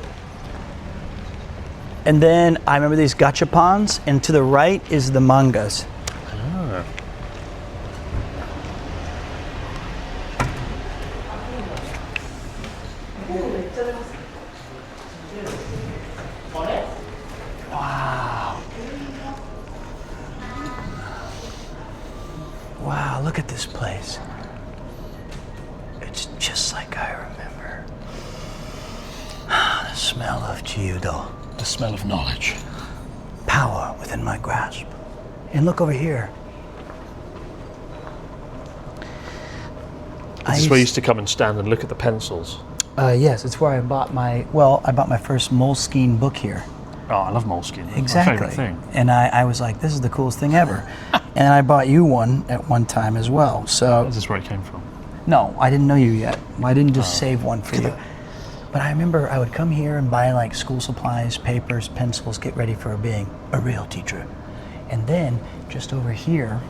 And then I remember these gachapons, and to the right is the mangas. Ah. Wow. Wow, look at this place. It's just like I remember. The smell of Chiudo. The smell of knowledge. Power within my grasp. And look over here. This is where you used to come and stand and look at the pencils. Yes, it's where I bought my first Moleskine book here. Oh, I love Moleskine. That's Exactly. my favorite thing. And I was like, this is the coolest thing ever. And I bought you one at one time as well. So Is this where it came from? no, I didn't know you yet. I didn't just save one for you. But I remember I would come here and buy like school supplies, papers, pencils, get ready for being a real teacher. And then just over here,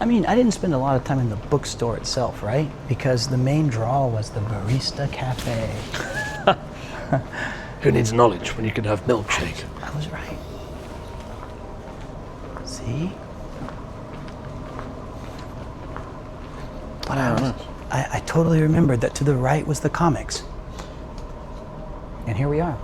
I mean, I didn't spend a lot of time in the bookstore itself, right? Because the main draw was the Barista Cafe. Who needs knowledge when you can have milkshake? I was right. See? But I totally remembered that to the right was the comics. And here we are.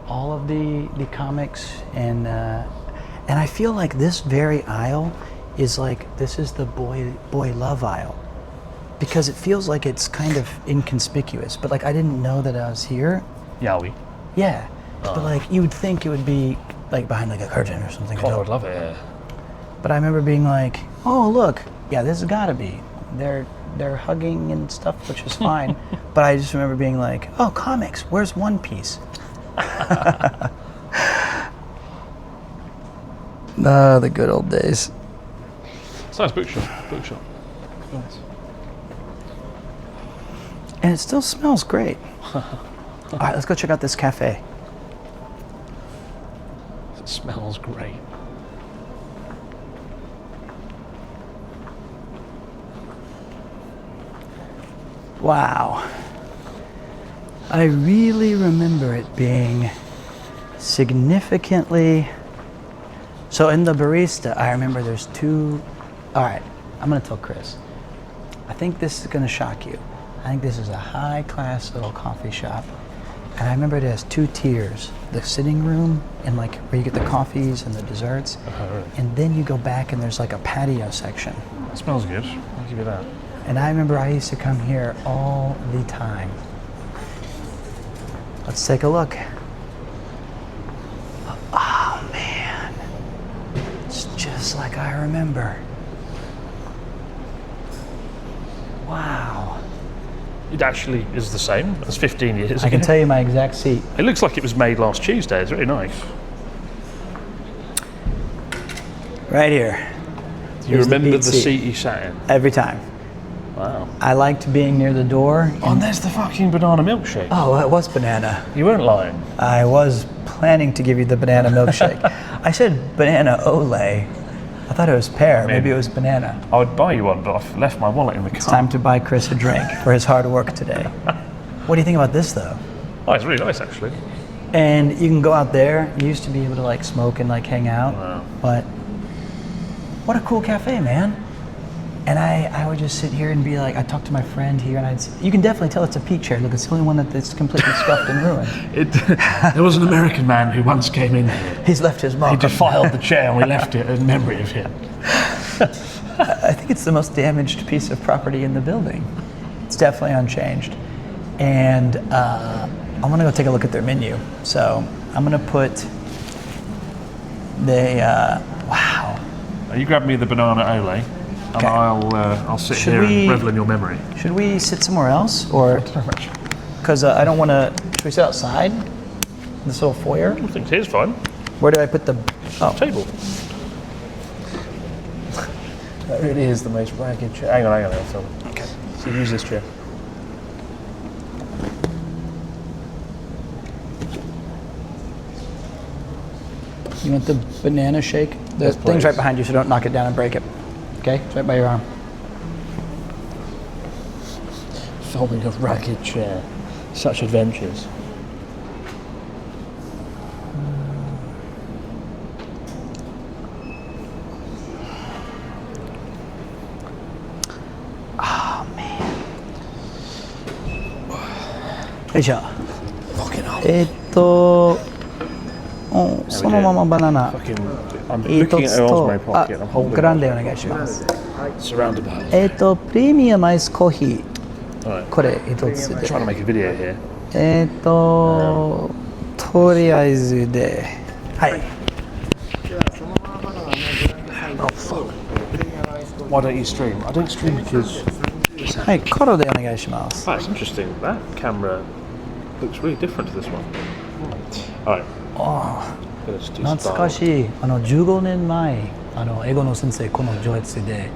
All of the comics, and I feel like this very aisle is like, this is the boy love aisle. Because it feels like it's kind of inconspicuous. But like, I didn't know that I was here. Yowie. Yeah. But like, you would think it would be like behind like a curtain or something. God, I would love it here. But I remember being like, oh, look, yeah, this has got to be. They're hugging and stuff, which is fine. But I just remember being like, oh, comics, where's One Piece? Oh, the good old days. It's a nice bookshop. Nice. And it still smells great. All right, let's go check out this cafe. It smells great. Wow. I really remember it being significantly... So in the barista, I remember there's 2... All right, I'm gonna tell Chris. I think this is gonna shock you. I think this is a high-class little coffee shop. And I remember it has 2 tiers. The sitting room, and like where you get the coffees and the desserts. Really? And then you go back and there's like a patio section. It smells good. I'll give you that. And I remember I used to come here all the time. Let's take a look. Oh man, it's just like I remember. It actually is the same as 15 years ago. I can tell you my exact seat. It looks like it was made last Tuesday. It's really nice. Right here. Do you remember the seat you sat in? Every time. Wow. I liked being near the door. Oh, and there's the fucking banana milkshake. Oh, it was banana. You weren't lying. I was planning to give you the banana milkshake. I said banana ole. I thought it was pear. Maybe it was banana. I would buy you one, but I've left my wallet in the car. It's time to buy Chris a drink for his hard work today. What do you think about this, though? Oh, it's really nice, actually. And you can go out there. You used to be able to like smoke and like hang out. Wow. But what a cool cafe, man. And I would just sit here and be like, I talked to my friend here, and you can definitely tell it's a peak chair. Look, it's the only one that's completely scuffed and ruined. There was an American man who once came in here. He's left his mark. He defiled the chair, and we left it in memory of him. I think it's the most damaged piece of property in the building. It's definitely unchanged. And I'm gonna go take a look at their menu. So I'm gonna put wow. You grab me the banana ole. And Okay. I'll sit here and revel in your memory. Should we sit somewhere else, or because I don't want to? Should we sit outside? This little foyer. I think here's fine. Where do I put the Table. That really is the most ragged chair. Hang on. Okay. So use this chair. You want the banana shake? The Yes, thing's please. right behind you, so don't knock it down and break it. Okay, it's right by your arm. Filming a ragged chair. Such adventures.よいしょ。そのままバナナ Fucking, I'm 一 looking つ at Osmo と、 pocket. I'm holding グランデお願いします。 surrounded by. プレミアムアイスコーヒー、 Alright. これ一つで。 Trying to make a video here. とりあえずで、はい。 Why don't you stream? I don't stream because. はい、コロでお願いします。 That's interesting. That camera looks really different to this one. Alright. Let's do 懐か style. しい。15年前、英語の先生、このJoetsuで、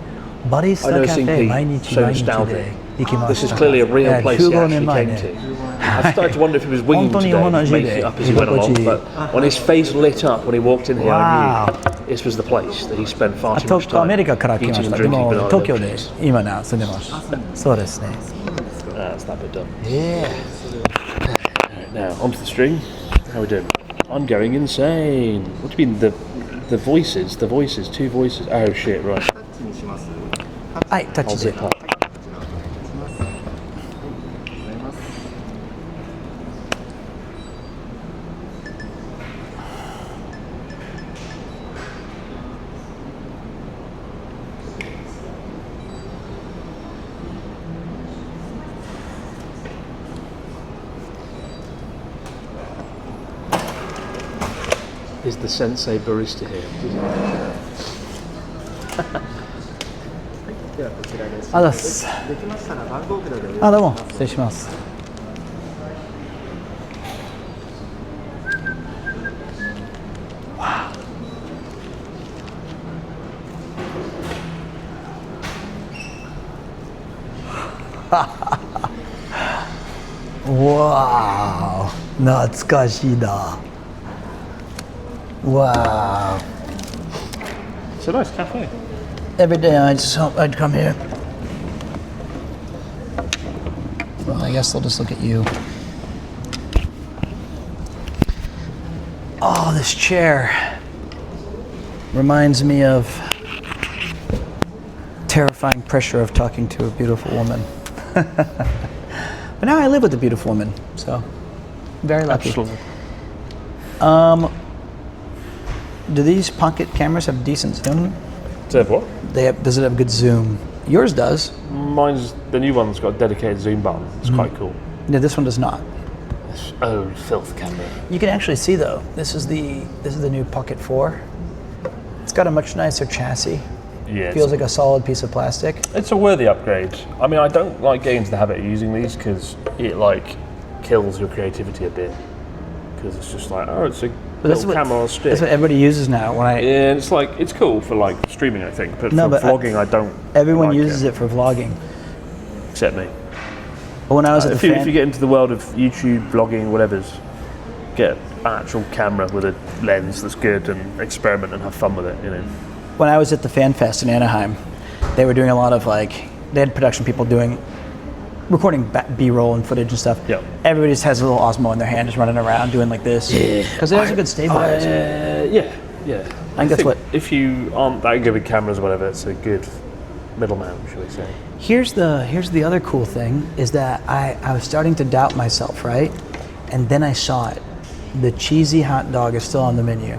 バリスタ I カ know フェ simply 毎日 so 毎日 nostalgic. で行きま This し is た。 clearly a real place he 15年 actually 前 came ね。 to. I started to wonder if he was winging 本当に today, 同じ making で it up as he went 居心地い along. い。 But when his face lit up when he walked in here, I Wow. knew this was the place that he spent far あ too と much アメ time リカから来ま eating し and た。で drinking も banana 東京で milkshakes. 今住んでます。そうですね。 That's that bit done. Now, onto the stream. How are we doing? I'm going insane. What do you mean, the voices? The voices, two voices. Oh shit, right. はい、タッ I'll チで zip。up. Is the sensei barista here? あざっす。あ、どうも、失礼します。わー、懐かしいだ。Wow. It's a nice cafe. Every day I'd come here. Well, I guess they'll just look at you. Oh, this chair reminds me of terrifying pressure of talking to a beautiful woman. But now I live with a beautiful woman, so very lucky. Absolutely. Do these pocket cameras have decent zoom? Does it have what? Does it have good zoom? Yours does. Mine's the new one's got a dedicated zoom button. It's quite cool. Yeah, this one does not. Oh, filth camera. You can actually see though. This is the new Pocket 4. It's got a much nicer chassis. Yeah, Feels like a solid piece of plastic. it's a worthy upgrade. I mean, I don't like getting into the habit of using these because it like kills your creativity a bit. Because it's just like, oh, it's a little camera on a stick. That's what everybody uses now. Yeah, and it's like it's cool for like streaming, I think, but for vlogging, I don't. Everyone like uses it for vlogging. Except me. But when I was at the if you get into the world of YouTube, vlogging, whatever's, get an actual camera with a lens that's good and experiment and have fun with it, you know. When I was at the Fan Fest in Anaheim, they were doing a lot of like, they had production people recording B-roll and footage and stuff. Yeah. Everybody just has a little Osmo in their hand, just running around doing like this. Yeah. Because it has a good stabilizer. Yeah. I think that's what. If you aren't that good with cameras or whatever, it's a good middleman, shall we say. Here's the other cool thing is that I was starting to doubt myself, right? And then I saw it. The cheesy hot dog is still on the menu.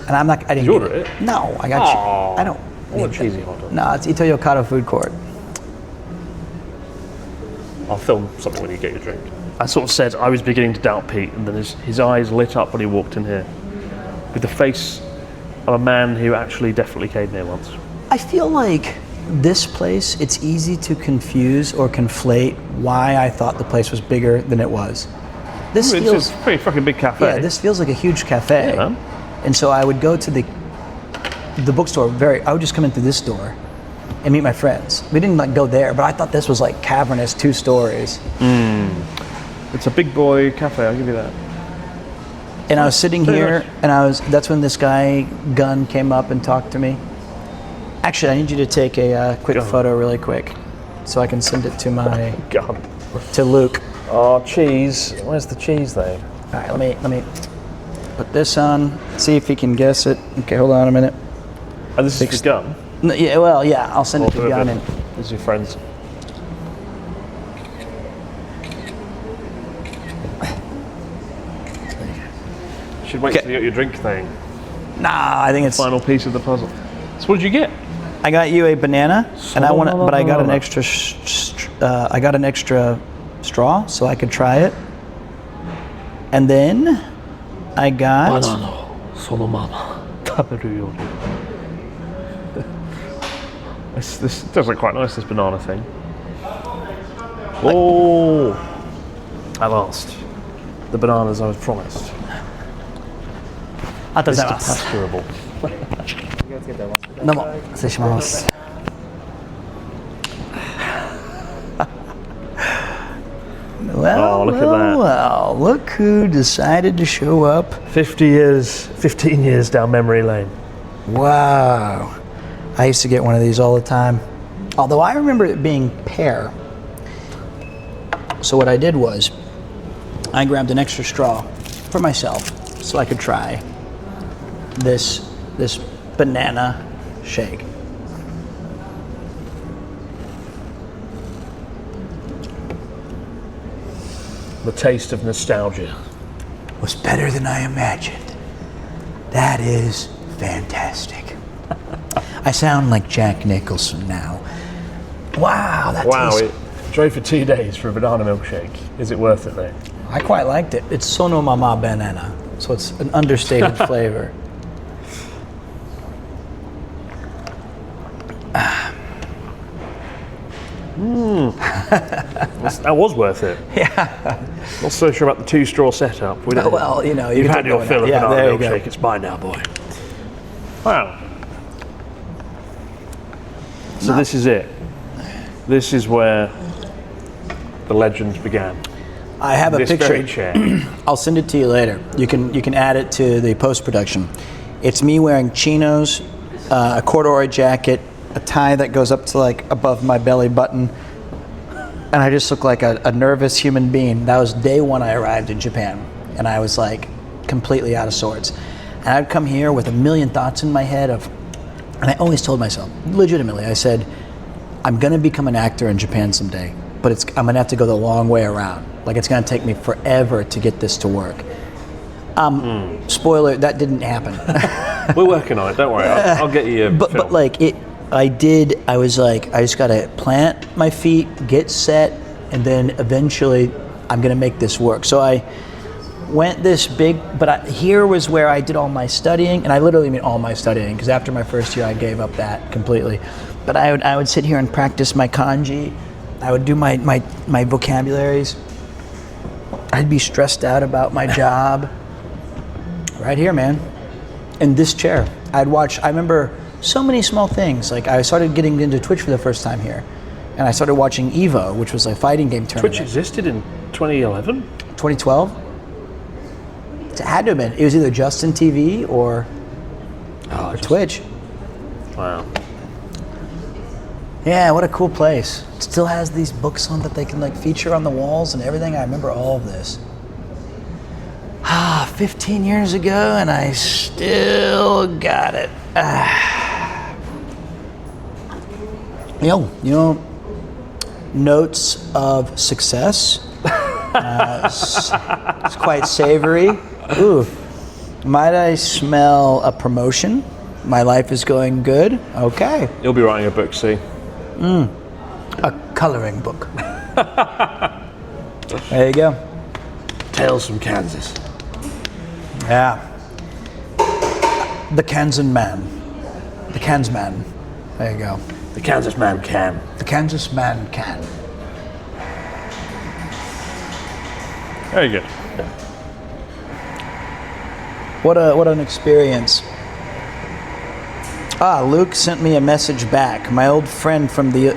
And I didn't Did you order it? No, I got you. I don't want a cheesy hot dog. No, it's Ito Yokado Food Court. I'll film something when you get your drink. I sort of said I was beginning to doubt Pete, and then his eyes lit up when he walked in here with the face of a man who actually definitely came here once. I feel like this place, it's easy to confuse or conflate why I thought the place was bigger than it was. This It's feels a pretty fucking big cafe. Yeah, this feels like a huge cafe. Yeah, man. And so I would go to the bookstore I would just come in through this door and meet my friends. We didn't like go there, but I thought this was like cavernous, 2 stories. It's a big boy cafe, I'll give you that. And I was sitting here, and that's when this guy, Gunn, came up and talked to me. Actually, I need you to take a quick photo really quick so I can send it to God. to Luke. Oh, cheese. Where's the cheese though? All right, let me put this on, see if he can guess it. Okay, hold on a minute. And this is the gun? No, yeah, I'll send it to Gunn. This is your friends. Should wait till you get your drink thing. Nah, I think it's Final piece of the puzzle. So what did you get? I got you a banana, and I got an extra. I got an extra straw so I could try it, and then I got. This does look quite nice. This banana thing. Oh, at last, the bananas I was promised. Mr. Pasturable. どうも失礼します。Well, look at that. Well, look who decided to show up. 15 years down memory lane. Wow. I used to get one of these all the time. Although I remember it being pear. So what I did was I grabbed an extra straw for myself so I could try this banana shake. The taste of nostalgia. Was better than I imagined. That is fantastic. I sound like Jack Nicholson now. Wow, that tastes... It drove for 2 days for a banana milkshake. Is it worth it though? I quite liked it. It's Sono Mama banana, so it's an understated flavor. That was worth it. Yeah. Not so sure about the 2 straw setup. Well, you know, You've had your fill of banana there you milkshake. go. It's mine now, boy. Wow. So this is it. This is where the legends began. I have a This picture. very chair. I'll send it to you later. You can add it to the post-production. It's me wearing chinos, a corduroy jacket, a tie that goes up to like above my belly button, and I just look like a nervous human being. That was day 1 I arrived in Japan, and I was like completely out of sorts. And I'd come here with a million thoughts in my head and I always told myself, legitimately, I said, I'm gonna become an actor in Japan someday, but I'm gonna have to go the long way around. Like it's gonna take me forever to get this to work. Spoiler, that didn't happen. We're working on it. Don't worry. I'll get you. But like it, I was like, I just gotta plant my feet, get set, and then eventually I'm gonna make this work. So went this big, but here was where I did all my studying, and I literally mean all my studying, because after my first year I gave up that completely. But I would sit here and practice my kanji. I would do my vocabularies. I'd be stressed out about my job. Right here, man. In this chair. I remember so many small things. Like I started getting into Twitch for the first time here. And I started watching Evo, which was a fighting game tournament. Twitch existed in 2011? 2012? It had to have been. It was either Justin TV or Twitch. Wow. Yeah, what a cool place. It still has these books on that they can like feature on the walls and everything. I remember all of this. 15 years ago and I still got it. You know, notes of success. It's quite savory. Ooh, might I smell a promotion? My life is going good. Okay. You'll be writing a book, see? A coloring book. There you go. Tales from Kansas. Yeah. The Kansan man. The Kansman. There you go. The Kansas man can. The Kansas man can. Very good. What an experience. Luke sent me a message back. My old friend from the...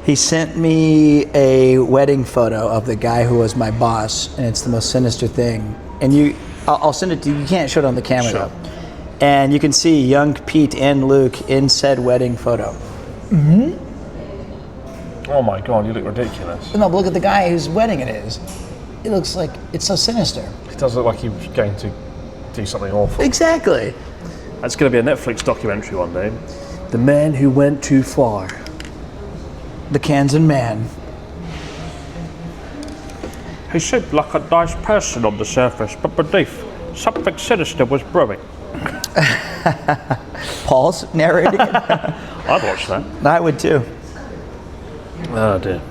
He sent me a wedding photo of the guy who was my boss, and it's the most sinister thing. And I'll send it to you. You can't show it on the camera, Sure. though. And you can see young Pete and Luke in said wedding photo. Mm-hmm. Oh my God, you look ridiculous. No, but look at the guy whose wedding it is. It looks like it's so sinister. It does look like he was going to do something awful. Exactly. That's going to be a Netflix documentary one day. The man who went too far. The Kansan man. He seemed like a nice person on the surface, but beneath, something sinister was brewing. Paul's narrating it. I'd watch that. I would too. Oh dear.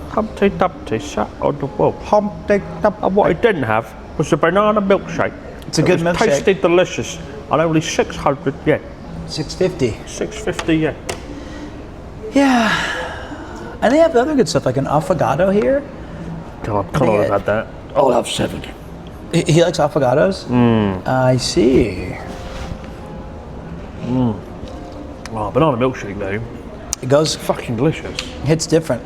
Humpty Dumpty sat on the wall. Humpty Dumpty. And what he didn't have was a banana milkshake. It's a good milkshake. milkshake. Tasty, delicious, and only 600 yen. $6.50. 650 yen. Yeah. And they have other good stuff like an affogato here. God, can't have had that. I'll have 7. He likes affogatos? I see. Oh, banana milkshake though. It goes, Fucking delicious. hits different.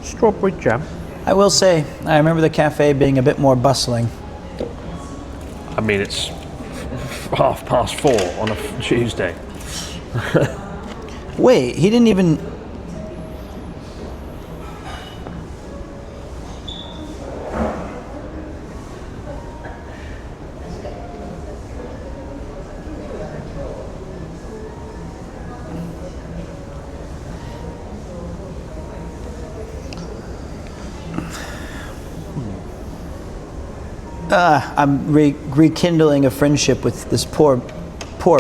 Strawberry jam. I will say, I remember the cafe being a bit more bustling. I mean, it's 4:30 on a Tuesday. Wait, he didn't even... I'm rekindling a friendship with this poor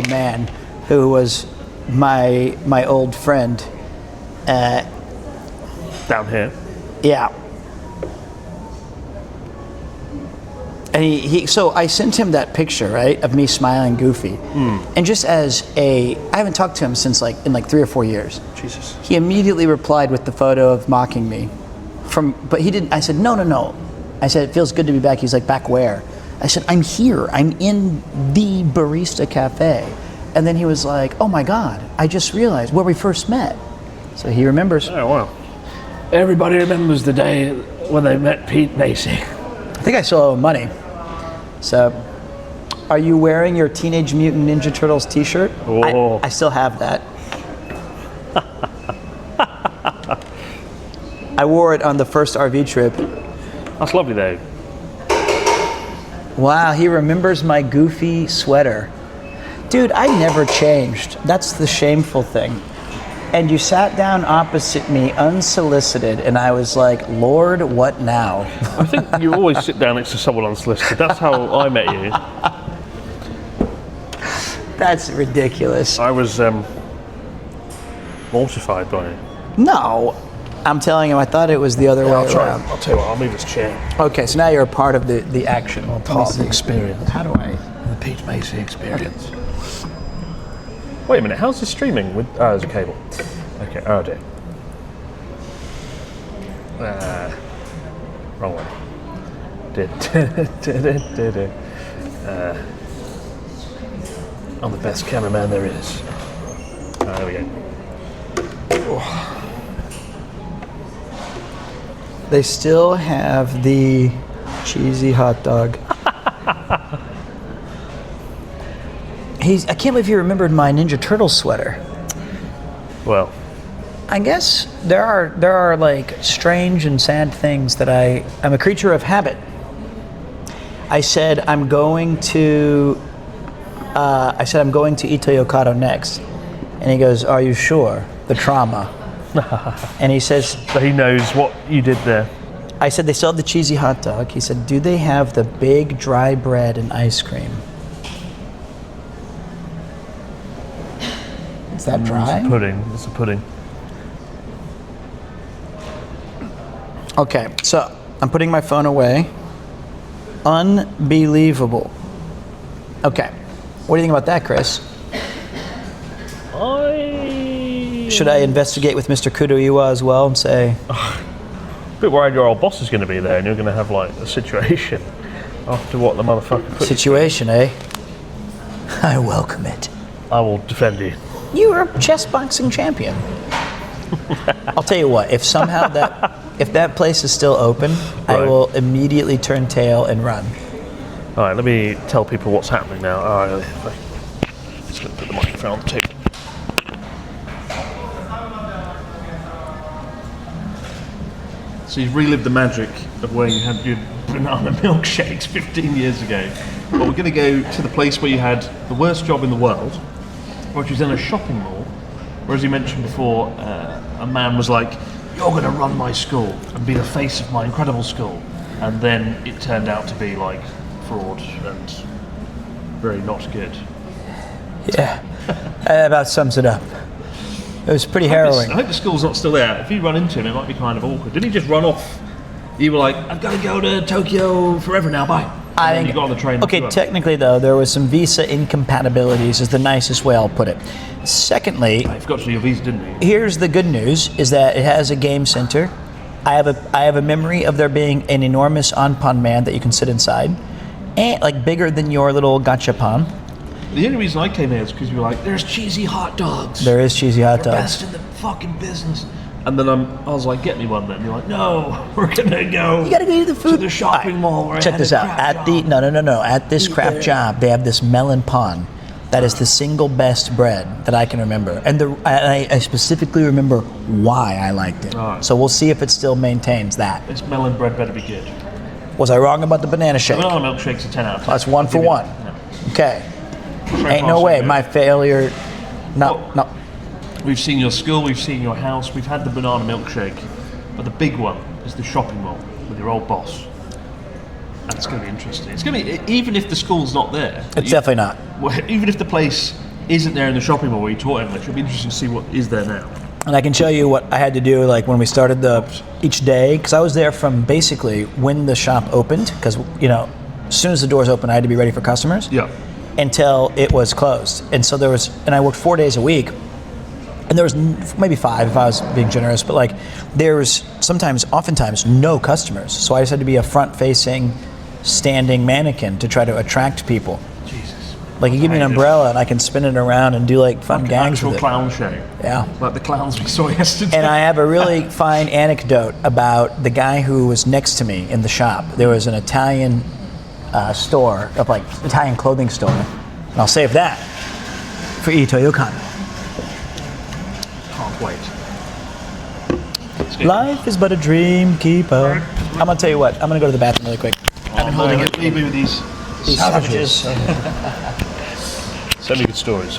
man who was my old friend. Down here. Yeah. And so I sent him that picture, right, of me smiling goofy. And just as I haven't talked to him since in 3 or 4 years. Jesus. He immediately replied with the photo of mocking me. But he didn't. I said, no. I said, it feels good to be back. He's like, back where? I said, I'm here. I'm in the Barista Cafe. And then he was like, oh my God, I just realized where we first met. So he remembers. Oh, wow. Everybody remembers the day when they met Pete Macy. I think I still owe him money. So, are you wearing your Teenage Mutant Ninja Turtles t-shirt? Oh. I still have that. I wore it on the first RV trip. That's lovely though. Wow, he remembers my goofy sweater. Dude, I never changed. That's the shameful thing. And you sat down opposite me unsolicited, and I was like, Lord, what now? I think you always sit down next to someone unsolicited. That's how I met you. That's ridiculous. I was mortified by it. No, I'm telling him I thought it was the other way around. I'll tell you what, I'll move this chair. Okay, so now you're a part of the action. Part of the experience. How do I? The Pete Macy experience. Wait a minute, how's this streaming? With there's a cable. Okay, oh dear. Wrong one. I'm the best cameraman there is. There we go. They still have the cheesy hot dog. I can't believe you remembered my Ninja Turtle sweater. Well, I guess there are like strange and sad things that I'm a creature of habit. I said I'm going to Ito Yokado next, and he goes, "Are you sure?" The trauma. And he says, but he knows what you did there. I said they still have the cheesy hot dog. He said, "Do they have the big dry bread and ice cream?" Is that dry? It's a pudding. It's a pudding. Okay, so I'm putting my phone away. Unbelievable. Okay, what do you think about that, Chris? Should I investigate with Mr. Kudo-Iwa as well and say... A bit worried your old boss is going to be there and you're going to have like a situation after what the motherfucker put. Situation, eh? I welcome it. I will defend you. You are a chess boxing champion. I'll tell you what, if somehow if that place is still open, I will immediately turn tail and run. All right, let me tell people what's happening now. All right, just going to put the microphone on the table. So you've relived the magic of where you had your banana milkshakes 15 years ago. But we're going to go to the place where you had the worst job in the world, which was in a shopping mall, where, as you mentioned before, a man was like, "You're going to run my school and be the face of my incredible school." And then it turned out to be like fraud and very not good. Yeah, that about sums it up. It was pretty harrowing. I hope the school's not still there. If you run into him, it might be kind of awkward. Didn't he just run off? You were like, "I've got to go to Tokyo forever now, bye." I think you got on the train. Okay, technically though, there was some visa incompatibilities, is the nicest way I'll put it. Secondly, I forgot to do your visa, didn't you? here's the good news: is that it has a game center. I have a memory of there being an enormous onpan man that you can sit inside, and like bigger than your little gachapon. The only reason I came here is because you were like, "There's cheesy hot dogs. There is cheesy hot They're dogs. best in the fucking business." And then I was like, "Get me one then." You're like, "No, we're gonna go. You gotta go to the food to the shopping mall." Where Check I had this a out. crap At the job." no. At this crap job, they have this melon pan. That is the single best bread that I can remember, and I specifically remember why I liked it. Right. So we'll see if it still maintains that. This melon bread better be good. Was I wrong about the banana shake? Banana milkshake's a 10 out of 10. That's one for Give you one. that. Okay. Yeah. Ain't no way. My failure. No. We've seen your school, we've seen your house, we've had the banana milkshake, but the big one is the shopping mall with your old boss. And it's going to be interesting. It's going to be, even if the school's not there. It's definitely not. Well, even if the place isn't there in the shopping mall where you taught English, it'll be interesting to see what is there now. And I can show you what I had to do, like when we started each day, because I was there from basically when the shop opened, because as soon as the doors opened, I had to be ready for customers. Yeah. Until it was closed, and so I worked 4 days a week, and there was maybe 5 if I was being generous, but like there was oftentimes no customers, so I just had to be a front-facing, standing mannequin to try to attract people. Jesus. Like you give me an umbrella and I can spin it around and do like fun gangs with it. Clown show. Yeah. Like the clowns we saw yesterday. And I have a really fine anecdote about the guy who was next to me in the shop. There was an Italian store, Italian clothing store, and I'll save that for Ito Yokado. Can't wait. Life is but a dream keeper. I'm gonna tell you what. I'm gonna go to the bathroom really quick. I've been holding it. Leave me with these Savages. So many good stories.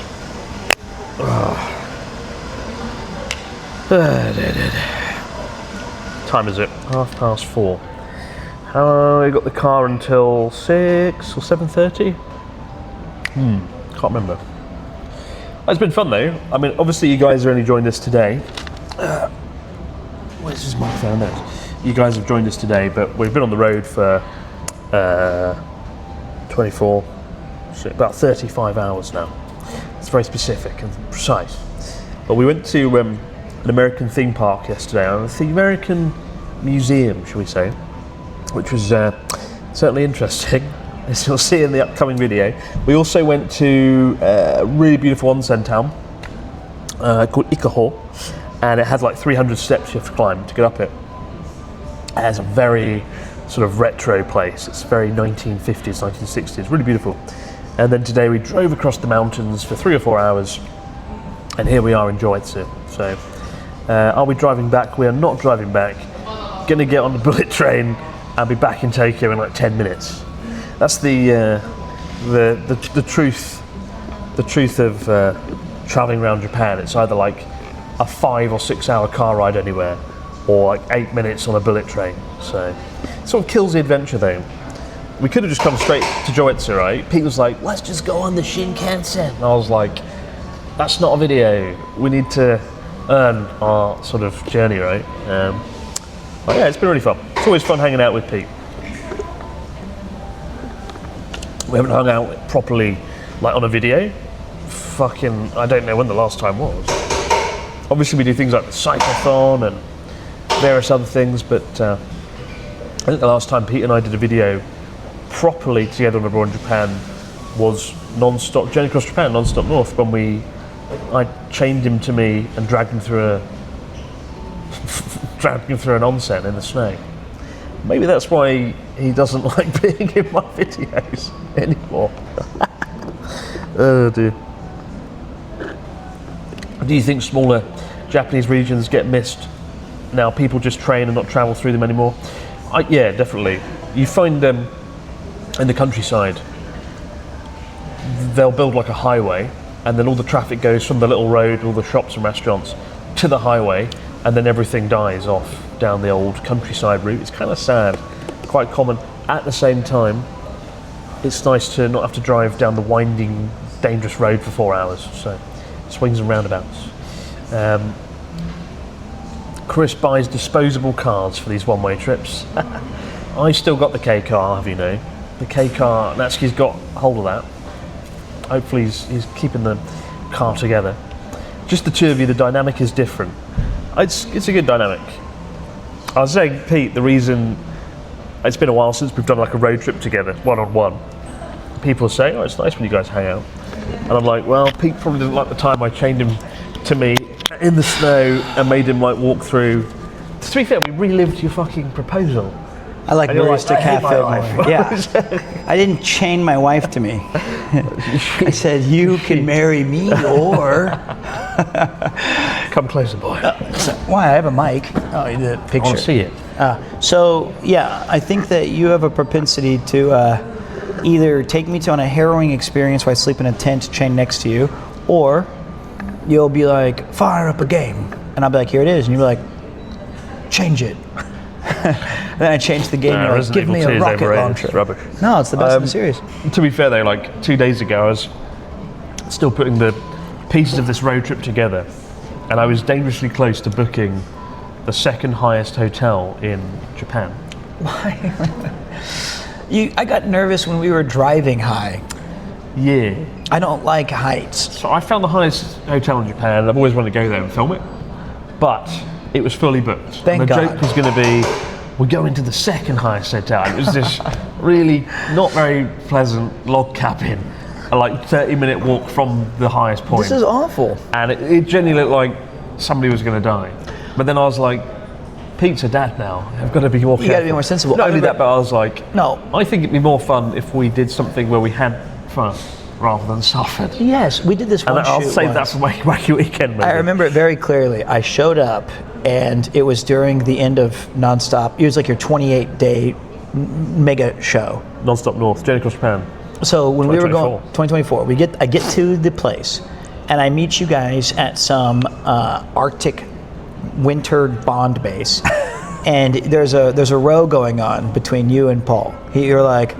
Time is it? 4:30. I got the car until 6 or 7:30. Can't remember. It's been fun though. I mean, obviously you guys are only joined us today. Where's this microphone? There. You guys have joined us today, but we've been on the road for 35 hours now. It's very specific and precise. But we went to an American theme park yesterday, the American museum, shall we say, which was certainly interesting, as you'll see in the upcoming video. We also went to a really beautiful onsen town called Ikaho, and it had like 300 steps you have to climb to get up it. It has a very sort of retro place. It's very 1950s, 1960s, really beautiful. And then today we drove across the mountains for 3 or 4 hours, and here we are in Joetsu. So, are we driving back? We are not driving back. Gonna get on the bullet train and be back in Tokyo in like 10 minutes. That's the truth. The truth of traveling around Japan. It's either like a 5 or 6 hour car ride anywhere, or like 8 minutes on a bullet train. So, it sort of kills the adventure though. We could have just come straight to Joetsu, right? Pete was like, let's just go on the Shinkansen. And I was like, that's not a video. We need to earn our sort of journey, right? But yeah, it's been really fun. It's always fun hanging out with Pete. We haven't hung out properly, like on a video. Fucking, I don't know when the last time was. Obviously we do things like the cyclothon and various other things, but I think the last time Pete and I did a video properly together on Abroad in Japan was non-stop journey across Japan, non-stop north, when I chained him to me and dragged him through an onsen in the snow. Maybe that's why he doesn't like being in my videos anymore. Oh dear. Do you think smaller Japanese regions get missed now? People just train and not travel through them anymore? Yeah, definitely. You find them in the countryside, they'll build like a highway, and then all the traffic goes from the little road, all the shops and restaurants, to the highway, and then everything dies off down the old countryside route. It's kind of sad, quite common. At the same time, it's nice to not have to drive down the winding, dangerous road for 4 hours. So, swings and roundabouts. Chris buys disposable cards for these one-way trips. I still got the K car, have you know. The K car, Natsuki's got hold of that. Hopefully he's keeping the car together. Just the two of you, the dynamic is different. It's a good dynamic. I was saying, Pete, the reason it's been a while since we've done like a road trip together, one-on-one. People say, oh, it's nice when you guys hang out. And I'm like, well, Pete probably didn't like the time I chained him to me in the snow and made him like walk through. To be fair, we relived your fucking proposal. I like barista like, cafe more. Yeah. I didn't chain my wife to me. I said, you can marry me or... Come closer, boy. Why? I have a mic. Oh, you did a picture. I want to see it. So, yeah, I think that you have a propensity to either take me on a harrowing experience where I sleep in a tent chained next to you, or you'll be like, fire up a game. And I'll be like, here it is. And you'll be like, change it. And then I change the game and you're like, give me a rocket launcher. It's rubbish. No, it's the best in the series. To be fair though, like 2 days ago I was still putting the pieces of this road trip together, and I was dangerously close to booking the second highest hotel in Japan. Why? I got nervous when we were driving high. Yeah. I don't like heights. So I found the highest hotel in Japan, and I've always wanted to go there and film it, but it was fully booked. Thank God. The joke was going to be, we're going to the second highest hotel. It was this really not very pleasant log cabin, a like 30-minute walk from the highest point. This is awful. And it genuinely looked like somebody was going to die. But then I was like, Pete's a dad now. I've got to be more careful. You got to be more sensible. Not only that, but I was like, no. I think it'd be more fun if we did something where we had fun rather than suffered. Yes, we did this one and I'll save that for Wacky Weekend, maybe. I remember it very clearly. I showed up, and it was during the end of Nonstop. It was like your 28-day mega show. Nonstop North, Journey Across Japan. So when we were going, 2024, I get to the place, and I meet you guys at some Arctic winter bond base, and there's a row going on between you and Paul. You're like,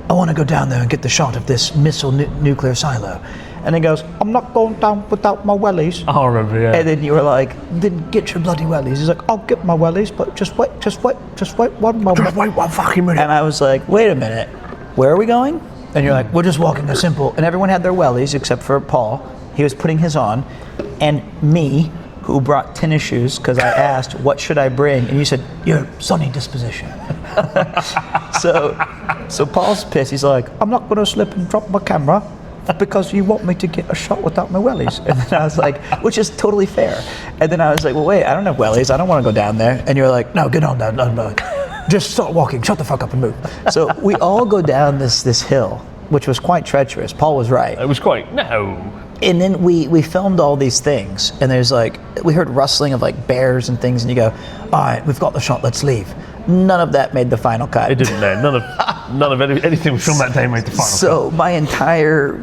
I want to go down there and get the shot of this missile nuclear silo. And he goes, I'm not going down without my wellies. I remember, yeah. And then you were like, then get your bloody wellies. He's like, I'll get my wellies, but just wait one moment. Just wait 1 fucking minute. And I was like, wait a minute, where are we going? And you're like, we're just walking a simple. And everyone had their wellies except for Paul. He was putting his on. And me, who brought tennis shoes, because I asked, what should I bring? And you said, your sunny disposition. So Paul's pissed. He's like, I'm not going to slip and drop my camera because you want me to get a shot without my wellies. And then I was like, which is totally fair. And then I was like, well, wait, I don't have wellies. I don't want to go down there. And you're like, no, get on down. No. Just start walking. Shut the fuck up and move. So we all go down this hill, which was quite treacherous. Paul was right. It was quite, no. And then we filmed all these things, and there's like, we heard rustling of like bears and things, and you go, all right, we've got the shot, let's leave. None of that made the final cut. It didn't, no. None of anything we filmed that day made the final cut. So my entire...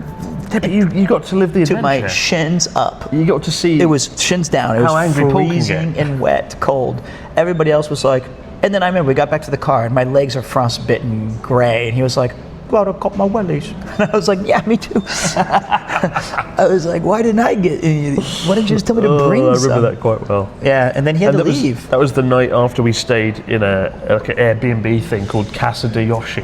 Yeah, but you got to live the adventure. To my shins up. You got to see... It was shins down. It was freezing and wet, cold. Everybody else was like... And then I remember we got back to the car, and my legs are frostbitten gray, and he was like, glad I got my wellies. And I was like, yeah, me too. I was like, why didn't I get any? Why didn't you just tell me to bring some? I remember that quite well. Yeah, and then he had to leave. That was the night after we stayed in an Airbnb thing called Casa de Yoshi,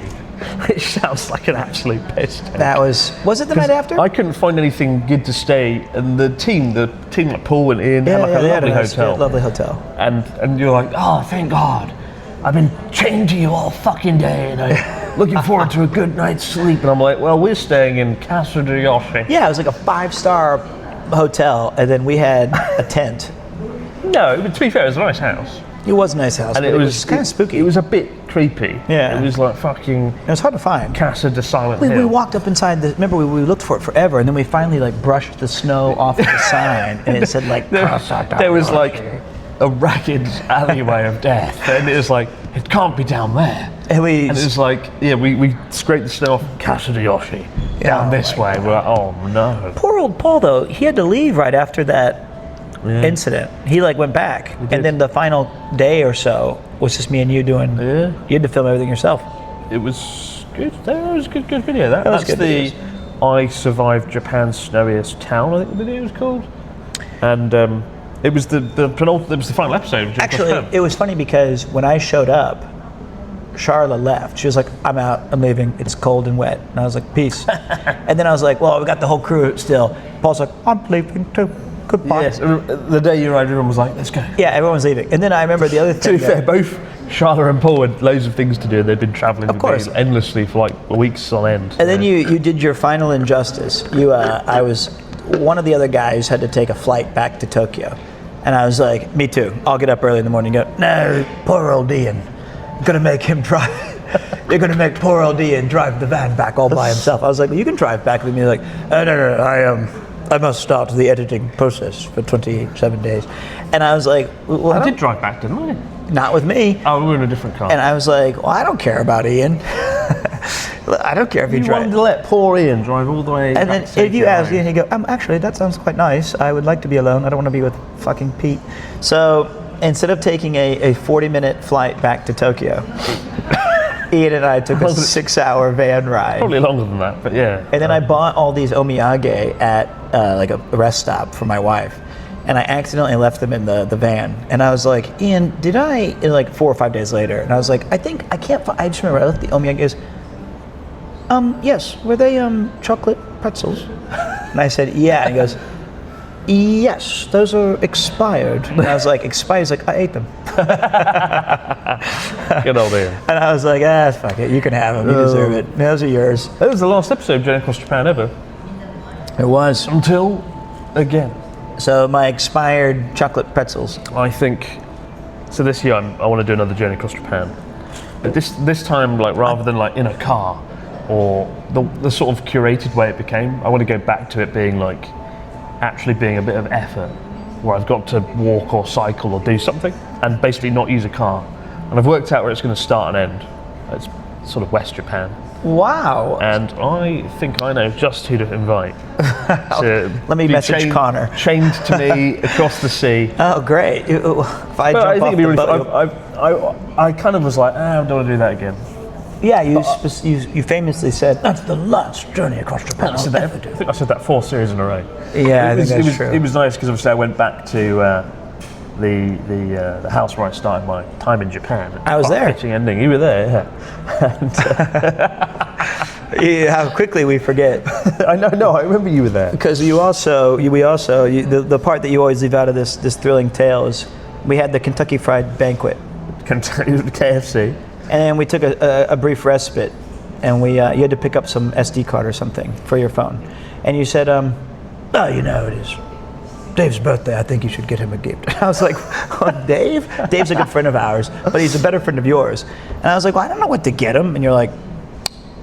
which sounds like an absolute piss take. That was it the night after? I couldn't find anything good to stay, and the team like Paul and Ian had like a lovely hotel. Lovely hotel. And you're like, oh, thank God. I've been chained to you all fucking day, and I'm looking forward to a good night's sleep. And I'm like, well, we're staying in Casa de Yoshi. Yeah, it was like a 5-star hotel, and then we had a tent. No, to be fair, it was a nice house. It was a nice house, and it was kind of spooky. It was a bit creepy. Yeah. It was like fucking... It was hard to find. Casa de Silent Hill. We walked up inside the... Remember, we looked for it forever, and then we finally like brushed the snow off of the sign, and it said like... there was like a ragged alleyway of death, and it was like, it can't be down there. And it was like, yeah, we scraped the snow off Casa de Yoshi down this way. We're like, oh no. Poor old Paul, though, he had to leave right after that incident. He like went back, and then the final day or so was just me and you doing. Yeah. You had to film everything yourself. It was good. That was a good video. That's the videos. I Survived Japan's Snowiest Town, I think the video was called, and it was the final episode. Actually, it was funny because when I showed up, Charla left. She was like, I'm out, I'm leaving, it's cold and wet. And I was like, peace. And then I was like, well, we got the whole crew still. Paul's like, I'm leaving too. Goodbye. Yes, the day you arrived, everyone was like, let's go. Yeah, everyone was leaving. And then I remember the other thing. To be fair, both Charla and Paul had loads of things to do. They'd been traveling endlessly for like weeks on end. And then you did your final injustice. I was one of the other guys had to take a flight back to Tokyo. And I was like, me too. I'll get up early in the morning and go, no, poor old Ian. I'm gonna make him drive. They're gonna make poor old Ian drive the van back all by himself. I was like, well, you can drive back with me. Like, oh, no, I must start the editing process for 27 days. And I was like, well, I did drive back, didn't I? Not with me. Oh, we were in a different car. And I was like, well, I don't care about Ian. I don't care if you drive. You wanted to let poor Ian drive all the way. And then if you ask Ian, he'd go, actually, that sounds quite nice. I would like to be alone. I don't want to be with fucking Pete. So instead of taking a 40-minute flight back to Tokyo, Ian and I took a 6-hour van ride. Probably longer than that, but yeah. And then I bought all these omiyage at like a rest stop for my wife. And I accidentally left them in the van. And I was like, Ian, did I, like 4 or 5 days later, and I was like, I just remember I left the omiyage. Yes, were they chocolate pretzels? And I said, yeah. And he goes, yes, those are expired. And I was like, expired? He's like, I ate them. Good old Ian. And I was like, fuck it, you can have them, you deserve it. Those are yours. That was the last episode of Journey Across Japan ever. It was. Until again. So my expired chocolate pretzels. I think, so this year I want to do another Journey Across Japan. But this time, like rather than like in a car, or the sort of curated way it became, I want to go back to it being like, actually being a bit of effort, where I've got to walk or cycle or do something, and basically not use a car. And I've worked out where it's going to start and end. It's sort of West Japan. Wow. And I think I know just who to invite. Let me message Connor. Chained to me across the sea. Oh, great. If I but jump I think off it'd be the really boat. I kind of was like, I don't want to do that again. Yeah, you famously said that's the last journey across Japan I'll ever do. I think I said that 4 series in a row. Yeah, I think that's true. It was nice because obviously I went back to the house where I started my time in Japan. I was there. Fitting ending. You were there, yeah. Yeah, how quickly we forget. I know. I remember you were there. Because the part that you always leave out of this thrilling tale is we had the Kentucky Fried Banquet. KFC. And then we took a brief respite, and you had to pick up some SD card or something for your phone. And you said, oh, it is Dave's birthday. I think you should get him a gift. And I was like, oh, Dave? Dave's a good friend of ours, but he's a better friend of yours. And I was like, well, I don't know what to get him. And you're like,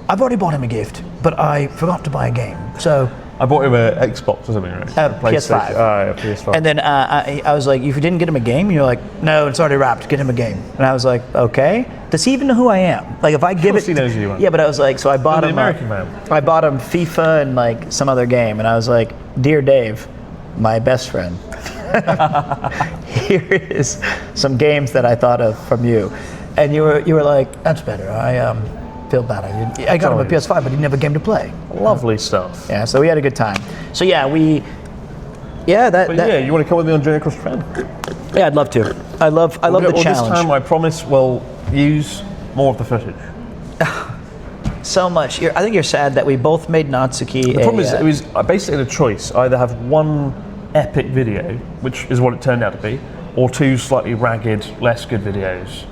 I've already bought him a gift, but I forgot to buy a game. So I bought him an Xbox or something, right? PS5. Oh, yeah, PS5. And then I was like, if you didn't get him a game, you're like, no, it's already wrapped. Get him a game. And I was like, okay. Does he even know who I am? Like, if I give it, he knows who you are. Yeah, but I was like, so I bought him. American man. I bought him FIFA and like some other game, and I was like, dear Dave, my best friend, here is some games that I thought of from you, and you were like, that's better. I feel bad. I got him a PS5, but he didn't have a game to play. Lovely stuff. Yeah, so we had a good time. So yeah, you want to come with me on Journey Across Japan? Yeah, I'd love to. I love the challenge. This time, I promise we'll use more of the footage. So much. I think you're sad that we both made Natsuki. The problem is, it was basically a choice: either have one epic video, which is what it turned out to be, or 2 slightly ragged, less good videos,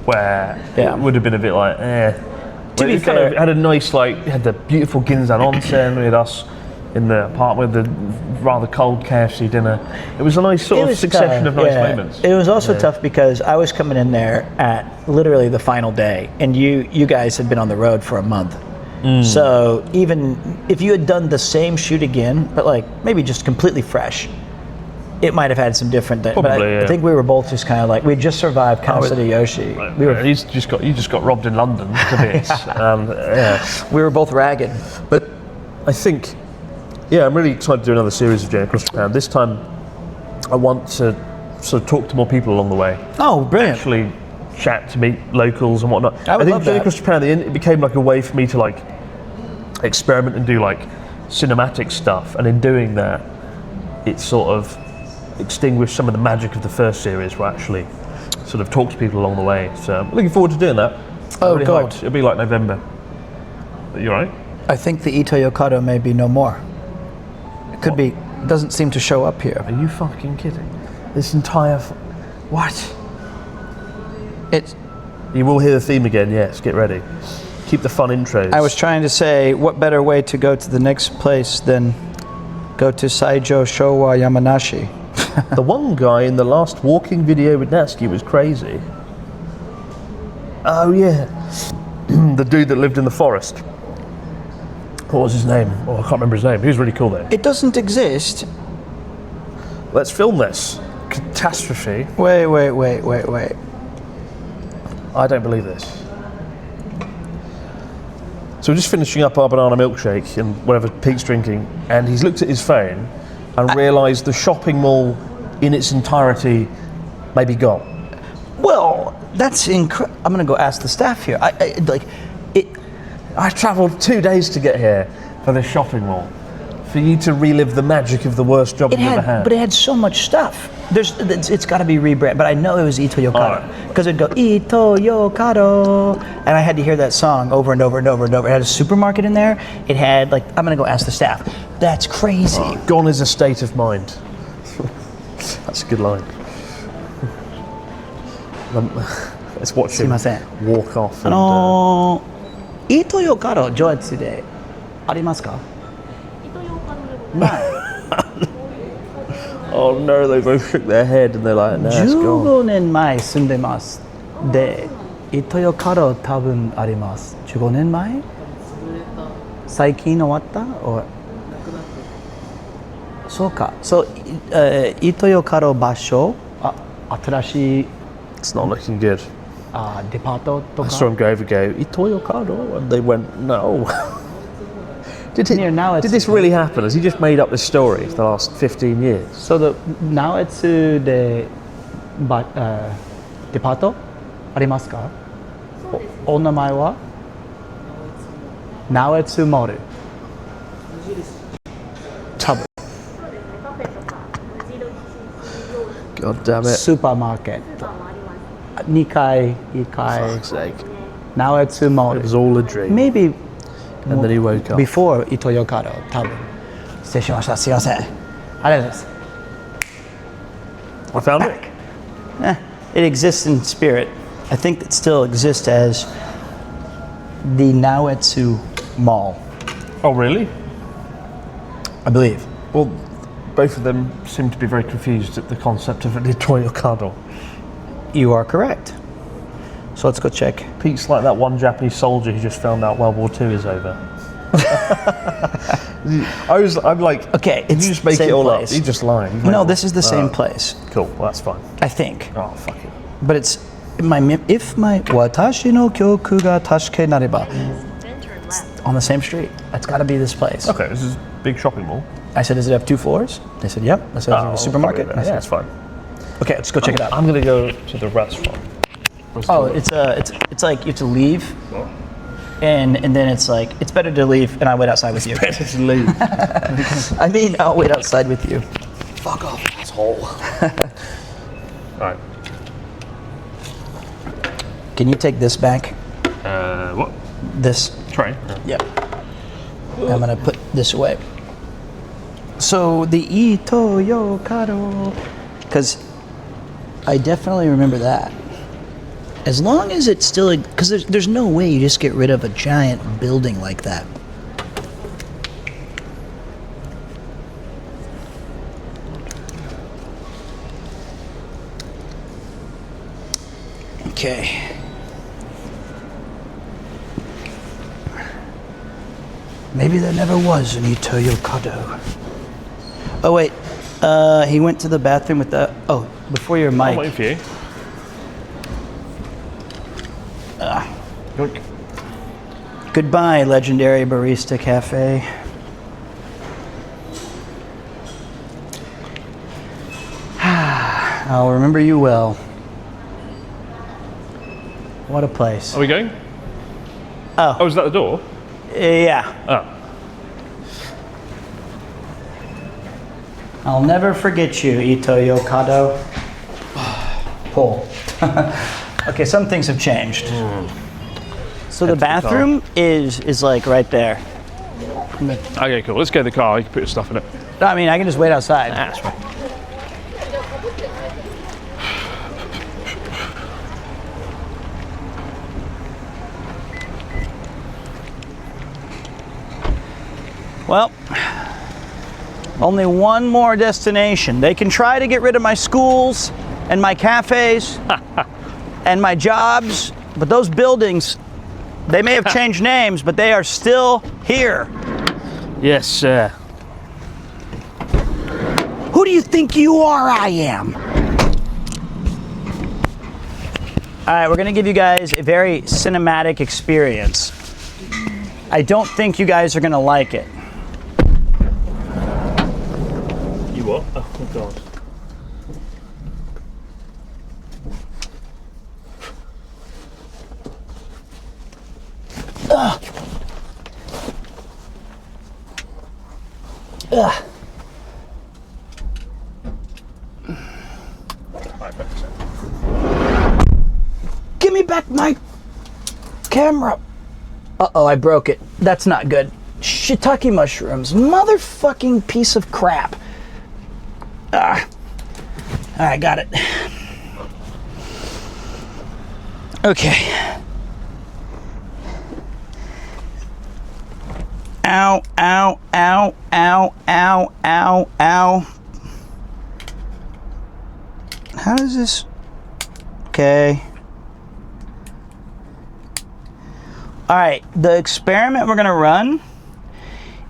where it would have been a bit like, eh. To be fair, it had a nice, it had the beautiful Ginzan onsen, we had us in the apartment with the rather cold KFC dinner. It was a nice sort of succession of nice moments. It was also tough because I was coming in there at literally the final day, and you guys had been on the road for a month. So even if you had done the same shoot again, but maybe just completely fresh, it might have had some different. I think we were both just kind of like, we just survived Kansai Yoshi. You just got robbed in London to bits. We were both ragged. But I think, I'm really excited to do another series of Journey Across Japan. This time, I want to sort of talk to more people along the way. Oh, brilliant! Actually, chat to meet locals and whatnot. I think Journey Across Japan, it became like a way for me to experiment and do cinematic stuff. And in doing that, it sort of extinguished some of the magic of the first series, where I actually sort of talk to people along the way. So I'm looking forward to doing that. Oh, really God. It'll be like November. Are you all right? I think the Ito Yokado may be no more. It could be. Doesn't seem to show up here. Are you fucking kidding? This entire... What? You will hear the theme again, yes, get ready. Keep the fun intros. I was trying to say, what better way to go to the next place than go to Saijo Showa Yamanashi? The one guy in the last walking video with Natsuki was crazy. Oh yeah. The dude that lived in the forest. What was his name? Oh, I can't remember his name. He was really cool though. It doesn't exist. Let's film this. Catastrophe. Wait. I don't believe this. So we're just finishing up our banana milkshake and whatever Pete's drinking, and he's looked at his phone and realised the shopping mall in its entirety may be gone. Well, that's incredible. I'm going to go ask the staff here. I travelled 2 days to get here for this shopping mall, for you to relive the magic of the worst job you've ever had. But it had so much stuff. It's got to be rebranded. But I know it was Ito Yokado because it'd go Ito Yokado, and I had to hear that song over and over and over and over. It had a supermarket in there. It had I'm going to go ask the staff. That's crazy. Gone is a state of mind. That's a good line. Let's watch him walk off. And, イトヨカロJoetsuでありますか? Oh no, they both shook their head and they're like, no, it's gone. 15年前住んでますでイトヨカロ多分あります15年前最近終わったorそうかそうイトヨカロ場所新しい It's not looking good. デパートとか I saw him go over Ito Yokado, and they went, no. Did this really happen? Has he just made up this story for the last 15 years? So now it's theデパートありますかお名前は Naoetsu Mall. 多分 God damn it. supermarket. 2階 Fuck's sake. Naoetsu Mall. It was all a dream. Maybe And then he woke up. before Ito-Yokado, 多分。失礼しました。すいません。ありがとうございます。 I found it. It exists in spirit. I think it still exists as the Naoetsu Mall, Oh, really? I believe. Well, both of them seem to be very confused at the concept of an Ito-Yokado. You are correct. So let's go check. Pete's like that one Japanese soldier who just found out World War II is over. I'm like, Okay, you it's just make same it all place. up. You just lying. No, this is the same place, Cool, well, that's fine. I think. Oh, fuck it. But it's if my watashi no kyoku ga tashike nareba on the same street. That's got to be this place. Okay, this is a big shopping mall. I said, does it have 2 floors? They said, yep. I said, is it a supermarket? I Yeah, said, it's fine. okay, let's go check it out. I'm gonna go to the restaurant. Oh, it's like you have to leave, and then it's like it's better to leave, and I wait outside with you. Better to leave. I mean, I'll wait outside with you. Fuck off, asshole. Right. Can you take this back? What? This. Tray? Yep. I'm gonna put this away. So the Ito-Yokado, because I definitely remember that. As long as it's still, because there's no way you just get rid of a giant building like that. Okay. Maybe there never was an Ito-Yokado. Oh wait, he went to the bathroom with the. Oh, before your I'm mic. waiting for you. Yoink. Goodbye, legendary barista cafe. I'll remember you well. What a place. Are we going? Oh. Oh, is that the door? Yeah. Oh. I'll never forget you, Ito-Yokado. Pull. Okay, some things have changed. So the bathroom is like right there. Okay, cool. Let's go to the car. You can put your stuff in it. I mean, I can just wait outside. That's fine. Well, only one more destination. They can try to get rid of my schools and my cafes and my jobs, but those buildings, they may have changed names, but they are still here. Yes, sir. Who do you think you are? I am. All right, we're gonna give you guys a very cinematic experience. I don't think you guys are gonna like it. You what? Oh, God. Ugh. Give me back my camera. Uh-oh, I broke it. That's not good. Shiitake mushrooms. Motherfucking piece of crap. All right, got it. Okay. Ow, ow, ow, ow, ow, ow, ow. How does this... Okay. All right, the experiment we're gonna run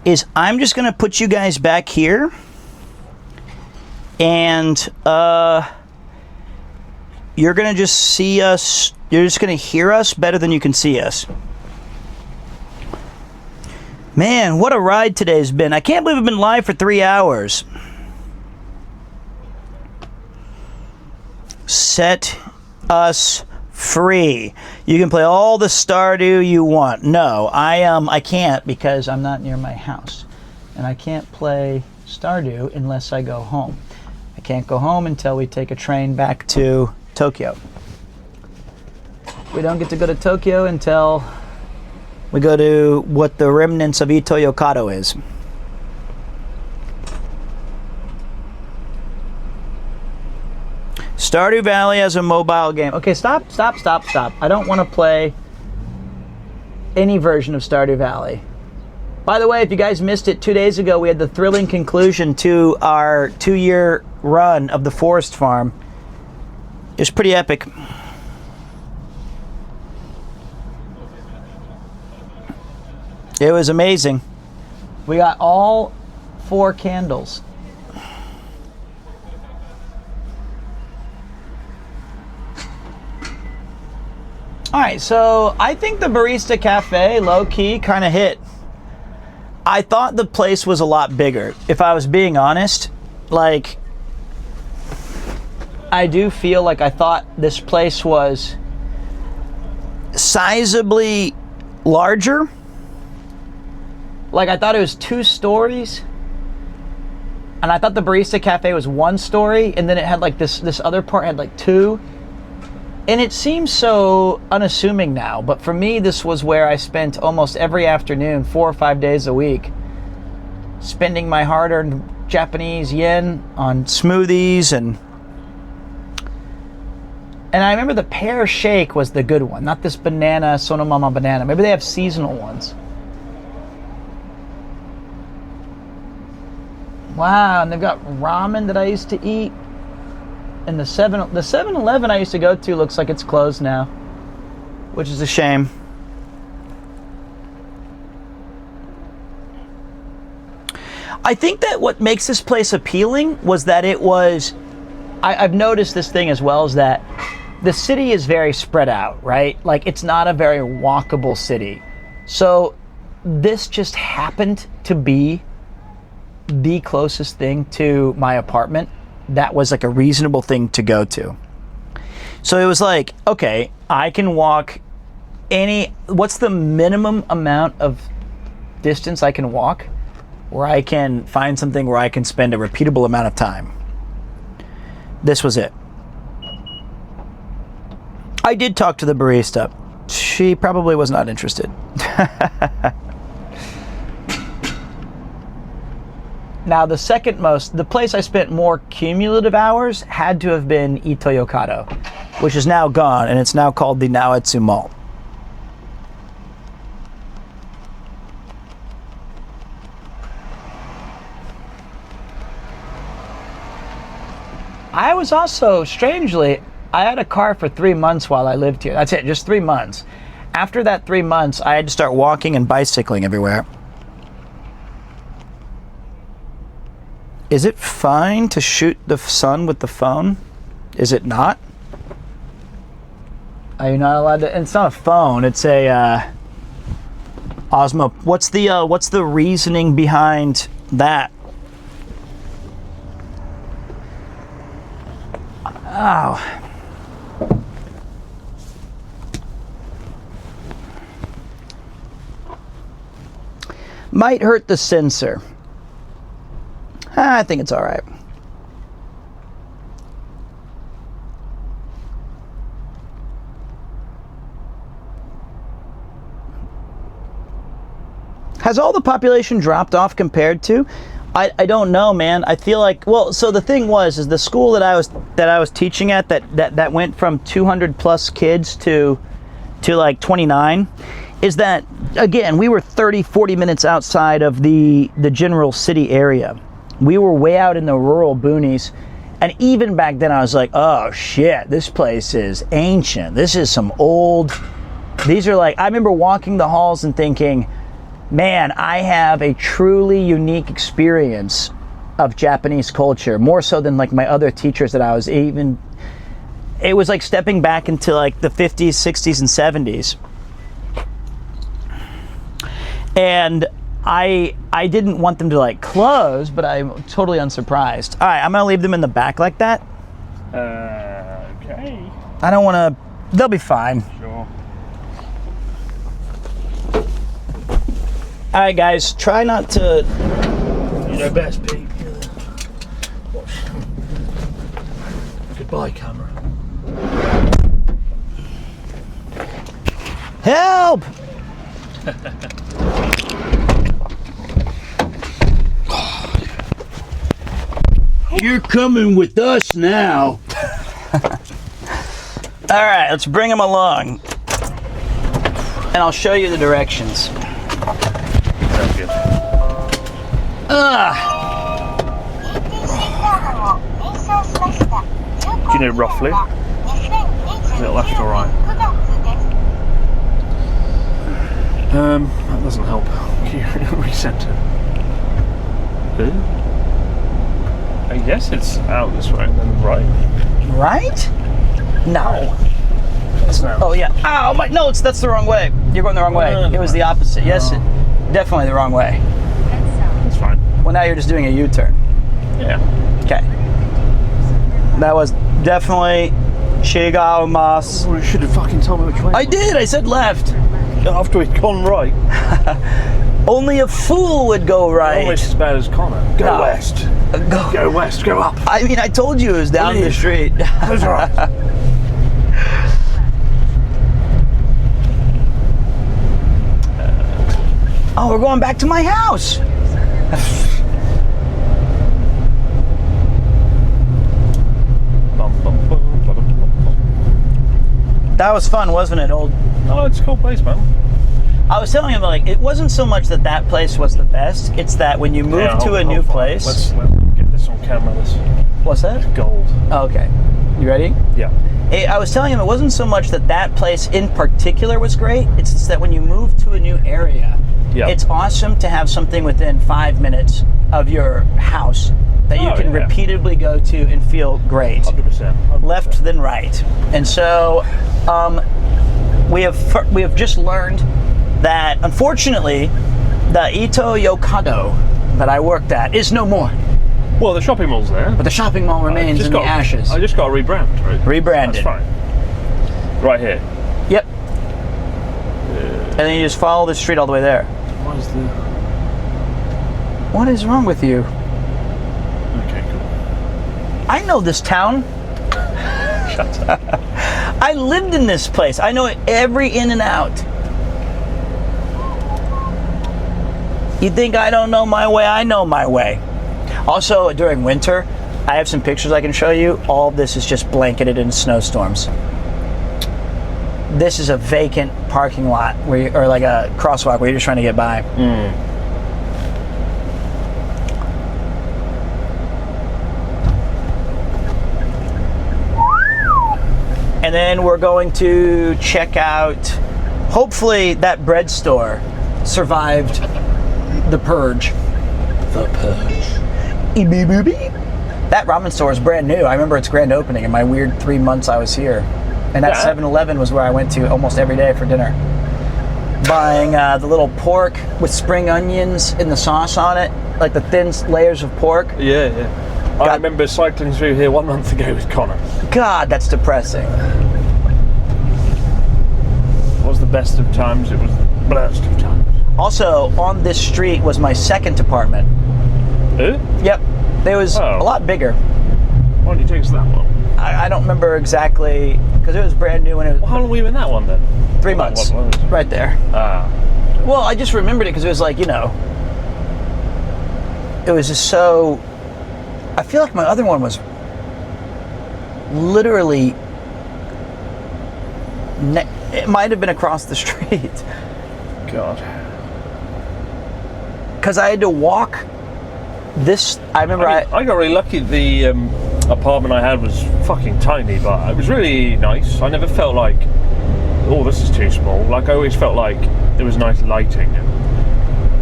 is I'm just gonna put you guys back here, and you're gonna just see us, you're just gonna hear us better than you can see us. Man, what a ride today's been. I can't believe I've been live for 3 hours. Set us free. You can play all the Stardew you want. No, I can't because I'm not near my house. And I can't play Stardew unless I go home. I can't go home until we take a train back to Tokyo. We don't get to go to Tokyo until we go to what the remnants of Ito Yokado is. Stardew Valley as a mobile game. Okay, stop. I don't want to play any version of Stardew Valley. By the way, if you guys missed it, 2 days ago we had the thrilling conclusion to our 2-year run of the forest farm. It was pretty epic. It was amazing. We got all 4 candles. All right, so I think the Barista Cafe, low-key, kind of hit. I thought the place was a lot bigger. If I was being honest, like, I do feel like I thought this place was sizably larger. Like, I thought it was 2 stories. And I thought the Barista Cafe was 1 story, and then it had like this other part had like 2. And it seems so unassuming now, but for me, this was where I spent almost every afternoon, 4 or 5 days a week, spending my hard-earned Japanese yen on smoothies and I remember the pear shake was the good one, not this banana, Sonomama banana. Maybe they have seasonal ones. Wow, and they've got ramen that I used to eat. And the 7-Eleven I used to go to looks like it's closed now, which is a shame. I think that what makes this place appealing was that it was, I've noticed this thing as well, is that the city is very spread out, right? Like, it's not a very walkable city. So this just happened to be the closest thing to my apartment that was like a reasonable thing to go to. So it was like, okay, I can walk what's the minimum amount of distance I can walk where I can find something where I can spend a repeatable amount of time? This was it. I did talk to the barista. She probably was not interested. Now, the place I spent more cumulative hours had to have been Ito Yokado, which is now gone, and it's now called the Naoetsu Mall. I was also, strangely, I had a car for 3 months while I lived here. That's it, just 3 months. After that 3 months, I had to start walking and bicycling everywhere. Is it fine to shoot the sun with the phone? Is it not? Are you not allowed to? And it's not a phone. It's a Osmo. What's the reasoning behind that? Oh. Might hurt the sensor. I think it's all right. Has all the population dropped off compared to? I don't know, man. I feel like, well, so the thing is the school that I was teaching at that went from 200 plus kids to like 29, is that, again, we were 30-40 minutes outside of the general city area. We were way out in the rural boonies, and even back then I was like, oh shit, this place is ancient. This is some old, these are like, I remember walking the halls and thinking, man, I have a truly unique experience of Japanese culture, more so than like my other teachers that I was even, it was like stepping back into like the 50s, 60s, and 70s. And I didn't want them to like close, but I'm totally unsurprised. All right, I'm gonna leave them in the back like that. Okay. I don't want to They'll be fine. Sure. All right, guys, try not to. You know best, Pete. Goodbye, camera. Help! You're coming with us now. All right, let's bring him along. And I'll show you the directions. Sounds good. Do you know roughly? Is it left or right? That doesn't help. Can you recenter? I guess it's out this way and then right. Right? No. It's now. Oh yeah. Oh my! No, that's the wrong way. You're going the wrong way. It was the opposite. Yes, definitely the wrong way. It's fine. Well, now you're just doing a U-turn. Yeah. Okay. That was definitely Shigaomas. Well, you should have fucking told me which way. I did. I said left. After we'd gone right. Only a fool would go right. Almost as bad as Connor. Go No. west. Go west. Go up. I mean, I told you it was down the Please. street. Close your eyes. Oh, we're going back to my house. That was fun, wasn't it, old? Oh, it's a cool place, man. I was telling him, like, it wasn't so much that place was the best. It's that when you move to a new place. Let's get this on camera. This What's that? gold. Oh, okay. You ready? Yeah. I was telling him it wasn't so much that place in particular was great. It's just that when you move to a new area, Yeah. it's awesome to have something within 5 minutes of your house that you can repeatedly go to and feel great. 100%. Left than right. And so we have just learned that unfortunately the Ito Yokado that I worked at is no more. Well, the shopping mall's there. But the shopping mall remains in the ashes. I just got to rebrand, right? Rebranded. That's fine. Right here. Yep. And then you just follow the street all the way there. What is the... What is wrong with you? Okay, cool. I know this town. Shut up. I lived in this place. I know it every in and out. You think I don't know my way? I know my way. Also, during winter, I have some pictures I can show you. All of this is just blanketed in snowstorms. This is a vacant parking lot, or like a crosswalk where you're just trying to get by. And then we're going to check out, hopefully that bread store survived the purge. The Purge. That ramen store is brand new. I remember its grand opening in my weird 3 months I was here. And that 7-Eleven was where I went to almost every day for dinner. Buying the little pork with spring onions and the sauce on it, like the thin layers of pork. Yeah, yeah. I remember cycling through here 1 month ago with Connor. God, that's depressing. It was the best of times. It was the blast of times. Also, on this street was my second apartment. Yep. It was a lot bigger. Why don't you take us to that one? I don't remember exactly, because it was brand new when it was... Well, how long were you in that one then? 3 months. Right there. Well, I just remembered it because it was like, you know, it was just so... I feel like my other one was literally... it might have been across the street. God. Because I had to walk this... I remember I got really lucky. The apartment I had was fucking tiny, but it was really nice. I never felt like, oh, this is too small. Like, I always felt like there was nice lighting.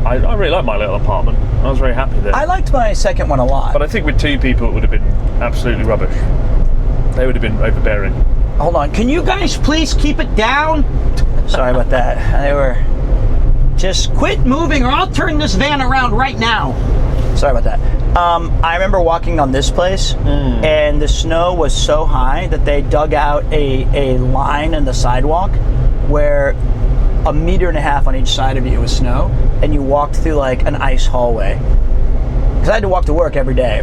I really liked my little apartment. I was very happy there. I liked my second one a lot. But I think with 2 people, it would have been absolutely rubbish. They would have been overbearing. Hold on. Can you guys please keep it down? Sorry about that. They were... Just quit moving or I'll turn this van around right now. Sorry about that. I remember walking on this place, and the snow was so high that they dug out a line in the sidewalk where 1.5 meters on each side of you was snow, and you walked through like an ice hallway. Because I had to walk to work every day.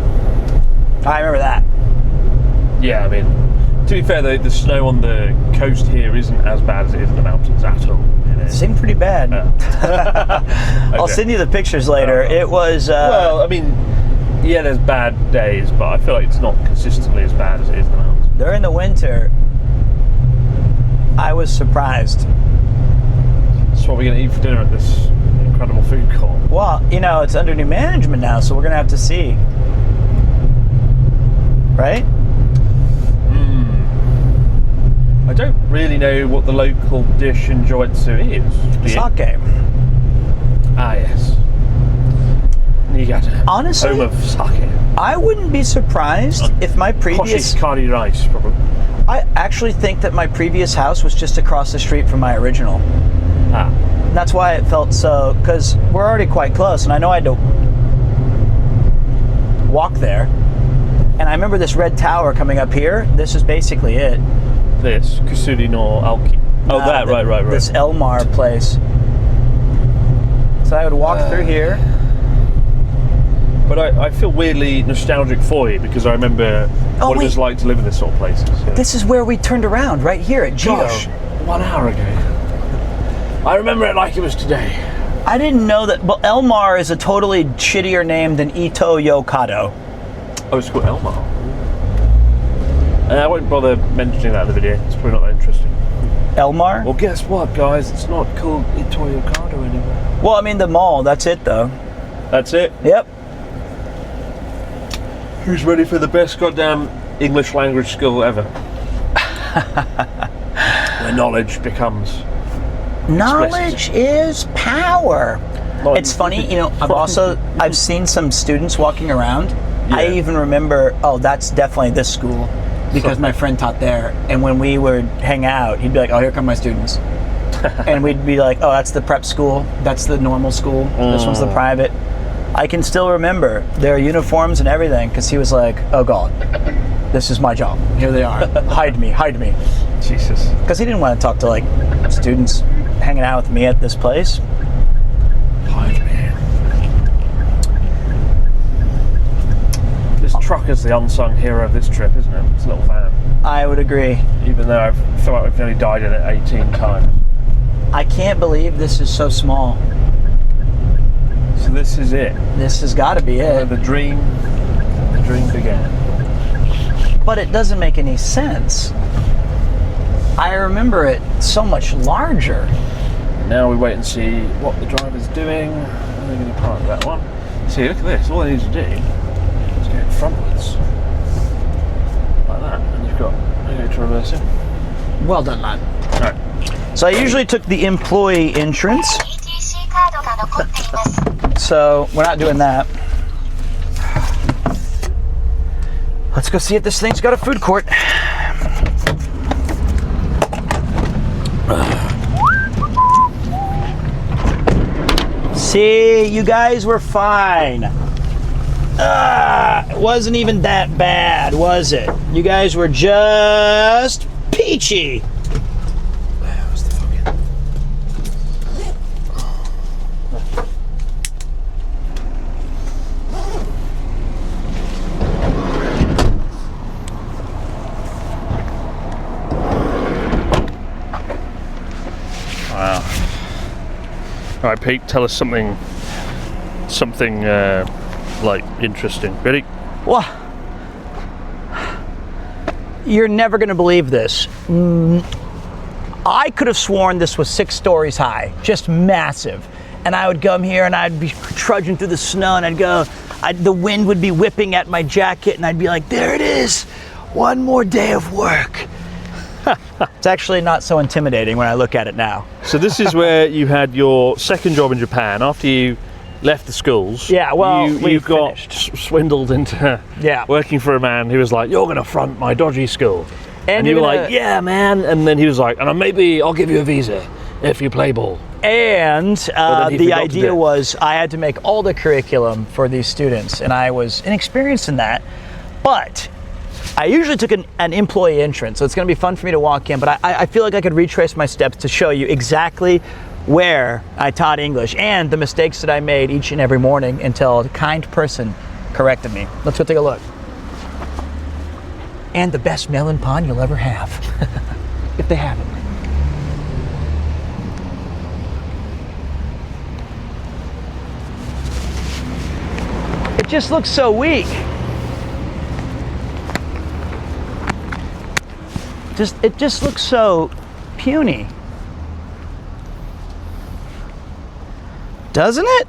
I remember that. Yeah, I mean, to be fair, the snow on the coast here isn't as bad as it is in the mountains at all. It seemed pretty bad. I'll send you the pictures later. It was... well, I mean, yeah, there's bad days, but I feel like it's not consistently as bad as it is in the mountains. During the winter, I was surprised. So what are we going to eat for dinner at this incredible food court? Well, you know, it's under new management now, so we're going to have to see. Right? I don't really know what the local dish in Joetsu is. Sake. Ah, yes. Niigata. Honestly, home of sake. I wouldn't be surprised if my previous... Koshikari rice, probably. I actually think that my previous house was just across the street from my original. Ah. And that's why it felt so... Because we're already quite close, and I know I had to walk there. And I remember this red tower coming up here. This is basically it. This? Kusuri no Aoki. Oh, that, right. This Elmar place. So I would walk through here. But I feel weirdly nostalgic for you because I remember what it was like to live in this sort of places. Yeah. This is where we turned around, right here at Geo. Gosh, 1 hour ago. I remember it like it was today. I didn't know that. Well, Elmar is a totally shittier name than Ito Yokado. Oh, it's called Elmar. I won't bother mentioning that in the video. It's probably not that interesting. Elmar? Well, guess what, guys? It's not called Ito Yokado anymore. Well, I mean the mall. That's it, though. That's it? Yep. Who's ready for the best goddamn English language skill ever? Where knowledge becomes... Knowledge is power. It's funny, you know, I've seen some students walking around. Yeah. I even remember, oh, that's definitely this school because my friend taught there. And when we would hang out, he'd be like, oh, here come my students. And we'd be like, oh, that's the prep school. That's the normal school. This one's the private. I can still remember their uniforms and everything because he was like, oh, God, this is my job. Here they are. Hide me. Jesus. Because he didn't want to talk to, like, students hanging out with me at this place. Hide me. This truck is the unsung hero of this trip, isn't it? It's a little van. I would agree. Even though I feel like we've only died in it 18 times. I can't believe this is so small. So this is it. This has got to be it. The dream began. But it doesn't make any sense. I remember it so much larger. Now we wait and see what the driver's doing. And they're going to park that one. See, look at this. All they need to do is go frontwards. Like that. And you've got to reverse it. Well done, lad. Alright. So I usually took the employee entrance. So we're not doing that. Let's go see if this thing's got a food court. See, you guys were fine. It wasn't even that bad, was it? You guys were just peachy. Where's the fucking... Wow. All right, Pete, tell us something like interesting. Ready? Well, you're never going to believe this. I could have sworn this was 6 stories high, just massive. And I would come here and I'd be trudging through the snow and the wind would be whipping at my jacket and I'd be like, there it is, one more day of work. It's actually not so intimidating when I look at it now. So this is where you had your second job in Japan after you left the schools. Yeah, well, you got swindled into working for a man who was like, you're going to front my dodgy school. And you were like, yeah, man. And then he was like, and maybe I'll give you a visa if you play ball. And then he the forgot to do idea it. was I had to make all the curriculum for these students, and I was inexperienced in that. But I usually took an employee entrance, so it's going to be fun for me to walk in. But I feel like I could retrace my steps to show you exactly where I taught English and the mistakes that I made each and every morning until a kind person corrected me. Let's go take a look. And the best melon pond you'll ever have, if they have it. It just looks so weak. It just looks so puny. Doesn't it?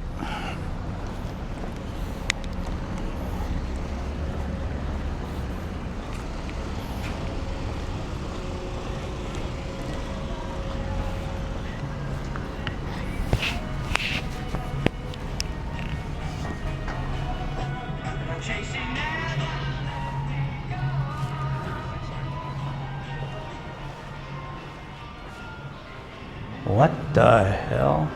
What the hell?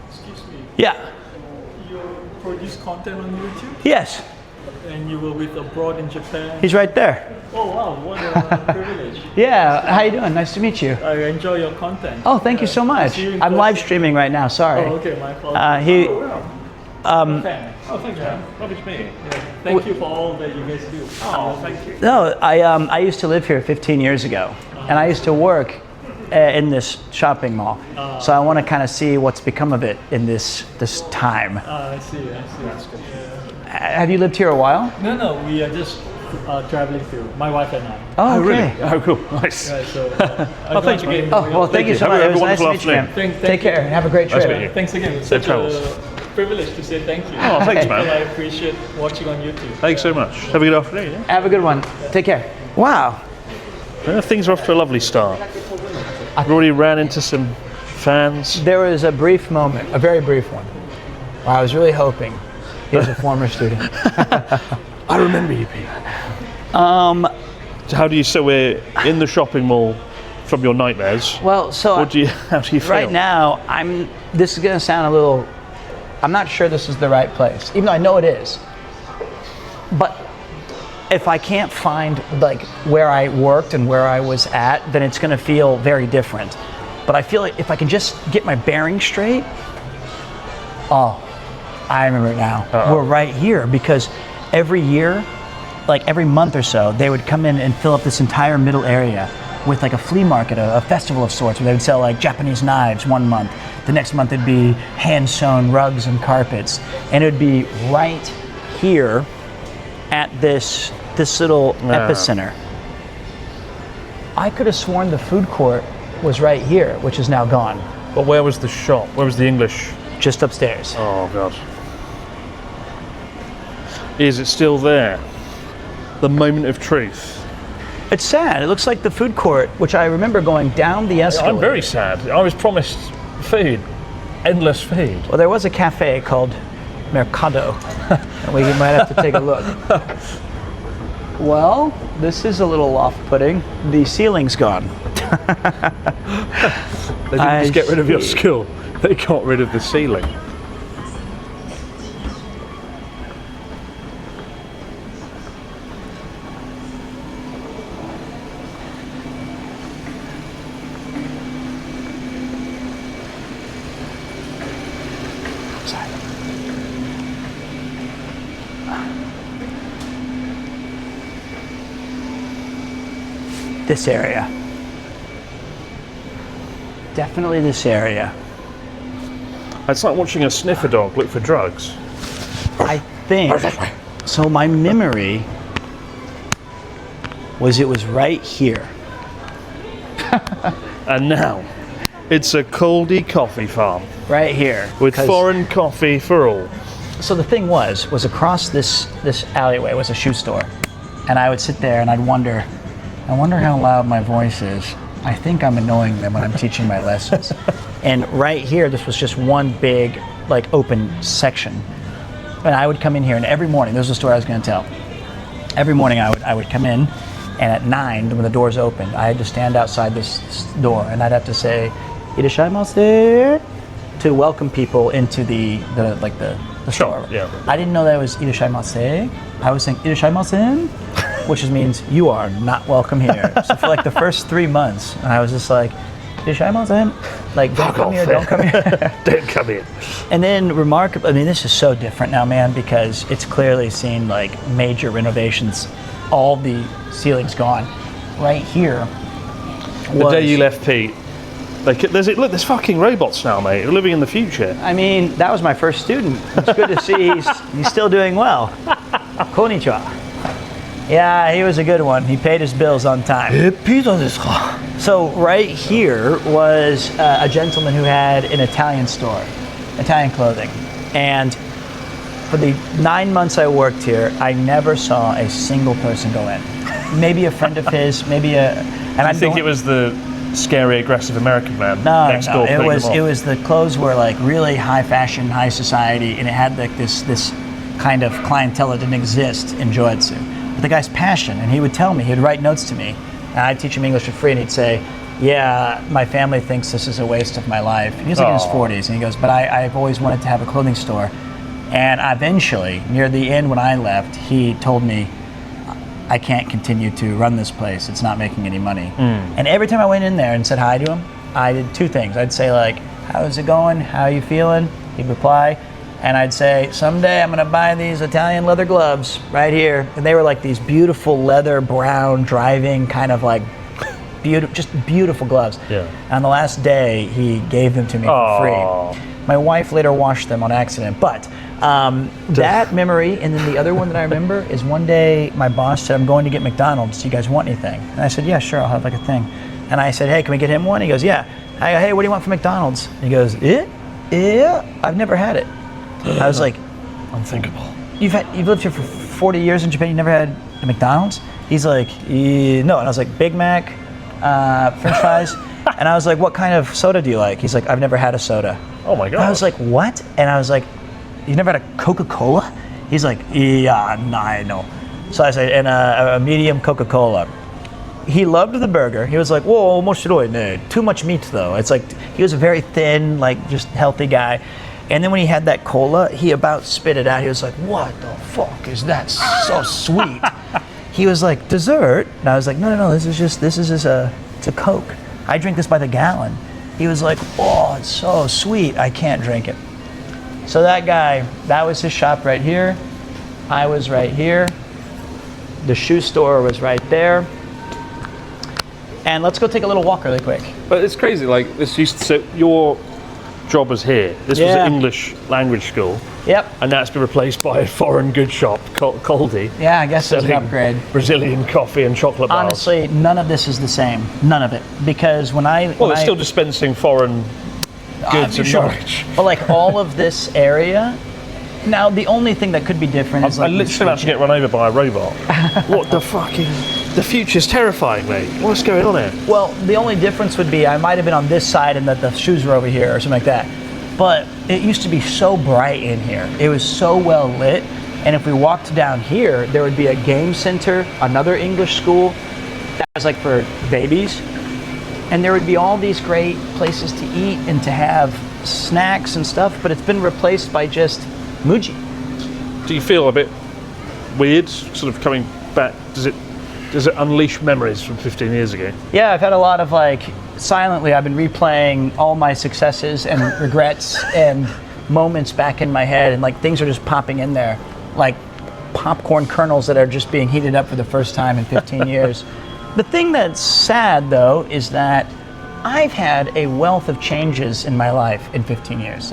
Excuse me, Yeah. you produce content on YouTube Yes. and you were with abroad in Japan. He's right there. Oh wow, what a privilege. Yeah. How you doing? Nice to meet you. I enjoy your content. Oh, thank you so much. See you in I'm live person. streaming right now. Sorry. Oh, okay, my fault. He. Fan. Oh, thanks, man. Lovely to meet you. Thank you for all that you guys do. Oh, thank you. No, I used to live here 15 years ago, and I used to work in this shopping mall. So I want to kind of see what's become of it in this time. I see. That's good. Have you lived here a while? No, we are just traveling through, my wife and I. Oh, okay. Really? Oh, cool. Nice. Right, so Oh, thanks, man. Oh, well, thank you so much. Have It was a nice to wonderful meet you, man. afternoon. Thank Take care. you. Have a great Nice trip. meeting you. Thanks again. It's such travels. a privilege to say thank you. Oh, thanks, I man. appreciate watching on YouTube. Thanks so much. Have a good afternoon. Yeah? Have a good one. Take care. Wow. Things are off to a lovely start. I've already ran into some fans. There was a brief moment, a very brief one, where I was really hoping he was a former student. I remember you, Pete. So we're in the shopping mall from your nightmares. Well, so How do you feel? right now, this is gonna sound a little, I'm not sure this is the right place, even though I know it is. But if I can't find like where I worked and where I was at, then it's gonna feel very different. But I feel like if I can just get my bearings straight, oh, I remember it now. We're right here because every year, like every month or so, they would come in and fill up this entire middle area with like a flea market, a festival of sorts, where they would sell like Japanese knives one month. The next month it'd be hand-sewn rugs and carpets. And it would be right here at this little epicenter. I could have sworn the food court was right here, which is now gone. But where was the shop? Where was the English? Just upstairs. Oh, God. Is it still there? The moment of truth. It's sad. It looks like the food court, which I remember going down the escalator. I'm very sad. I was promised food. Endless food. Well, there was a cafe called Mercado. And we might have to take a look. Well, this is a little off-putting. The ceiling's gone. They didn't just get rid of your school. They got rid of the ceiling. This area. Definitely this area. It's like watching a sniffer dog look for drugs. I think. So my memory was it was right here. And now, it's a Caldy coffee farm Right here. with 'Cause- foreign coffee for all. So the thing was across this alleyway was a shoe store. And I would sit there and I wonder how loud my voice is. I think I'm annoying them when I'm teaching my lessons. And right here, this was just one big, like, open section. And I would come in here, and every morning, this was a story I was going to tell. Every morning I would come in, and at 9, when the doors opened, I had to stand outside this door, and I'd have to say, "Irashaimase," to welcome people into the store. Yeah. I didn't know that it was "Irashaimase." I was saying "Irashaimase," which means you are not welcome here. So for like the first 3 months, I was just like, "Irashaimase," like don't come here, don't come here. Don't come in. And then remarkable, I mean, this is so different now, man, because it's clearly seen like major renovations. All the ceilings gone. Right here The day you left, Pete, there's fucking robots now, mate. We're living in the future. I mean, that was my first student. It's good to see he's still doing well. Konnichiwa. Yeah, he was a good one. He paid his bills on time. So right here was a gentleman who had an Italian store, Italian clothing. And for the 9 months I worked here, I never saw a single person go in. Maybe a friend of his, maybe a... And I think it was the scary, aggressive American man next door. It was the clothes were like really high fashion, high society, and it had like this kind of clientele that didn't exist in Joetsu. But the guy's passion, and he would tell me, he would write notes to me, and I'd teach him English for free, and he'd say, "Yeah, my family thinks this is a waste of my life." And he was like in his 40s, and he goes, "But I've always wanted to have a clothing store." And eventually, near the end when I left, he told me, "I can't continue to run this place. It's not making any money." And every time I went in there and said hi to him, I did two things. I'd say like, "How's it going? How you feeling?" He'd reply. And I'd say, "Someday I'm gonna buy these Italian leather gloves right here." And they were like these beautiful leather brown driving kind of like beautiful gloves. Yeah. And the last day he gave them to me for free. My wife later washed them on accident, but that memory, and then the other one that I remember is one day my boss said, "I'm going to get McDonald's. Do you guys want anything?" And I said, "Yeah, sure, I'll have like a thing." And I said, "Hey, can we get him one?" He goes, "Yeah." I go, "Hey, what do you want from McDonald's?" And he goes, Yeah, I've never had it." I was like, unthinkable. You've lived here for 40 years in Japan, you never had a McDonald's? He's like, "No." And I was like, "Big Mac, French fries." And I was like, "What kind of soda do you like?" He's like, "I've never had a soda." Oh my God. I was like, "What?" And I was like, "You've never had a Coca-Cola?" He's like, "Yeah, no, I know." So I said, "And a medium Coca-Cola." He loved the burger. He was like, "Whoa, omoshiroi ne." Too much meat though. It's like, he was a very thin, like just healthy guy. And then when he had that cola, he about spit it out. He was like, "What the fuck is that? So sweet." He was like, "Dessert?" And I was like, No, this is just it's a Coke. I drink this by the gallon." He was like, "Oh, it's so sweet. I can't drink it." So that guy, that was his shop right here. I was right here. The shoe store was right there. And let's go take a little walk really quick. But it's crazy, like so your job was here. This was an English language school. Yep. And now it's been replaced by a foreign goods shop, Caldi. Yeah, I guess it's an selling upgrade. Brazilian coffee and chocolate bars. Honestly, none of this is the same. None of it. Because It's still dispensing foreign goods and knowledge. But like all of this area, now the only thing that could be different is I like literally about to get run over by a robot. What the fucking... The future's terrifying, mate. What's going on here? Well, the only difference would be I might have been on this side and that the shoes were over here or something like that. But it used to be so bright in here. It was so well lit. And if we walked down here, there would be a game center, another English school that was like for babies. And there would be all these great places to eat and to have snacks and stuff, but it's been replaced by just Muji. Do you feel a bit weird, sort of coming back? Does it unleash memories from 15 years ago? Yeah, I've had a lot of silently I've been replaying all my successes and regrets and moments back in my head, and things are just popping in there, like popcorn kernels that are just being heated up for the first time in 15 years. The thing that's sad though is that I've had a wealth of changes in my life in 15 years.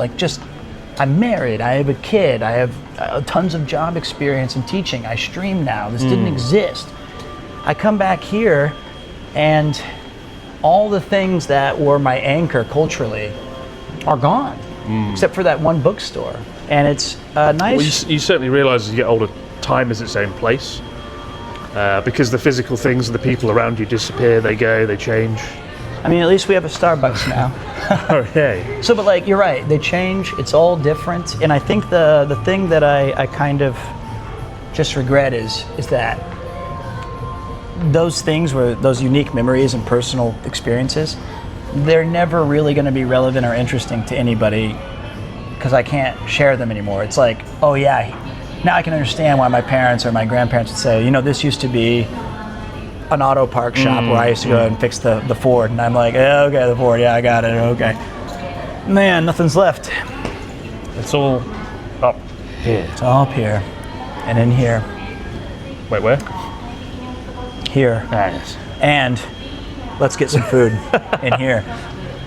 I'm married, I have a kid, I have tons of job experience in teaching, I stream now, this didn't exist. I come back here and all the things that were my anchor culturally are gone, except for that one bookstore. And it's nice. Well, you certainly realise as you get older, time is its own place. Because the physical things and the people around you disappear, they go, they change. I mean, at least we have a Starbucks now. Okay. So, but like, you're right. They change. It's all different. And I think the thing that I kind of just regret is that those things were those unique memories and personal experiences. They're never really going to be relevant or interesting to anybody because I can't share them anymore. It's like, oh yeah, now I can understand why my parents or my grandparents would say, you know, this used to be an auto park shop where I used to go and fix the Ford, and I'm like, yeah, okay, the Ford, yeah, I got it, okay. Man, nothing's left. It's all up here. It's all up here, and in here, Wait, where? here, Yes. and let's get some food in here.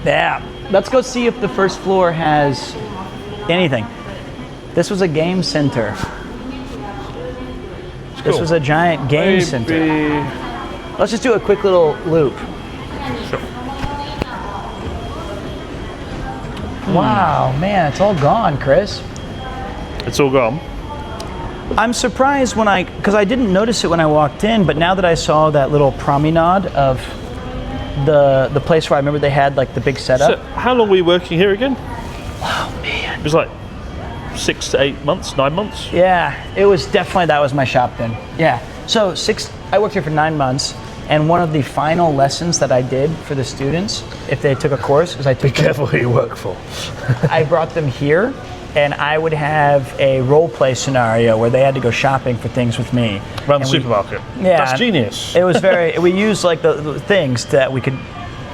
Yeah, let's go see if the first floor has anything. This was a game center. This Cool. was a giant game center. Let's just do a quick little loop. Sure. Wow, man, it's all gone, Chris. It's all gone. I'm surprised because I didn't notice it when I walked in, but now that I saw that little promenade of the place where I remember they had like the big setup. So, how long were you working here again? Oh man. It was like 6 to 8 months, 9 months. Yeah, it was definitely, that was my shop then. Yeah, so I worked here for 9 months, and one of the final lessons that I did for the students, if they took a course, is I took Be careful who you work for. I brought them here, and I would have a role play scenario where they had to go shopping for things with me. Around the And we- supermarket. Yeah, That's genius. It was very. We used like the things that we could,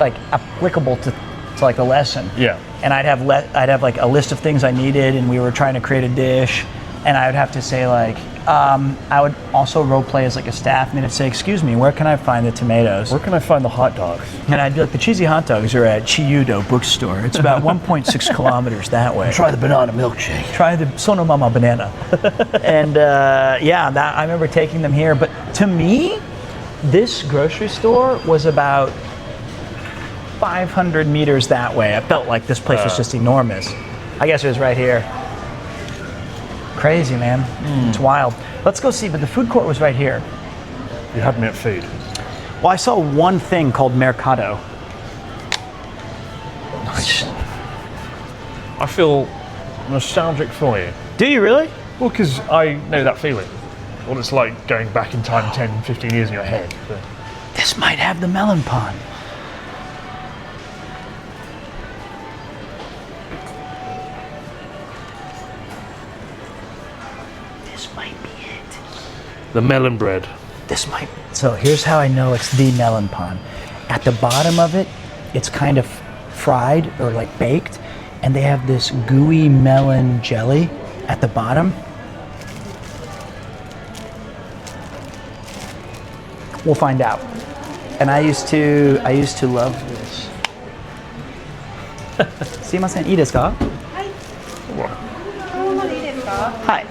like applicable to like the lesson. Yeah. And I'd have like a list of things I needed, and we were trying to create a dish, and I would have to say like, I would also role play as like a staff, and they'd say, "Excuse me, where can I find the tomatoes?" Where can I find the hot dogs? And I'd be like, "The cheesy hot dogs are at Chiyudo bookstore. It's about 1.6 kilometers that way. Try the banana milkshake. Try the Sonomama banana." And yeah, I remember taking them here. But to me, this grocery store was about 500 meters that way. I felt like this place was just enormous. I guess it was right here. Crazy, man. It's wild. Let's go see, but the food court was right here. You had me at food. Well, I saw one thing called Mercado. Nice. I feel nostalgic for you. Do you really? Well, because I know that feeling. What it's like going back in time 10, 15 years in your head. But This might have the melon pond. This might be it. the melon bread. So here's how I know it's the melon pond. At the bottom of it, it's kind of fried or like baked, and they have this gooey melon jelly at the bottom. We'll find out. And I used to love this. すいません、いいですか？はい。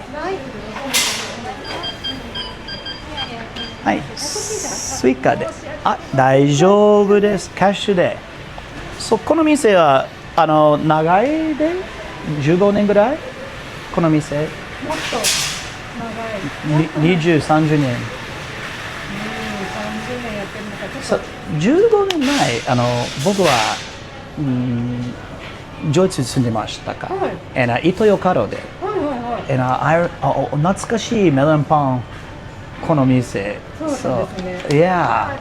はい、スイカで。あ、大丈夫です。キャッシュで。そこの店は長いで15年ぐらい？この店。もっと長い。20、30年。15年前、僕はドイツに住んでましたか、イトヨカロで、懐かしいメロンパンこの店。そうですね。Yeah.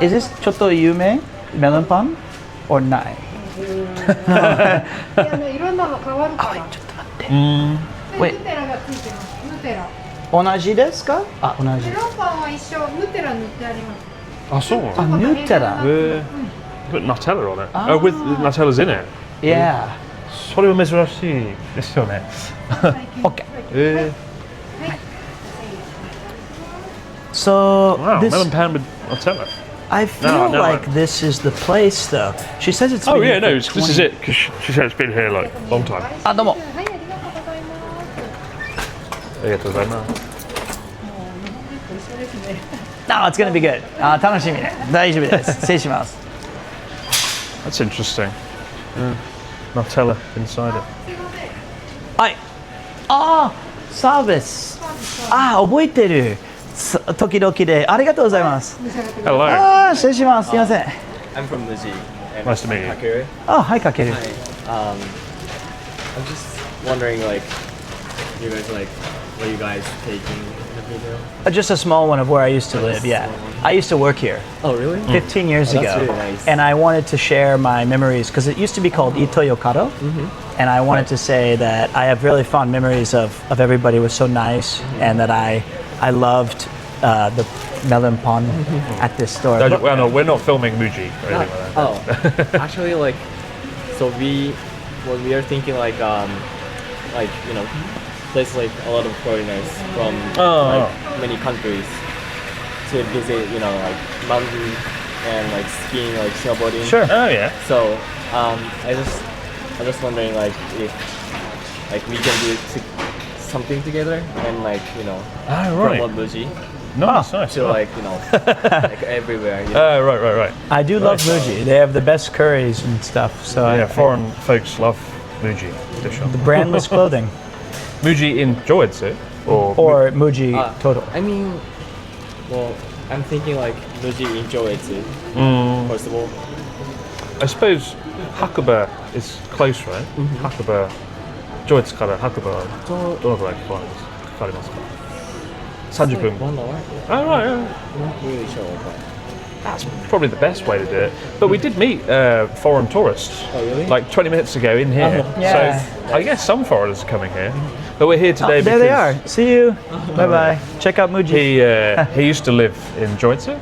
Is this ちょっと有名メロンパン or ない？いろんなの変わるから。ちょっと待って。ヌテラがついてます。ヌテラ。同じですか？あ、同じ。メロンパンは一緒。ヌテラ塗ってあります。I saw one. あ、ヌテラ。Put Nutella on it. Oh, with Nutella's in it. Yeah. それは珍しいですよね。Okay. So Wow, this, melon pan with Nutella. I feel No, like this is the place though. She says it's Oh been yeah, here no, for this is 20 it. Because she said it's been here like a long time. あ、どうも。はい、ありがとうございます。ありがとうございます。一緒ですね。Oh, it's gonna be good. あ、楽しみね。大丈夫です。失礼します。That's interesting. Nutella inside it. はい。あー、サービス。あー、覚えてる。時々で。ありがとうございます。Hello. あー、失礼します。すいません。 I'm from Lizzie. And Nice to meet you. Kakeru. Oh, hi, Kakeru. Hi. I'm just wondering, like, you guys like, what you guys taking in the video? Just a small one of where I used to live, yeah. I used to work here Oh, really? 15 years Oh, ago. that's really nice. And I wanted to share my memories, because it used to be called Itoyokado. And I wanted to say that I have really fond memories of everybody was so nice, and that I loved the melon pond at this store. Well, no, we're not filming Muji or anything like that. Oh, actually, like, so we are thinking like, you know, there's like a lot of foreigners from like many countries to visit, you know, like mountain and like skiing, like snowboarding. Sure. Oh yeah. So I'm just wondering, like, if like we can do something together and, like, you know, right. promote Muji Nice. to, like, you know, like everywhere. You know? Right. I do love Muji. They have the best curries and stuff. So Yeah, foreign folks love Muji, the shop. brandless clothing. Muji in Joetsu Or Muji total. I mean, well, I'm thinking like Muji enjoy it too. First of all, I suppose Hakuba is close, right? Hakuba, JoetsuからHakubaはどのくらいかかりますか？30分。 1 hour. Oh right, yeah. Not really sure, but That's probably the best way to do it. But we did meet foreign tourists Oh, really? like 20 minutes ago in here. Yeah. So I guess some foreigners are coming here. But we're here today There because they are. See you. Bye bye. Check out Muji. he used to live in Joetsu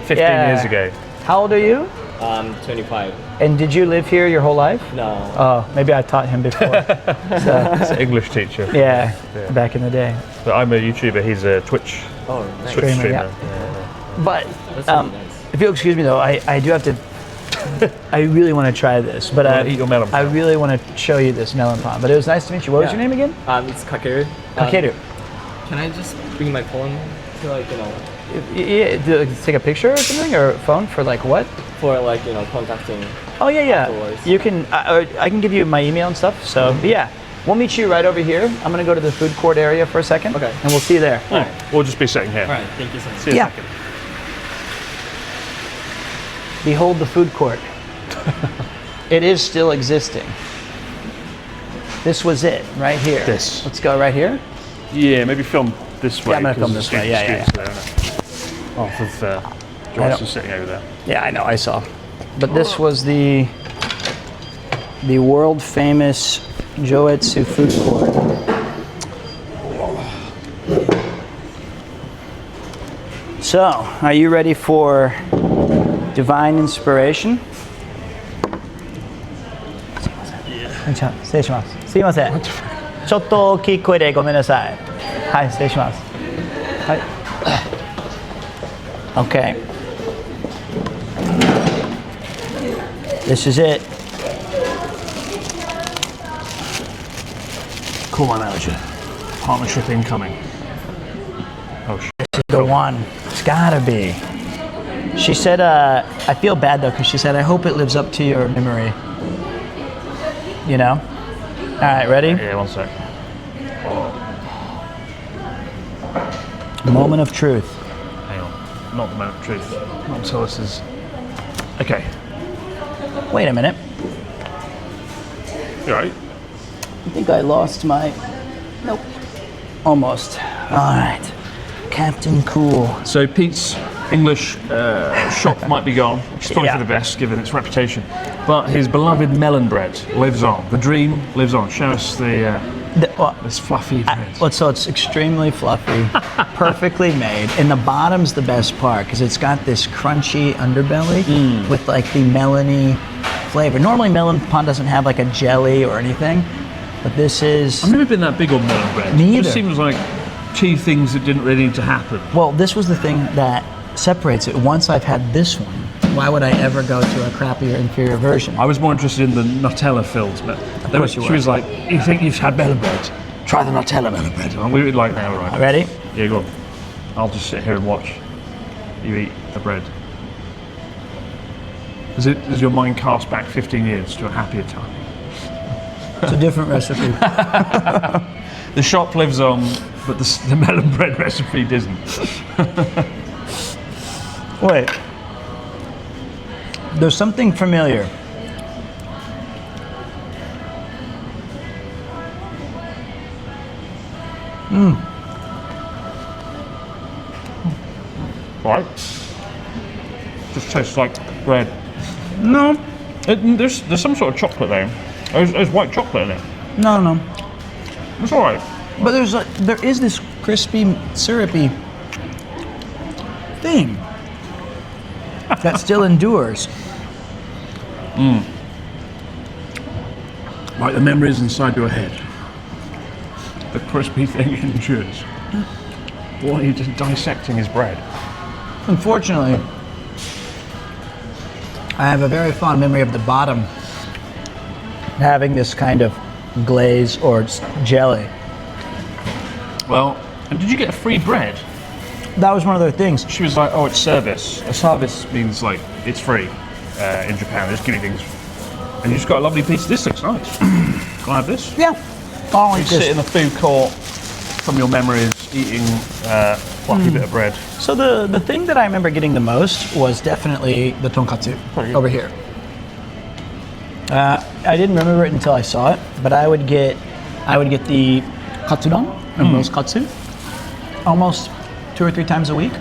15 Yeah. years ago. How old are you? 25. And did you live here your whole life? No. Oh, maybe I taught him before. So, He's an English teacher. yeah, back in the day. But I'm a YouTuber. He's a Twitch Oh, nice. streamer. Streamer, But That's really nice. if you'll excuse me though, I do have to. I really want to try this, but Wanna eat your melon I pond? really want to show you this melon pond. But it was nice to meet you. What was Yeah. your name again? It's Kakeru. Kakeru. Can I just bring my phone to, like, you know, Take a picture or something, or phone for like what? for, like, you know, contacting? Oh yeah. Afterwards. You can. I can give you my email and stuff. So yeah, we'll meet you right over here. I'm gonna go to the food court area for a second. Okay. And we'll see you there. We'll just be sitting here. All right. Thank you so much. See you Yeah. in a second. Behold the food court. It is still existing. This was it right here. This. Let's go right here. Yeah, maybe film this way. I'm gonna 'cause film the this way, students- yeah. students there, innit? Off of Joyce is sitting over there. Yeah, I know. I saw. But this was the world famous Joetsu food court. So, are you ready for divine inspiration? こんにちは。失礼します。すいません。ちょっと大きい声でごめんなさい。はい、失礼します。はい。Okay. This is it. Call my manager. Partnership incoming. Oh shit. The one. It's gotta be. She said, I feel bad though, because she said, I hope it lives up to your memory. You know? All right, ready? Yeah, one sec. Moment of truth. Hang on. Not the moment of truth. Not until this is. Okay. Wait a minute. You alright? I think I lost my. Nope. Almost. All right. Captain Cool. So Pete's English shop might be gone, which is probably Yeah. for the best given its reputation. But his beloved melon bread lives on. The dream lives on. Show us this fluffy bread. So it's extremely fluffy, perfectly made, and the bottom's the best part because it's got this crunchy underbelly with like the melony flavor. Normally melon pond doesn't have like a jelly or anything, but this is. I've never been that big on melon bread. Me It either. just seems like two things that didn't really need to happen. Well, this was the thing that separates it. Once I've had this one, why would I ever go to a crappier, inferior version? I was more interested in the Nutella filled, but course you she were. was like, "You think you've had melon bread? Try the Nutella melon bread." And we were like, "No, right." Ready? Yeah, go on. I'll just sit here and watch you eat the bread. Does your mind cast back 15 years to a happier time? It's a different recipe. The shop lives on, but the melon bread recipe doesn't. Wait. There's something familiar. Right. Just tastes like bread. No, there's some sort of chocolate there. There's white chocolate in it. No. It's all right. But there is this crispy, syrupy thing that still endures. Like the memories inside your head. The crispy thing endures. What, are you just dissecting his bread? Unfortunately, I have a very fond memory of the bottom having this kind of glaze or jelly. Well, and did you get a free bread? That was one of their things. She was like, oh, it's service. A service means like it's free in Japan. They just give you things. And you just got a lovely piece. This looks nice. Can I have this? Yeah. I'll You eat sit this. in the food court from your memories eating fluffy bit of bread. So the thing that I remember getting the most was definitely the tonkatsu over here. I didn't remember it until I saw it, but I would get the katsudon and roast katsu almost 2 or 3 times a week,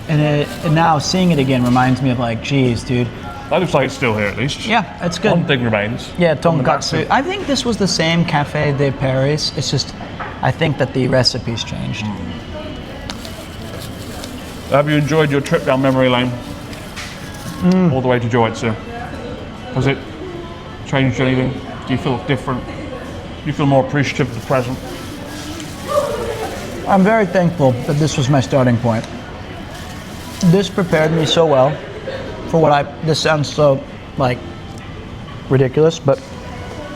and now seeing it again reminds me of like, geez, dude. That looks like it's still here at least. Yeah, it's good. One thing remains. Yeah, tonkatsu. I think this was the same Café de Paris. It's just, I think that the recipe's changed. Have you enjoyed your trip down memory lane? All the way to Joetsu? Has it changed anything? Do you feel different? Do you feel more appreciative of the present? I'm very thankful that this was my starting point. This prepared me so well for this sounds so like ridiculous, but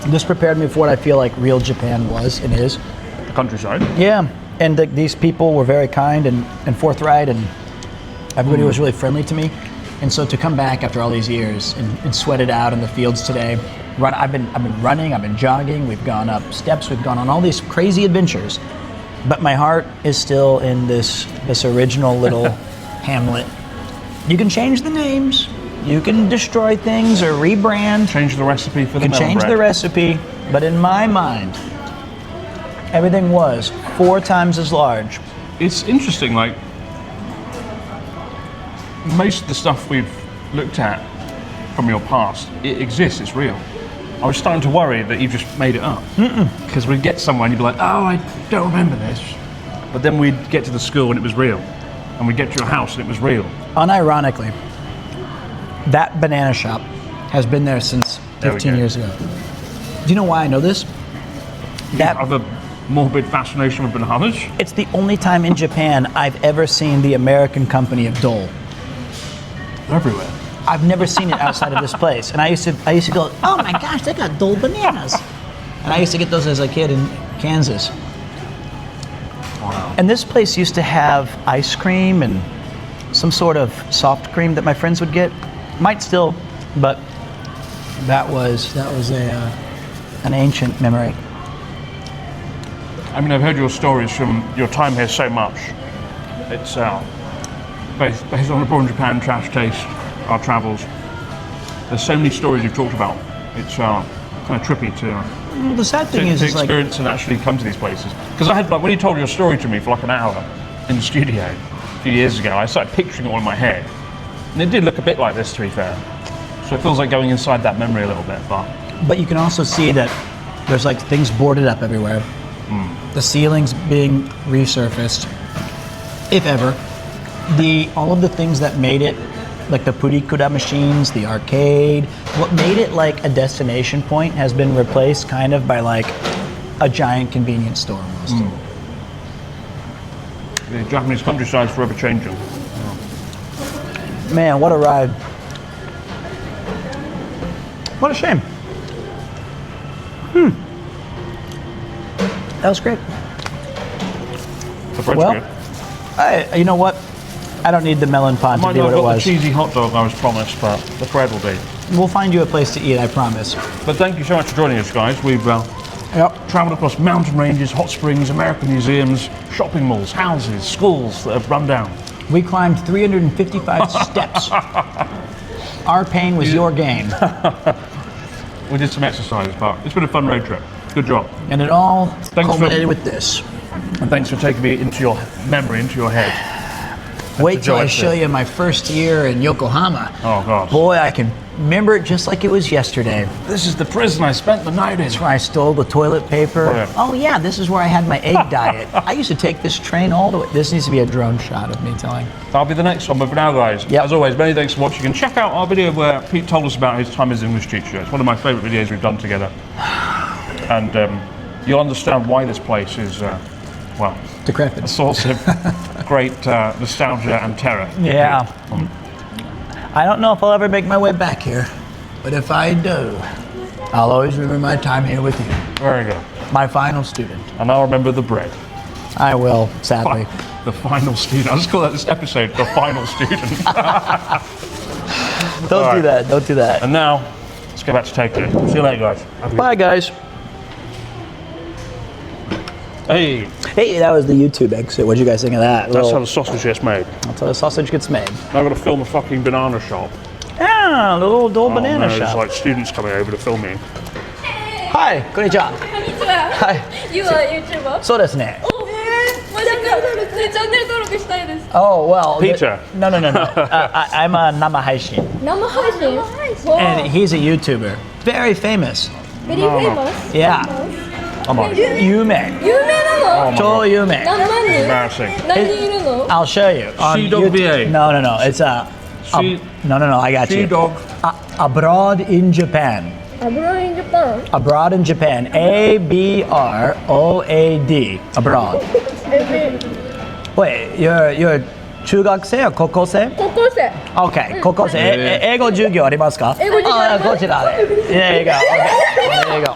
this prepared me for what I feel like real Japan was and is. The countryside? Yeah, and these people were very kind and forthright, and everybody was really friendly to me. And so to come back after all these years and sweat it out in the fields today, I've been running, I've been jogging, we've gone up steps, we've gone on all these crazy adventures, but my heart is still in this original little hamlet. You can change the names, you can destroy things or rebrand. Change the recipe for the You can melon change bread. the recipe, but in my mind, everything was 4 times as large. It's interesting, like, most of the stuff we've looked at from your past, it exists, it's real. I was starting to worry that you just made it up. Because we'd get somewhere and you'd be like, oh, I don't remember this. But then we'd get to the school and it was real. And we'd get to your house and it was real. Unironically, that banana shop has been there since There we 15 go. years ago. Do you know why I know this? You have a morbid fascination with bananas? It's the only time in Japan I've ever seen the American company of Dole. Everywhere. I've never seen it outside of this place. And I used to go, oh my gosh, they got Dole bananas. And I used to get those as a kid in Kansas. Wow. And this place used to have ice cream and some sort of soft cream that my friends would get. Might still, but that was an ancient memory. I mean, I've heard your stories from your time here so much. It's based on the Born Japan Trash Taste, our travels. There's so many stories you've talked about. It's kind of trippy to Well, the sad thing is like, experience and actually come to these places. Because I had, like, when you told your story to me for like an hour in the studio a few years ago, I started picturing it all in my head. And it did look a bit like this, to be fair. So it feels like going inside that memory a little bit, but you can also see that there's like things boarded up everywhere. The ceilings being resurfaced, if ever. All of the things that made it, like the purikura machines, the arcade, what made it like a destination point has been replaced kind of by like a giant convenience store almost. the Japanese countryside's forever changing. Man, what a ride. What a shame. That was great. The bread's Well, good. you know what? I don't need the melon pod to Might be not what have it got the was. cheesy hot dog I was promised, but the bread will be. We'll find you a place to eat, I promise. But thank you so much for joining us, guys. We've travelled across mountain ranges, hot springs, American museums, shopping malls, houses, schools that have run down. We climbed 355 steps. Our pain was your gain. We did some exercise, but it's been a fun road trip. Good job. And it all for- culminated with this. And thanks for taking me into your memory, into your head. Wait till I Joetsu. show you my first year in Yokohama. Oh, God. Boy, I can remember it just like it was yesterday. This is the prison I spent the night in. That's where I stole the toilet paper. Yeah. Oh yeah, this is where I had my egg diet. I used to take this train all the way. This needs to be a drone shot of me telling. That'll be the next one, but for now, guys, Yep. as always, many thanks for watching. And check out our video where Pete told us about his time as English teacher. It's one of my favourite videos we've done together. And you'll understand why this place is, well, a Decrepit. source of great nostalgia and terror. Yeah. I don't know if I'll ever make my way back here, but if I do, I'll always remember my time here with you. Very good. My final student. And I'll remember the bread. I will, sadly. The final student. I'll just call that this episode, The Final Student. Don't do that. Don't do that. And now, let's go back to Tokyo. See you later, guys. Bye, guys. Hey, Hey, that was the YouTube exit. What'd you guys think of that? that's how the sausage gets made. That's how the sausage gets made. Now I've got to film a fucking banana shop. Yeah, the little banana no, there's shop. like students coming over to film me. Hi, konnichiwa. こんにちは。はい。 You are YouTuber? そうですね。おマジか。チャンネル登録したいです。 Oh, well. Peter. No. I'm a 生配信. 生配信 And he's a YouTuber. Very famous. Very famous? Yeah. I'm on. 有名。有名なの超有名。何万人 Embarrassing. 何人いるの I'll show you. On She-dog YouTube. VA. No. It's a. She- No. I got you. She-dog. Abroad in Japan. アブロインジャパン Abroad in Japan. ABROAD. Abroad. Wait, you're 中学生or 高校生高校生 Okay, 高校生。英語授業ありますか？英語授業ありますこちらで。There you go. Okay. There you go.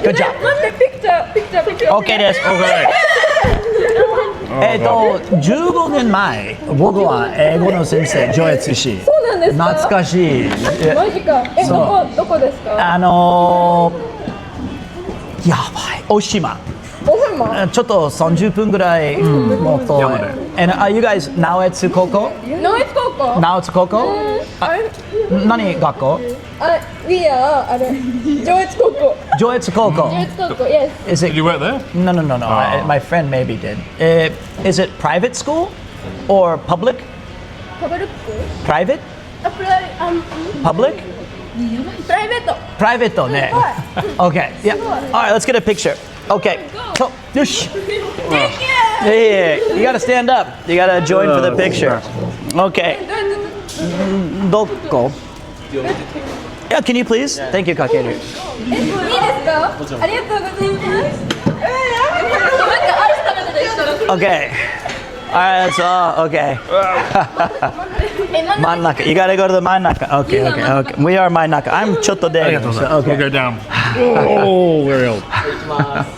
Good job. 待ってピクチャー OK です。15年前、僕は英語の先生、上越市。そうなんですか懐かしい。マジかそうどこですかやばい、大島。おふまちょっと30分ぐらい、もっと。And are you guys 直江津高校？直江津高校直江津高校？何学校？We are あれ上越高校上越高校。上越高校 Yes Is it? Did you work there? No. My friend maybe did. Is it private school or public? パブリック Private? プライ Public? プライベート Private ね。Okay. Yeah. All right. Let's get a picture. Okay. So, yosh. Yeah. You gotta stand up. You gotta join for the picture. Okay. どこ? Yeah. Can you please? Thank you, Kakeru. いいですかありがとうございますなんかアイス食べてた一緒 Okay. All right. That's all. Okay. 真ん中. You gotta go to the 真ん中. Okay. We are 真ん中. I'm ちょっとで. We'll Okay. go down. Oh, very old. 行きます。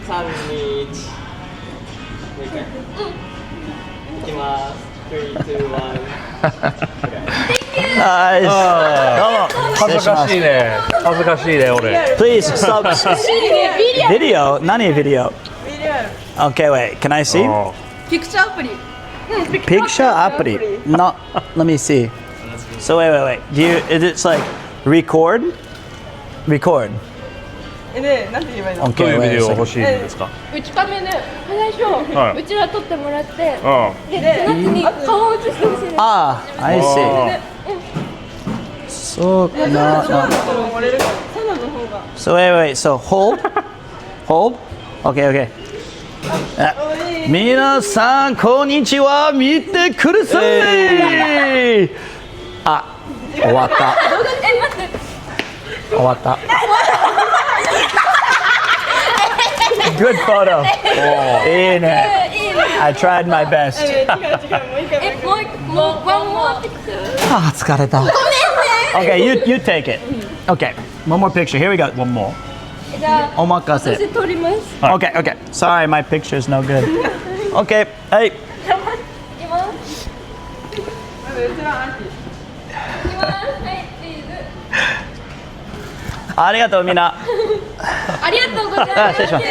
3、2、1。行きます。3、2、1。Nice. どうも。恥ずかしいね。恥ずかしいね、俺。 Please stop. Video? 何 video? Okay, wait. Can I see? ピクチャーアプリ Picture アプリ. No. Let me see. So wait. Is it like record? Record. ねなんて言えばいいの どうい Okay, うビ wait デ a オ欲 second. しいんですか？内カメで最初はいうちら撮ってもらってあでその後に顔を映してほしいです Ah, I see. So no. So wait. So hold. Okay. 皆さんこんにちは。見てください。あ、終わった。終わった。Good photo. いいね。I tried my best. もうワンモアピクチャーあ、疲れた。Okay, you take it. Okay, one more picture. Here we go. One more. じゃあおまかせ。私撮ります Okay. Sorry, my picture's no good. Okay, hey. いきますいきますはいチーズありがとうみんな。ありがとうございます失礼します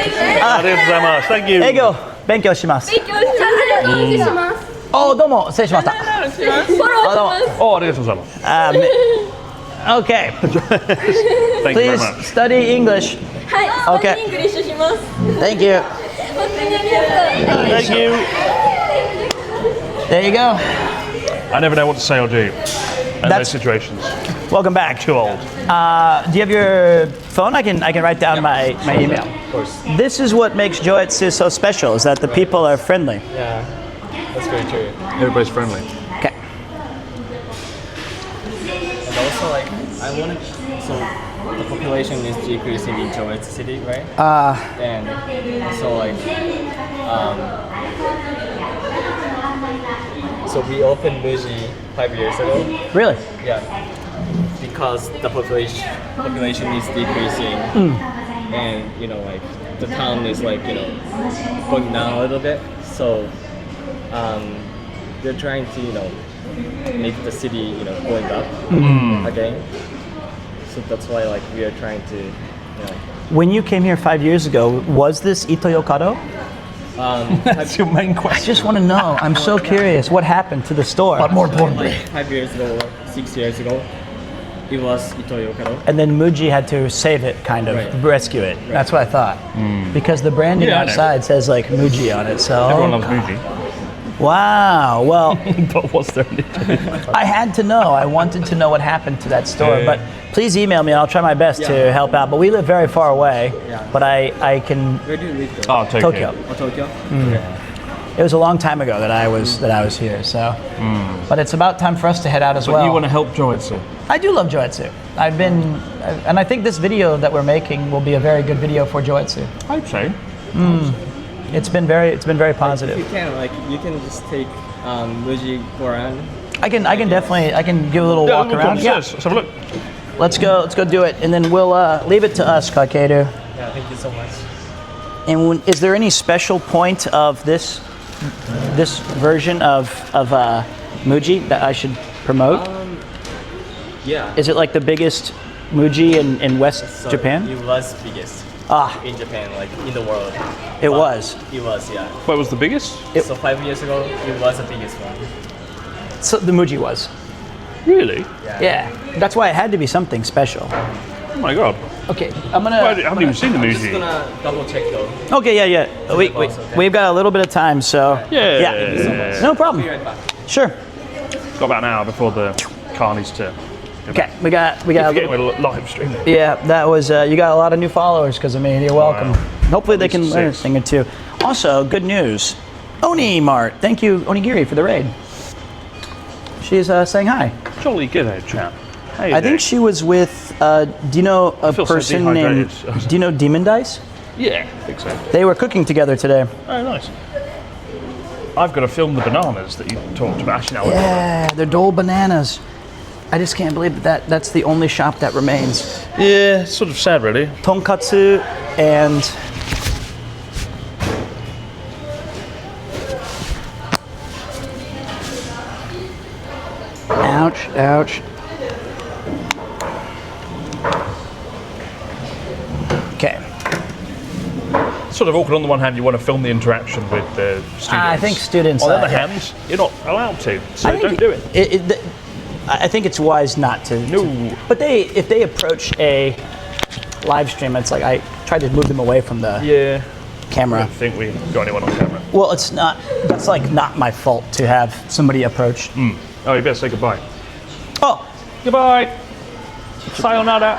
ありがとうございます。Thank you. 営業勉強します。勉強しますお、どうも失礼しました。フォローしますお、ありがとうございます。Okay, Thank you very please much. study English. はい、Okay. イングリッシュします。Thank you. ま Thank you. There you go. I never know what to say or do in That's- those situations. Welcome back. Too old. Do you have your phone? I can write down my email. Of course. This is what makes Joetsu so special, is that the people are friendly. Yeah, that's very true. Everybody's friendly. Okay. And also, like, I wanted, so the population is decreasing in Joetsu City, right? And so, like, so we opened Muji 5 years ago. Really? Yeah, because the population is decreasing, and you know, like the town is like, you know, going down a little bit. So they're trying to, you know, make the city, you know, going up again. So that's why, like, we are trying to, you know. When you came here 5 years ago, was this Ito-Yokado? That's your main I question. just want to know. I'm so curious. What happened to the store? But more importantly, 5 years ago, 6 years ago, it was Ito-Yokado. And then Muji had to save it, kind of, Right. rescue it. That's what I thought. Because the branding Yeah, I know. outside says like Muji on it. So everyone loves Muji. Wow. Well, But what's there? I had to know. I wanted to know what happened to that store. Yeah. But please email me and I'll try my best to help out. But we live very far away. Yeah. But I can. Where do you live though? Oh, Tokyo. Oh, Tokyo? It was a long time ago that I was here. So, but it's about time for us to head out as But well. you want to help Joetsu. I do love Joetsu. And I think this video that we're making will be a very good video for Joetsu. I hope so. It's been very positive. If you can, like, you can just take Muji Koran. I can give a little walk around. Yeah. Let's have a look. Let's go do it, and then we'll leave it to us, Kakeru. Yeah, thank you so much. And is there any special point of this version of Muji that I should promote? Yeah. Is it like the biggest Muji in West So Japan? It was biggest in Japan, like in the world. It But was. It was, yeah. What was the biggest? So 5 years ago, it was the biggest one. So the Muji was. Really? Yeah. That's why it had to be something special. Oh my god. Okay, I'm gonna. I haven't even seen the I'm just Muji. gonna double check though. Okay, yeah. We've got a little bit of time, so Yeah. no problem. Be right back. Sure. Got about an hour before the car needs to. Okay, we got. Forgetting we're live streaming. Yeah, that was. You got a lot of new followers because of me. You're welcome. Wow. Hopefully they can At least learn a 6. thing or two. Also, good news. Oni Mart, thank you, Onigiri, for the raid. She's saying hi. Jolly good old chap. Hey I there. think she was with. Do you know a feel so person named? dehydrated. Do you know Demon Dice? Yeah, I think so. They were cooking together today. Oh, nice. I've got to film the bananas that you talked about. Actually, no, Yeah, they're Dole bananas. I just can't believe that's the only shop that remains. yeah, it's sort of sad, really. Tonkatsu and ouch. Okay. Sort of awkward on the one hand, you want to film the interaction with the students. I think students. On the other yeah. hand, you're not allowed to, so I think don't do it. I think it's wise not to. No. But if they approach a live stream, it's like I tried to move them away from the Yeah. I camera. don't think we got anyone on camera. Well, it's not. That's like not my fault to have somebody approach. Oh, you better say goodbye. Oh, Goodbye. Sayonara.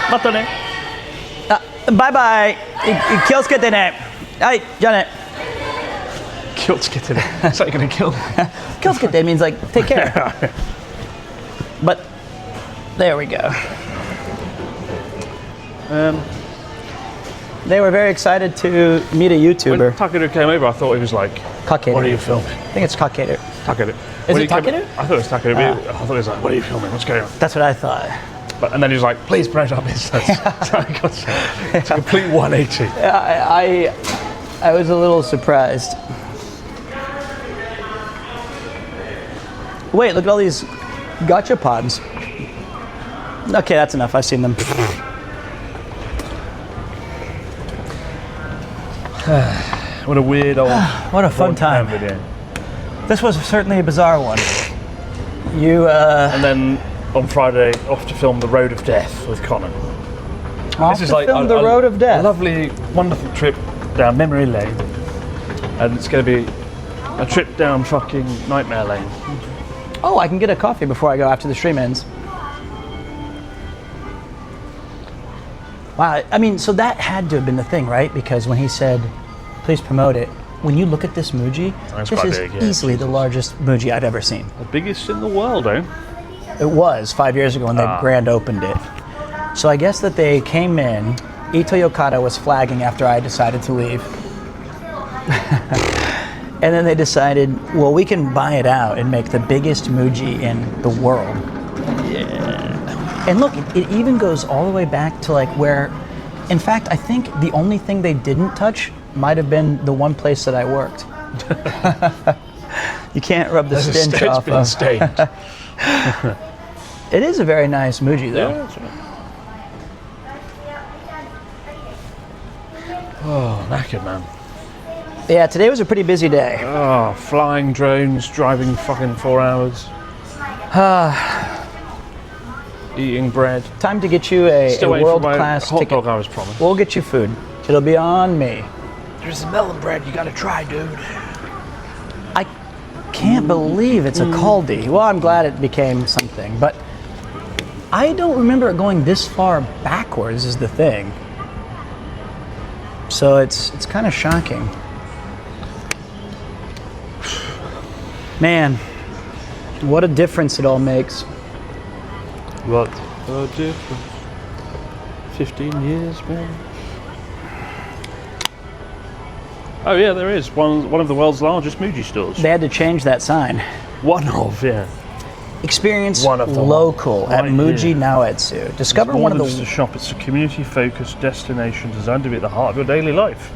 Matane. bye bye. 気をつけてね。はい、じゃあね。 Kill it. It's like you're gonna kill them. 気をつけて means like take care. But there we go. They were very excited to meet a When YouTuber. Takeru came over, I thought he was like, Kakeru. what are you filming? I think it's Kakeru. Takeru. Is When it he came- Takeru? I thought it was Takeru. But I thought he was like, what are you filming? What's going on? That's what I thought. And then he was like, please promote our business. So I got it's a complete 180. I was a little surprised. Wait, look at all these gotcha pods. Okay, that's enough. I've seen them. What a weird old What a fun time. video. This was certainly a bizarre one. You, And then on Friday, off to film The Road of Death with Connor. off to film The Road of A Death. lovely, wonderful trip down memory lane. and it's going to be a trip down fucking Nightmare Lane. Oh, I can get a coffee before I go after the stream ends. Wow, I mean, so that had to have been the thing, right? Because when he said, please promote it, when you look at this Muji, this is big, yeah. easily the largest Muji I've ever seen. The biggest in the world, eh? It was 5 years ago when they grand opened it. So I guess that they came in, Ito Yokata was flagging after I decided to leave. And then they decided, well, we can buy it out and make the biggest Muji in the world. Yeah. And look, it even goes all the way back to like where, in fact, I think the only thing they didn't touch might have been the one place that I worked. You can't rub the stench off of. Stained. It is a very nice Muji though. Yeah, that's right. Oh, knackered, man. Yeah, today was a pretty busy day. Oh, flying drones, driving fucking 4 hours. Eating bread. Time to get you a Still waiting for my world-class hot ticket. dog I was promised. We'll get you food. It'll be on me. There's a melon bread you gotta try, dude. I can't believe it's a Caldi. Well, I'm glad it became something, but I don't remember it going this far backwards is the thing. So it's kind of shocking. Man, what a difference it all makes. What a difference. 15 years, man. Oh yeah, there is one of the world's largest Muji stores. They had to change that sign. One of, yeah. Experience One of the local at right Muji here. Naoetsu. Discover It's more one of than the just a shop. It's a community-focused destination designed to be at the heart of your daily life.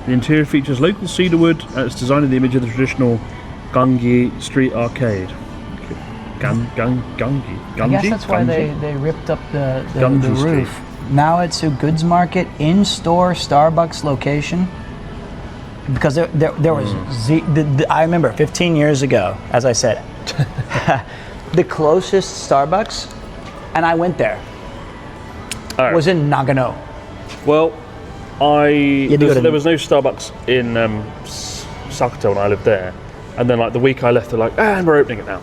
The interior features local cedarwood and it's designed in the image of the traditional Gangi street arcade. Gangi? I guess that's why they ripped up the Ganji roof. Street. Naoetsu Goods Market in-store Starbucks location. Because there was I remember 15 years ago, as I said, the closest Starbucks, and I went there, was in Nagano. Well, had to go to- there was no Starbucks in Sakuta when I lived there, and then like the week I left, they're like, and we're opening it now.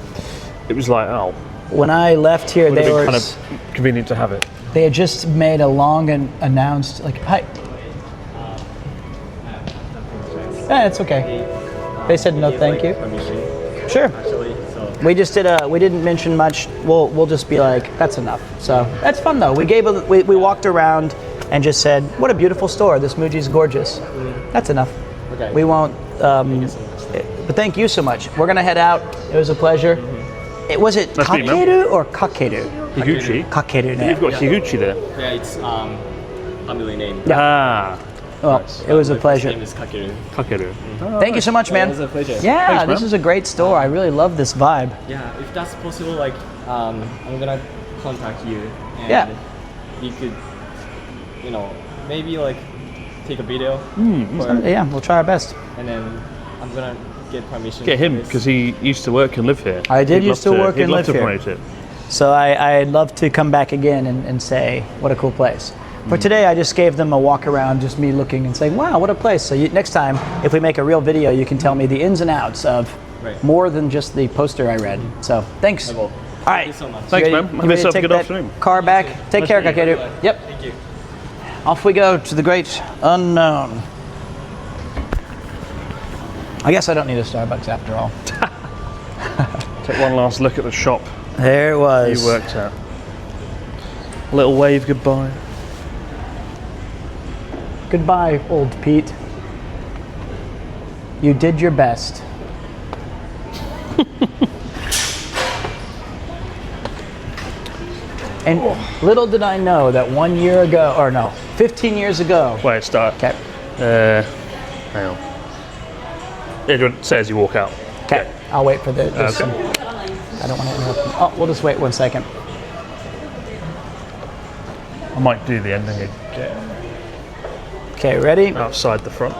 It was like, oh, When I left here, would have they been were kind of convenient to have it. they had just made a long and announced like, hi. It's okay. They said no, thank you. Sure. We just we didn't mention much. We'll just be like, that's enough. So that's fun though. We walked around and just said, what a beautiful store. This Muji's gorgeous. That's enough. Okay. We won't. But thank you so much. We're gonna head out. It was a pleasure. Was it Nice to meet you, man. Kakeru or Kakeru? Higuchi. Kakeru. You've got Higuchi there. Yeah, it's family name. Ah, Well, it was a My first pleasure. name is Kakeru. Kakeru. Thank you so much, man. It was a pleasure. Yeah, Thanks, this man. is a great store. I really love this vibe. Yeah, if that's possible, like I'm gonna contact you. And Yeah. we could, maybe like take a video. Yeah, we'll try our best. And then I'm gonna get permission. Get for him this. because he used to work and live here. I did He'd used love to work he'd and love live to here. promote it. So I'd love to come back again and say, what a cool place. For today, I just gave them a walk around, just me looking and saying, wow, what a place. So next time, if we make a real video, you can tell me the ins and outs of more than just the poster I read. So thanks. I will. All right. Thank you so much. Thanks, You man. ready- Have you ready to yourself a take good that afternoon. car back. Take Nice care, to meet you. Kakeru. Yep. Thank you. Off we go to the great unknown. I guess I don't need a Starbucks after all. Take one last look at the shop There it was. you worked at. A little wave goodbye. Goodbye, old Pete. You did your best. And little did I know that 1 year ago, or no, 15 years ago. Where it start? Okay, Hang on. It says you walk out. okay. I'll wait for this. Okay. I don't want to interrupt. Oh, we'll just wait 1 second. I might do the ending again. Okay, ready? Outside the front.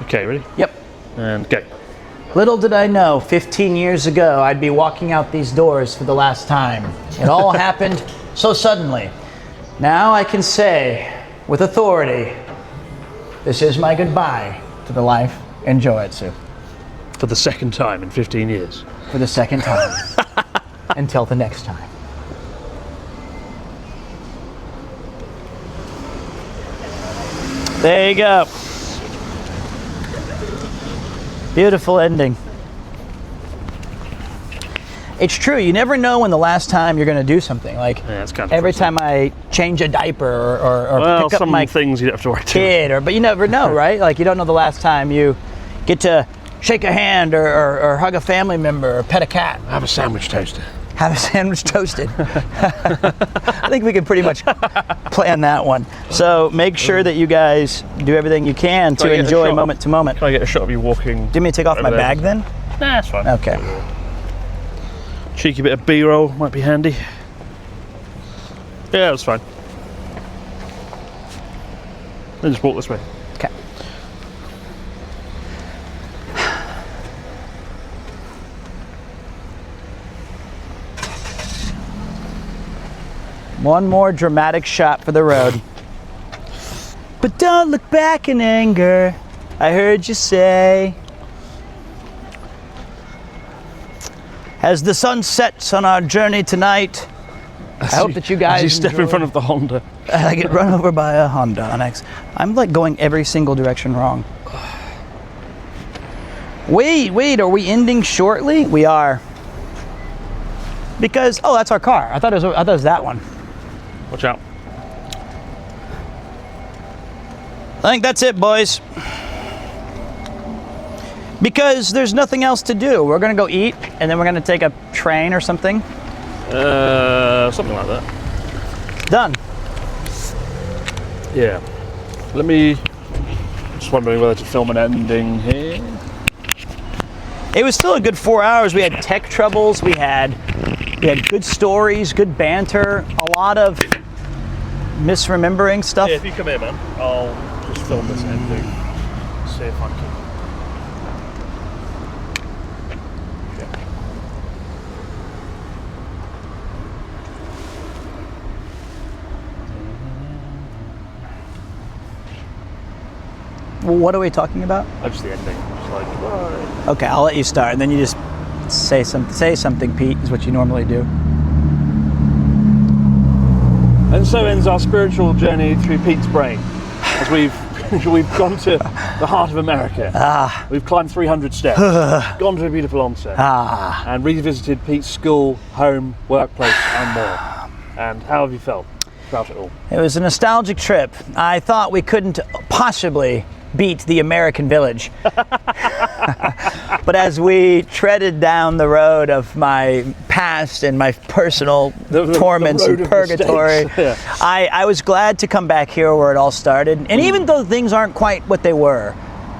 Okay, ready? Yep. And go. Little did I know 15 years ago I'd be walking out these doors for the last time. It all happened so suddenly. Now I can say with authority, this is my goodbye to the life in Joetsu. For the second time in 15 years. For the second time. Until the next time. There you go. Beautiful ending. It's true, you never know when the last time you're going to do something. Like, Yeah, it's kind of every crazy. time I change a diaper or Well, pick up some my things you don't have to worry too much. kid, but you never know, right? Like, you don't know the last time you get to shake a hand or hug a family member or pet a cat. Have a sandwich toaster. Have a sandwich toasted. I think we can pretty much plan that one. So make sure that you guys do everything you can Can I to get a enjoy shot? moment to moment. Can I get a shot of you walking? Do you want me to take off my over there? bag then? Nah, that's fine. Okay. Cheeky bit of B-roll might be handy. Yeah, that's fine. Then just walk this way. Okay. One more dramatic shot for the road. But don't look back in anger, I heard you say. As the sun sets on our journey tonight, I hope that you guys As you step in enjoy. front of the Honda. I get run over by a Honda Onyx. I'm like going every single direction wrong. Wait, are we ending shortly? We are. Because, oh, that's our car. I thought it was that one. Watch out. I think that's it, boys. Because there's nothing else to do. We're gonna go eat, and then we're gonna take a train or something. Something like that. Done. Yeah. Let me. Just wondering whether to film an ending here. It was still a good 4 hours. We had tech troubles. We had good stories, good banter, a lot of misremembering stuff. Yeah, if you come here, man, I'll just film this ending. See if I can. Well, what are we talking about? Just the ending. Just like, why? Okay, I'll let you start, and then you just say something, Pete, is what you normally do. And so ends our spiritual journey through Pete's brain, as we've gone to the heart of America. We've climbed 300 steps, gone to a beautiful onsen, and revisited Pete's school, home, workplace, and more. And how have you felt throughout it all? It was a nostalgic trip. I thought we couldn't possibly beat the American village. But as we treaded down the road of my past and my personal torments the and road of purgatory, mistakes. Yeah. I was glad to come back here where it all started. And even though things aren't quite what they were,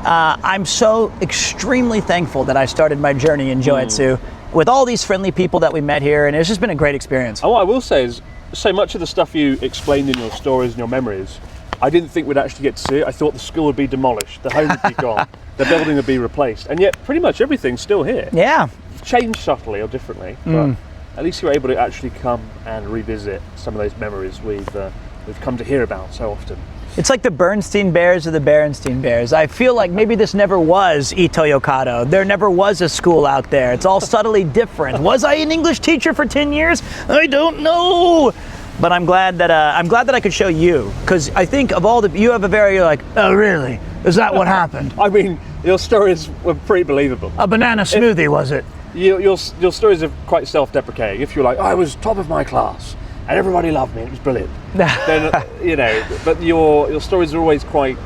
I'm so extremely thankful that I started my journey in Joetsu with all these friendly people that we met here, and it's just been a great experience. And what I will say is, so much of the stuff you explained in your stories and your memories, I didn't think we'd actually get to see it. I thought the school would be demolished, the home would be gone, the building would be replaced, and yet pretty much everything's still here. Yeah. Changed subtly or differently, but at least you're able to actually come and revisit some of those memories we've come to hear about so often. It's like the Bernstein Bears or the Berenstein Bears. I feel like maybe this never was Ito Yokado. There never was a school out there. It's all subtly different. Was I an English teacher for 10 years? I don't know. But I'm glad that I could show you, because I think of all you have a very like, oh really? Is that what happened? I mean, your stories were pretty believable. A banana smoothie, was it? Your stories are quite self-deprecating. If you're like, I was top of my class and everybody loved me, it was brilliant. Then but your stories are always quite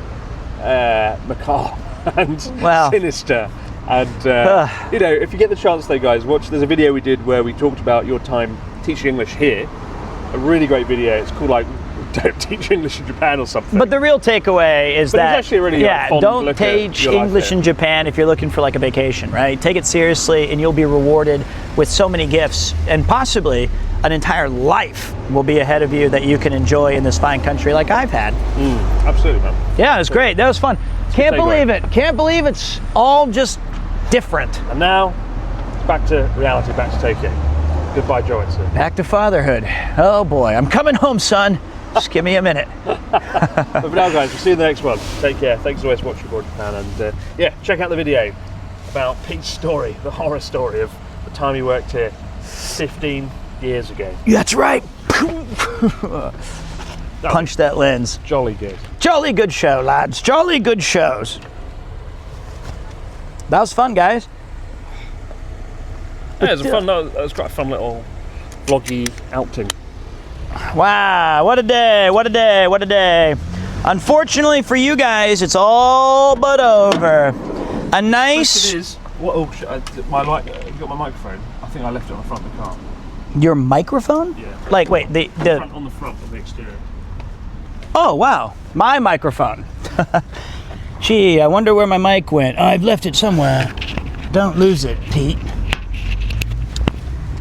macabre and sinister. And if you get the chance, though, guys, watch. There's a video we did where we talked about your time teaching English here. A really great video. It's called like "Don't Teach English in Japan" or something. But the real takeaway is that it's actually a really fun don't look at teach your life English here. in Japan if you're looking for like a vacation, right? Take it seriously, and you'll be rewarded with so many gifts, and possibly an entire life will be ahead of you that you can enjoy in this fine country like I've had. Absolutely, man. Yeah, it was great. That was fun. Can't believe it. Can't believe it's all just different. And now it's back to reality, back to Tokyo. Goodbye, Joetsu. Back to fatherhood. Oh boy, I'm coming home, son. Just give me a minute. But for now, guys, we'll see you in the next one. Take care. Thanks as always for watching Abroad Japan, and yeah, check out the video about Pete's story, the horror story of the time he worked here 15 years ago. That's right. Punch that lens. Jolly good. Jolly good show, lads. Jolly good shows. That was fun, guys. Yeah, it was quite a fun little vloggy outing. Wow, what a day, what a day, what a day. Unfortunately for you guys, it's all but over. A nice... It is. What? Oh, you got my microphone? I think I left it on the front of the car. Your microphone? Yeah. Like, wait, the On the front of the exterior. Oh, wow. My microphone. Gee, I wonder where my mic went. Oh, I've left it somewhere. Don't lose it, Pete.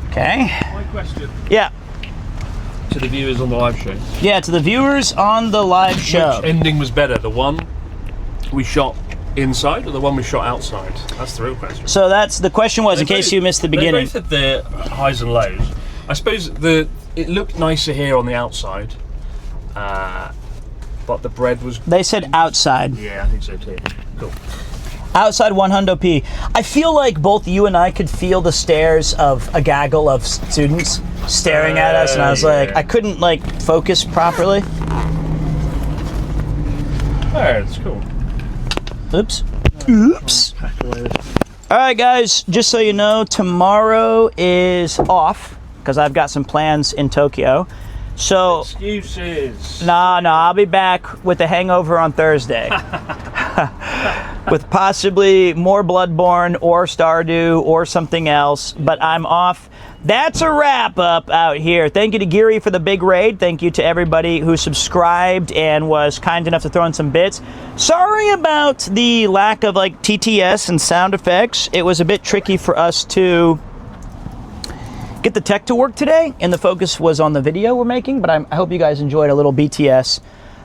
Okay. My question. Yeah. To the viewers on the live show. Yeah, to the viewers on the live show. Which ending was better? The one we shot inside or the one we shot outside? That's the real question. So that's the question was, in case you missed the beginning. They both had their highs and lows. I suppose it looked nicer here on the outside, but the bread was... They said outside. Yeah, I think so too. Cool. Outside 100p. I feel like both you and I could feel the stares of a gaggle of students staring at us, and I was like, I couldn't like focus properly. Oh, that's cool. Oops. Oops. All right, guys, just so you know, tomorrow is off because I've got some plans in Tokyo. So excuses. No, I'll be back with the hangover on Thursday. With possibly more Bloodborne or Stardew or something else, but I'm off. That's a wrap up out here. Thank you to Geary for the big raid. Thank you to everybody who subscribed and was kind enough to throw in some bits. Sorry about the lack of like TTS and sound effects. It was a bit tricky for us to get the tech to work today, and the focus was on the video we're making, but I hope you guys enjoyed a little BTS,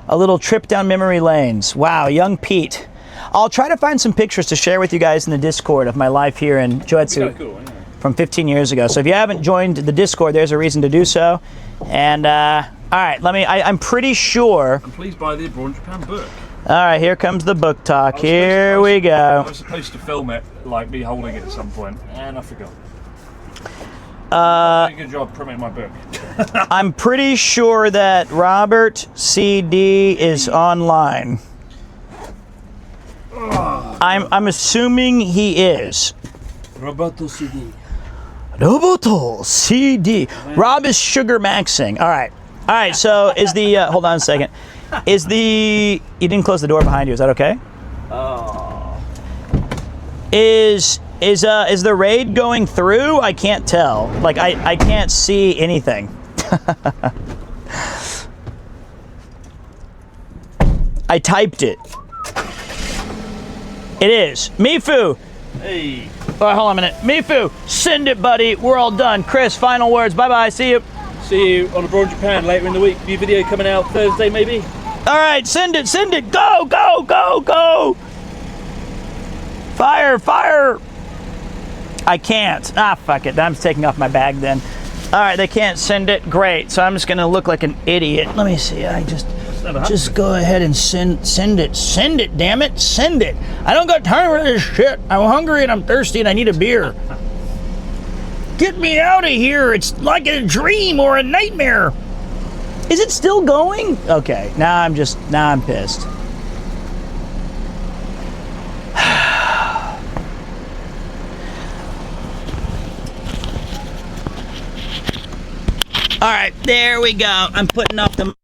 a little trip down memory lanes. Wow, young Pete. I'll try to find some pictures to share with you guys in the Discord of my life here in Joetsu from 15 years ago. So if you haven't joined the Discord, there's a reason to do so. And all right, I'm pretty sure. And please buy the Abroad Japan book. All right, here comes the book talk. Here we go. I was supposed to film it, like me holding it at some point, and I forgot. Good job promoting my book. I'm pretty sure that Robert CD is online. I'm assuming he is. Roboto CD. Roboto CD. Rob is sugar maxing. All right. So is the hold on a second. Is the you didn't close the door behind you? Is that okay? Oh. Is the raid going through? I can't tell. Like I can't see anything. I typed it. It is. Mifu. Hey. All right, hold on a minute. Mifu, send it, buddy. We're all done. Chris, final words. Bye-bye. See you. See you on Abroad Japan later in the week. New video coming out Thursday, maybe. All right, send it. Send it. Go, go, go, go. Fire, fire. I can't. Ah, fuck it. I'm taking off my bag then. All right, they can't send it. Great. So I'm just going to look like an idiot. Let me see. I just go ahead and send it. Send it, damn it. Send it. I don't got time for this shit. I'm hungry and I'm thirsty and I need a beer. Get me out of here. It's like a dream or a nightmare. Is it still going? Okay, now I'm pissed. All right, there we go. I'm putting off the